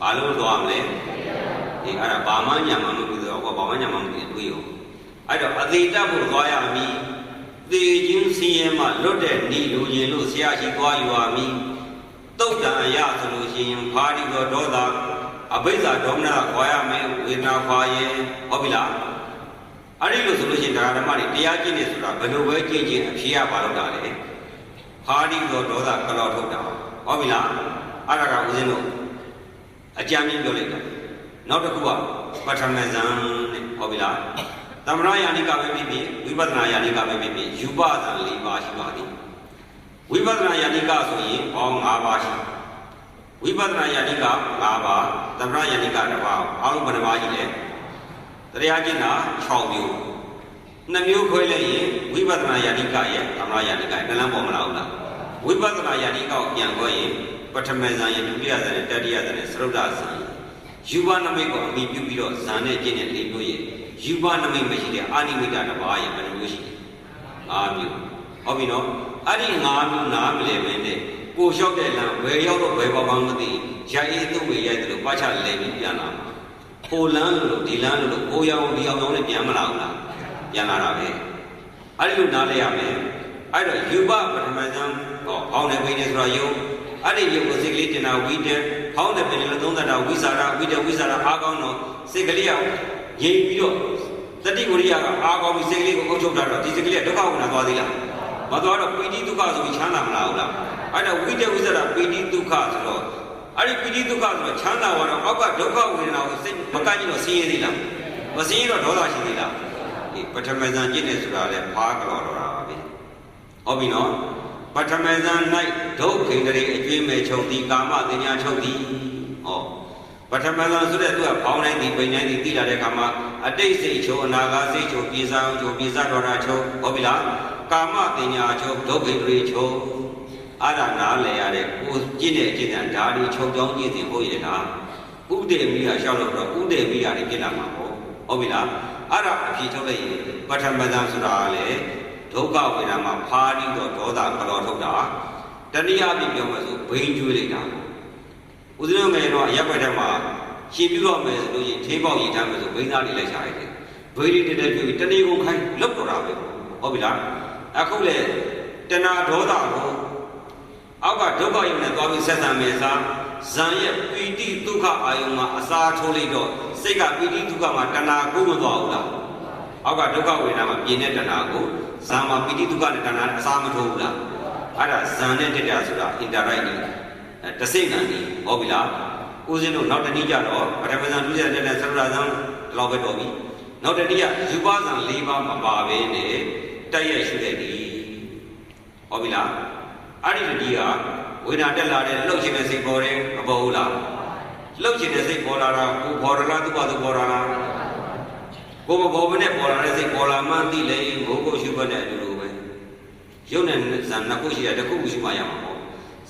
ဘာလို့သွားမလဲဒီအဲ့ဒါဘာမှညာမှမပြီးတော့ဘာမှညာမှမပြီးတွေးရောအဲ့တော့အတိတ်ဖို့သွားရမည်သေခြင်းစည်ရဲမှလွတ်တဲ့ဤလူရင်လို့ဆရာရှိသွားယူရမည်တုတ်တန်ရဆိုလို့ရှိရင်ဘာတိတော့ဒေါသအဘိဓါဒေါမနခွာရမယ်ဝေဒနာခွာရဲဟုတ်ပြီလားအဲ့ဒီလိုဆိုလို့ရှိရင်ဓမ္မတွေတရားကျင့်နေဆိုတာဘယ်လိုပဲကျင့်ခြင်းအဖြေရပါတော့တာလေဟာဒီတော့ဒေါသကလောထုတ်တာဟုတ်ပြီလားအဲ့ဒါကဦးဇင်းတို့အကြံဉာဏ်ပြောလိုက်တာနောက်တစ်ခုကပထမဇန်နဲ့ဟုတ်ပြီလားသမဏယာနိကပဲဖြစ်ဖြစ်ဝိပဿနာယာနိကပဲဖြစ်ဖြစ်ယူပဇန်၄ပါးရှိပါသည်ဝိပဿနာယာနိကဆိုရင်ပေါင်း၅ပါးရှိဝိပဿနာယာနိက၅ပါးသမဏယာနိကတစ်ပါးအားလုံးဘယ်နှပါးရှိလဲတရားကျင့်တာ6မျိုး2မျိုးခွဲလိုက်ရင်ဝိပဿနာယာနိကရဲ့သမဏယာနိကရဲ့နှလန်းပေါ်မလာဘူးလားဝိပဿနာယာနိကကိုပြန်ခွဲရင်ပထမဇန်ရဲ့ဒုတိယဇန်ရဲ့တတိယဇန်ရဲ့သရုပ်ဒဇန်ယူပနမိတ်ကိုအမိပြုပြီးတော့ဇန်နဲ့ကျင့်တဲ့၄မျိုးရဲ့ယူပနမိတ်မရှိတဲ့အာနိမိတတစ်ပါးရဲ့ဘယ်လိုမျိုးရှိလဲ5မျိုးဟုတ်ပြီနော်အဲ့ဒီ5မျိုးနားမလဲပဲနဲ့ကိုလျှောက်တဲ့လမ်းဘယ်ရောက်တော့ဘယ်ပေါပေါင်းမသိရိုက်အေးသုံးဝေရိုက်တယ်လို့ပတ်ချလဲပြီးပြန်လာဟိုလမ်းလို့ဒီလမ်းလို့ကိုရောင်ဒီအောင်နဲ့ပြန်မလာဘူးလားပြန်လာတာပဲအဲ့ဒီလိုနားလဲရမယ်အဲ့တော့ယူပပထမဇန်ဟောဘောင်းနဲ့ပိနေဆိုတာယုံအဲ့ဒီယုံကိုစိတ်ကလေးတင်တာဝိတက်ဘောင်းနဲ့ပိနေလို့သုံးသတာဝိစာရဝိတက်ဝိစာရအားကောင်းတော့စိတ်ကလေးကငြိမ်ပြီးတော့တတိဝရိယကအားကောင်းပြီးစိတ်ကလေးကိုအုပ်ချုပ်တာတော့ဒီစိတ်ကလေးကဒုက္ခဝေဒနာသွားသေးလားမသွားတော့ပိဋိဒုက္ခဆိုပြီးချမ်းသာမလာဘူးလားအဲ့တော့ဝိတက်ဝိစာရပိဋိဒုက္ခဆိုတော့အဲ့ဒီပိဋိဒုက္ခဆိုတော့ချမ်းသာသွားတော့အောက်ကဒုက္ခဝေဒနာကိုစိတ်မကန့်ကြည့်တော့ဆင်းရဲသေးလားမဆင်းရဲတော့ဒေါသရှိသေးလားဒီပထမဇန်ကျင့်နေဆိုတာလေဖားကြော်တော့တာပါပဲဟုတ်ပြီနော်ပထမဇန်၌ဒုက္ခိတရေအကျွေးမဲ့ချုပ်သည်ကာမတင်ညာချုပ်သည်ဟောပထမဇန်ဆိုတဲ့သူကဘောင်းတိုင်းဒီပိန်တိုင်းဒီသိလာတဲ့အခါမှာအတိတ်စိတ်ချုပ်အနာဂတ်စိတ်ချုပ်ပြေစားအောင်ချုပ်ပြေစားတော်တာချုပ်ဟုတ်ပြီလားကာမတင်ညာချုပ်ဒုက္ခိတရေချုပ်အာရနာလဲရတဲ့ကိုကျင့်တဲ့အကျင့်ဓာတ်ဒီချုပ်ကြောင်းကျင့်စဉ်ဟုတ်ရဲ့လားဥဒေမိကရှောက်လို့တော့ဥဒေမိကတွေဖြစ်လာမှာပေါ့ဟုတ်ပြီလားအဲ့ဒါအဖြစ်ထုတ်လိုက်ရင်ပထမဇန်ဆိုတာလေဒုက္ခဝေဒနာမှာဖားပြီးတော့ဒေါသကလောထုတ်တာတဏှာအဖြစ်ပြောမှဆိုဘိန်းကျွေးလိုက်တာဦးဇင်းငယ်တော့ရပ်ွက်ထဲမှာရှင်းပြတော့မယ်ဆိုလို့ရင်ထေးပေါက်ရည်ထားမယ်ဆိုဘိန်းသားလေးလိုက်ရှာရတယ်ဘိန်းလေးတက်ပြီးတဏှာကိုခိုင်းလုတ်တော့တာပဲဟုတ်ပြီလားအခုလေတဏှာဒေါသကိုအောက်ကဒုက္ခယုံနဲ့သွားပြီးဆက်ဆံမယ်စားဇံရဲ့ပီတိဒုက္ခအာယုံမှာအစာထိုးလိုက်တော့စိတ်ကပီတိဒုက္ခမှာတဏှာကိုမသွားဘူးလားအောက်ကဒုက္ခဝေဒနာမှာပြင်းတဲ့တဏှာကိုဇံမှာပီတိဒုက္ခနဲ့တဏှာအစာမထိုးဘူးလားအဲ့ဒါဇံနဲ့တက်တာဆိုတာအင်တာရိုက်နေတစိတ်ကံနေဟုတ်ပြီလားဦးဇင်းတို့နောက်တနည်းကြတော့ပထမဇံဒုတိယဇံနဲ့သရဇံဒီလောက်ပဲတော်ပြီနောက်တနည်းကယူပဇံ၄ပါးမပါဘဲနဲ့တက်ရဲ့ရှိတဲ့ဒီဟုတ်ပြီလားအဲ့ဒီတတိယဝေဒနာတက်လာတဲ့လှုပ်ခြင်းနဲ့စိတ်ပေါ်တယ်မပေါ်ဘူးလားလှုပ်ခြင်းနဲ့စိတ်ပေါ်လာတာကိုပေါ်ရလားသူ့ဘာသူပေါ်လာလားကိုမပေါ်ဘဲနဲ့ပေါ်လာတဲ့စိတ်ပေါ်လာမှသိလေဘိုးကိုရှုပ်တဲ့အတူတူပဲရုပ်နဲ့ဇာနှစ်ခုရှိတဲ့တစ်ခုရှိမှရမှာပေါ့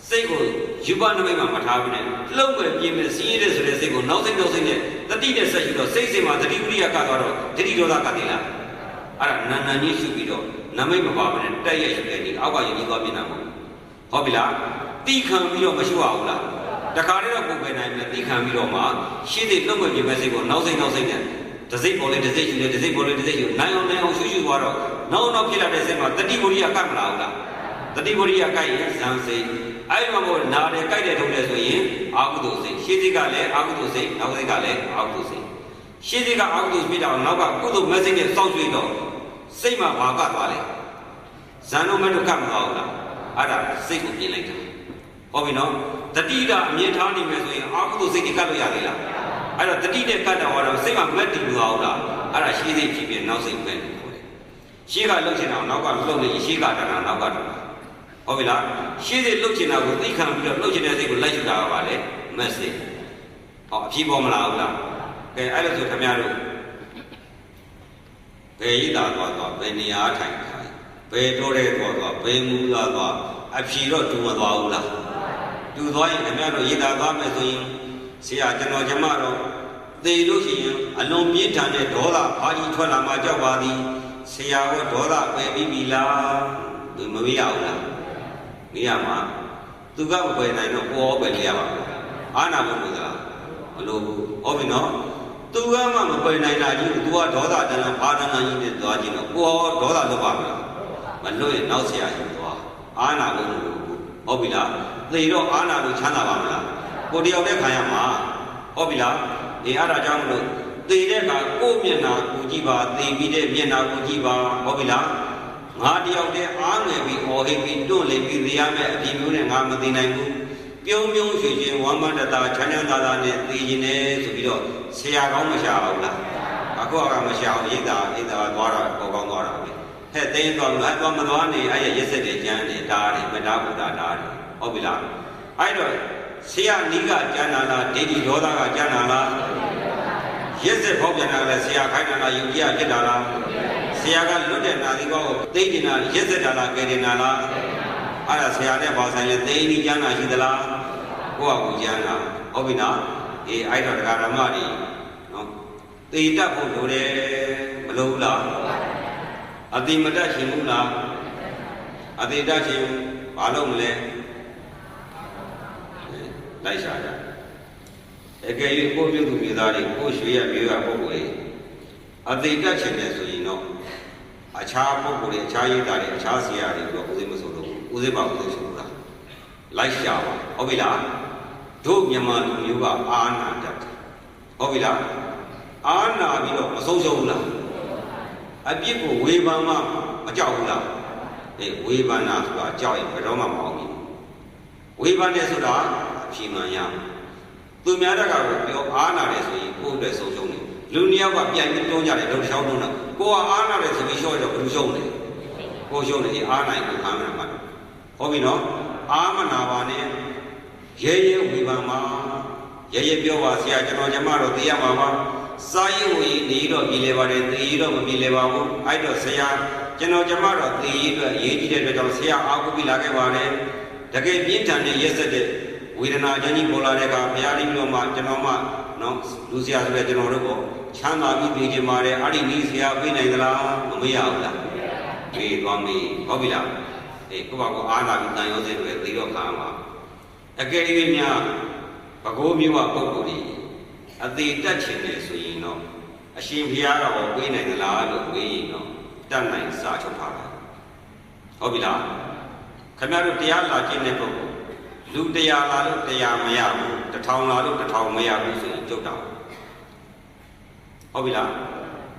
စိတ်ကိုယူပနမိတ်မှာမထားဘဲနဲ့လှုပ်ပဲပြင်းပဲစီးရဲဆိုတဲ့စိတ်ကိုနောက်စိတ်နဲ့တတိနဲ့ဆက်ယူတော့စိတ်မှာတတိဝိရိယကသွားတော့တတိဒေါသကတည်းလားအဲ့ဒါနာနာကြီးရှုပြီးတော့နမိတ်မပါဘဲနဲ့တက်ရရှုတဲ့ဒီအောက်ကယဉ်ကြီးသွားပြနေတာပေါ့ဟုတ်ပြီလားတိခံပြီးတော့မရှိပါဘူးလား တခါတည်းတော့ကိုယ်ပဲနိုင်မယ်သိခံပြီးတော့မှရှင်းတဲ့လုံမဲ့ပြမဲ့စိတ်ကိုနောက်စိတ်နဲ့တစိတ်ပေါ်လေတစိတ်ယူလေတစိတ်ပေါ်လေတစိတ်ယူနိုင်အောင်ရှုသွားတော့နောက်ဖြစ်လာတဲ့စိတ်မှာတတိဝရိယကတ်မလာဘူးလားတတိဝရိယကတ်ရင်ဇံစိတ်အဲ့မှာမို့နာတယ်ကြိုက်တယ်ထုတ်တယ်ဆိုရင်အာဟုတုစိတ်ရှင်းစိတ်ကလည်းအာဟုတုစိတ်နောက်စိတ်ကလည်းအာဟုတုစိတ်ရှင်းစိတ်ကအာဟုတုဖြစ်တော့နောက်ကကုသိုလ်မဲ့စိတ်နဲ့စောင့်ကြည့်တော့စိတ်မှာဘာကသွားလဲဇံတော့မဲ့တော့ကတ်မလာဘူးလားအဲ့ဒါစိတ်ကိုပြင်လိုက်တာဟုတ်ပြီနော်တတိကအမြင်ထားနေမယ်ဆိုရင်အာဟုတုစိတ်ကတ်လို့ရသေးလားအဲ့တော့တတိနဲ့ကတ်တော့စိတ်မှာမက်တည်လို့အောင်လားအဲ့ဒါရှင်းစိတ်ဖြစ်နောက်စိတ်ပဲလို့ခေါ်တယ်ရှင်းကလှုပ်ချင်အောင်နောက်ကလှုပ်နေရှင်းကတဏှာနောက်ကတဏှာဟုတ်ပြီလားရှင်းစိတ်လှုပ်ချင်တာကိုသိခံပြီးတော့လှုပ်ချင်တဲ့စိတ်ကိုလိုက်ယူတာပါလေမက်စိတ်ဟောအဖြစ်ပေါ်မလာဘူးလားကဲအဲ့လိုဆိုခင်ဗျားတို့ဘယ်ရိတာသွားဘယ်နေရာထိုင်ဘယ်တော့တဲ့သွားဘယ်မူလာသွားအဖြစ်တော့တူမသွားဘူးလားတူသွားရင်ခင်ဗျားတို့ရိတာသွားမယ်ဆိုရင်ဆရာကျွန်တော်ကျမတော့သေလို့ရှိရင်အလွန်ပြင်းထန်တဲ့ဒေါသဘာကြီးထွက်လာမှကြောက်ပါသည်ဆရာကဒေါသပယ်ပြီးပြီလားသူမမေးရဘူးလားမေးရမှာသူကမပယ်နိုင်တော့ကိုယ်ပဲပယ်ရပါဘူးအာနာဘုရားမလို့ဟုတ်ပြီနော်သူကမှမပယ်နိုင်တာကြီးသူကဒေါသတန်လာဘာတန်လာကြီးနဲ့သွားခြင်းတော့ကိုယ်ဒေါသလွတ်ပါမလားမလွတ်ရင်နောက်ဆရာကြီးသွားအာနာဘုရားဟုတ်ပြီလားသေတော့အာနာလို့ချမ်းသာပါမလားကိုတယောက်တည်းခံရမှာဟုတ်ပြီလားအဲ့ဒါကြောင့်မလို့သေတဲ့အခါကိုယ့်မျက်နှာကိုကြည့်ပါသေပြီးတဲ့မျက်နှာကိုကြည့်ပါဟုတ်ပြီလားငါတယောက်တည်းအားငယ်ပြီးအော်ဟစ်ပြီးတွန့်လေပြီးသေရမယ်အပြင်မျိုးနဲ့ငါမသိနိုင်ဘူးပြုံးရွှေချင်းဝမ်းမတတာချမ်းချမ်းသာသာနဲ့သေခြင်းနဲ့ဆိုပြီးတော့ဆရာကောင်းမရှာဘူးလားအခုကမရှာဘူးရိတ်တာသွားတာပေါ်ကောင်းသွားတာပဲဟဲ့သိရင်သွားမလားသွားမသွားနေအဲ့ရရက်စက်တဲ့ကျမ်းနဲ့တားတယ်မတားဘူးတားတယ်ဟုတ်ပြီလားအဲ့တော့ဆရာနီးကကျမ်းနာလားဒိဋ္ဌိဒေါသကကျမ်းနာလားရက်စက်ဖောက်ပြန်တာလည်းဆရာခိုင်းတာလားယုံကြည်ဖြစ်တာလားဆရာကလွတ်တဲ့နာသီကောကိုသိနေတာရက်စက်တာလားကယ်တင်တာလားအဲ့ဒါဆရာနဲ့ဘာဆိုင်လဲသိနေကျမ်းနာရှိသလားကိုယ့်ဟာကိုယ်ကျမ်းနာဟုတ်ပြီနော်အေးအဲ့တော့တရားဓမ္မတွေနော်သိတတ်ဖို့လိုတယ်မလိုဘူးလားအတိမတတ်ရှင်ဘူးလားအတိတတ်ရှင်ဘာလို့မလဲလိုက်ရှာကြအကယ်၍ကိုပြုသူမျိုးသားတွေကိုရွှေရမျိုးရပုဂ္ဂိုလ်တွေအတိတ်တက်ချင်တယ်ဆိုရင်တော့အခြားပုဂ္ဂိုလ်တွေအခြားရေးသားတွေအခြားဆရာတွေတော့ဦးစိမဆိုလို့ဦးစိပါဦးစိဆိုလားလိုက်ရှာပါဟုတ်ပြီလားတို့မြန်မာလူမျိုးကအာနာတတ်တယ်ဟုတ်ပြီလားအာနာပြီးတော့မဆုံးရှုံးဘူးလားအပြစ်ကိုဝေဖန်မှမကြောက်ဘူးလားအေးဝေဖန်တာဆိုတာကြောက်ရင်ဘယ်တော့မှမအောင်ဘူးဝေဖန်တယ်ဆိုတာဖြေမှန်ရသူများတက်ကပြောအားနာတယ်ဆိုရင်ကိုယ့်အတွက်ဆုံးရှုံးတယ်လူနှစ်ယောက်ကပြန်ပြီးတွန်းကြတယ်တော့တစ်ချောင်းတွန်းတာကိုကအားနာတယ်ဆိုပြီးရှော့ရတော့ဘယ်လိုရှုံးလဲကိုရှုံးတယ်အားနိုင်ကိုအားနာမှာဟုတ်ပြီနော်အားမနာပါနဲ့ရဲရဲဝေဖန်ပါရဲရဲပြောပါဆရာကျွန်တော်ကျမတော့သိရမှာပါစာရေးဝေနေတော့ပြည်လဲပါတယ်သိရတော့မပြည်လဲပါဘူးအဲ့တော့ဆရာကျွန်တော်ကျမတော့သိရအတွက်ရေးကြည့်တဲ့အတွက်ကြောင့်ဆရာအားကိုပြီးလာခဲ့ပါတယ်တကယ်ပြင်းထန်တဲ့ရက်စက်တဲ့ဝေဒနာချမ်းကြီးပေါ်လာတဲ့အခါဘုရားလေးပြောမှကျွန်တော်မှနော်လူဆရာဆိုတဲ့ကျွန်တော်တို့ကိုချမ်းသာပြီးပြည်ခြင်းပါတယ်အဲ့ဒီနည်းဆရာပြေးနိုင်သလားမရဘူးလားပြေးသွားမေးဟုတ်ပြီလားအေးကိုယ့်ဘာကိုအားလာပြီးတန်ရုံးစင်းတွေသိတော့ခါမှာအကယ်၍များဘဂိုးမျိုးကပုဂ္ဂိုလ်ကြီးအသေးတက်ချင်တယ်ဆိုရင်တော့အရှင်ဘုရားတော်ပြေးနိုင်သလားလို့ဝေးရင်တော့တတ်နိုင်စာချုပ်ထားတယ်ဟုတ်ပြီလားခင်ဗျားတို့တရားလာခြင်းတဲ့ပုဂ္ဂိုလ်လူ100လာလို့100မရဘူး1000လာလို့1000မရဘူးဆိုရင်ကြုတ်တာဟုတ်ပြီလား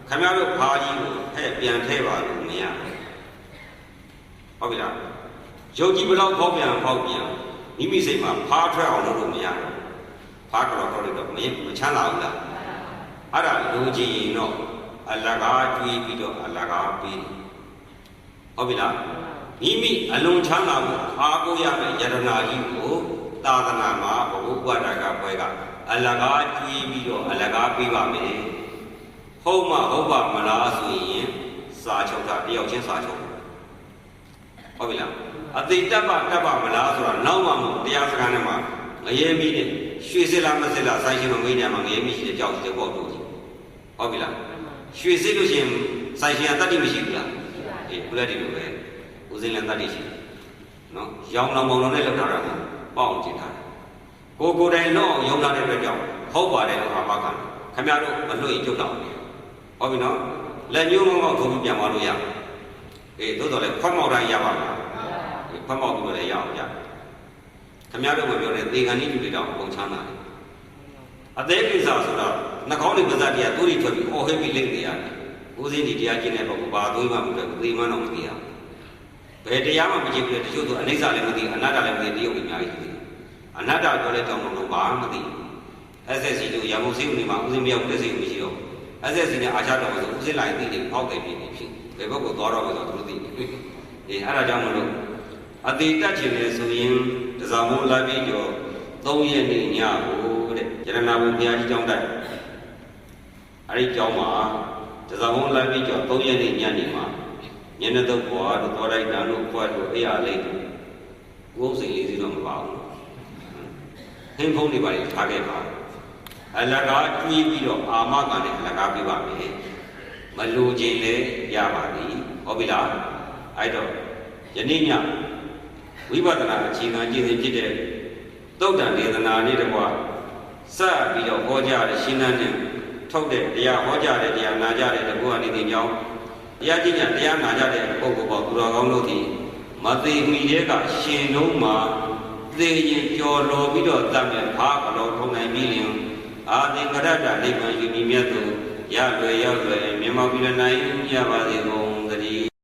ခင်ဗျားတို့ဘာကြီးကိုဟဲ့ပြန်ထဲပါလို့မရဟုတ်ပြီလားယုတ်ကြီးဘလောက်ဖောက်ပြန်မိမိစိတ်မှာဖားထွက်အောင်လုပ်လို့မရဘူးဖားကတော့တော့မချမ်းသာဘူးလားအဲ့ဒါလူကြီးရင်တော့အလကားတွေးပြီးတော့အလကားပေးဟုတ်ပြီလားမိမိအလုံးချမ်းသာမှုအားကိုးရမယ့်ယတနာကြီးကိုသာသနာမှာဘုရားဝတ္တကဘွဲကအလကားကျွေးပြီးတော့အလကားပေးပါမယ်ဟုတ်မှဟုတ်ပါမလားဆိုရင်စာချုပ်တာတယောက်ချင်းစာချုပ်ဟုတ်ပြီလားအတိတ်တပ်ပါမလားဆိုတာနောက်မှမဟုတ်တရားစကားနဲ့မှငရဲမီးနဲ့ရွှေစစ်လားမစစ်လားဆိုင်ရှင်မမေးညာမှာငရဲမီးရှိတဲ့ကြောက်တဲ့ပေါ့တို့ကြီးဟုတ်ပြီလားရွှေစစ်လို့ရှိရင်ဆိုင်ရှင်ကတတ်တိမရှိဘူးလားအေးဘုရားဒီလိုပဲဦးစင်းလည်းတတ်တိရှိနော်ရောင်လောင်မောင်လောင်နဲ့လောက်ထားတာပေါ့အောင်ကျင်ထားတယ် ကိုတိုင်တော့ယုံလာတဲ့အတွက်ကြောင့်ဟုတ်ပါတယ်လို့အာမခံခင်ဗျားတို့မလွတ်ရင်ကျုပ်တော့ဟုတ်ပြီနော်လက်ညှိုးမောင်းထုံးပြန်သွားလို့ရအေးသို့တော်လည်းခွတ်မောက်တိုင်းရပါမလားခွတ်မောက်ပြီးတော့လည်းရအောင်ရခင်ဗျားတို့မပြောတဲ့သေခံဤတူတွေတော့ပုံချမ်းတာတယ်အသေးကိစ္စဆိုတော့နှာခေါင်းလေးပါးစပ်တရားသူ့တွေထွက်ပြီးအော်ဟစ်ပြီးလိမ့်နေရတယ်ဦးစင်းဒီတရားကျင့်တဲ့ပုဂ္ဂိုလ်ဘာသွေးမှမတွေ့ဘူးသေမှန်းတော့မသိရဘယ်တရားမှမကြည့်ဘူးတချို့ဆိုအနိစ္စလည်းမသိအနတ္တလည်းမသိတရုပ်ကြီးအများကြီးသိအနတ္တပြောတဲ့ကြောင့်တော့ဘာမှမသိ SSC တို့ရမုံစိတ်ဝင်မှာဦးစင်းမြောက်တက်စိတ်မရှိတော့ SSC နဲ့အာရှတော်ဆိုဦးစင်းလိုက်သိတယ်ဖောက်တယ်ဖြစ်နေဖြစ်ဘယ်ဘက်ကိုသွားတော့လဲဆိုတော့သူတို့သိတယ်အေးအဲ့ဒါကြောင့်မလို့အတိတက်ချင်တယ်ဆိုရင်တစားမိုးလာပြီးကျော်3ရက်နေ့ညကိုတဲ့ရတနာဘုံဘုရားကြီးကျောင်းတိုက်အဲ့ဒီကျောင်းမှာတစားမိုးလာပြီးကျော်3ရက်နေ့ညနေမှာညနေတော့ဘွားတို့တော်လိုက်တန်တို့ဘွားတို့အေးရလိမ့်တို့ဥစ္စာလေးစီတော့မပါဘူးဟင်းဖုံးတွေပါထားခဲ့ပါအလကားတွေးပြီးတော့အာမခံနဲ့အလကားပြပါမယ်မလိုချင်လည်းရပါသည်ဟုတ်ပြီလားအဲ့တော့ယနေ့ညဝိပဿနာအခြေခံကျင့်စဉ်ဖြစ်တဲ့သုတ်တန်ဒေသနာနေ့တကွာစပြီးတော့ဟောကြားတဲ့ရှင်းလင်းတဲ့ထုတ်တဲ့တရားဟောကြားတဲ့တရားနာကြတဲ့တကူအနေနဲ့ကြောင်းတရားကျင့်ကြတရားနာကြတဲ့ပုဂ္ဂိုလ်ပေါ်သူတော်ကောင်းတို့သည်မသိမီတဲ့ကရှင်လုံးမှာသေရင်ကြော်လော်ပြီးတော့တတ်မဲ့ဘာကတော်ထုံနိုင်ပြီးလျင်အာသင်္ကရတ္တနိဗ္ဗာန်ယူမည်မြတ်သို့ရလွယ်ရောက်လွယ်မြတ်မောပြီးနိုင်ရပါစေကုန်သတည်း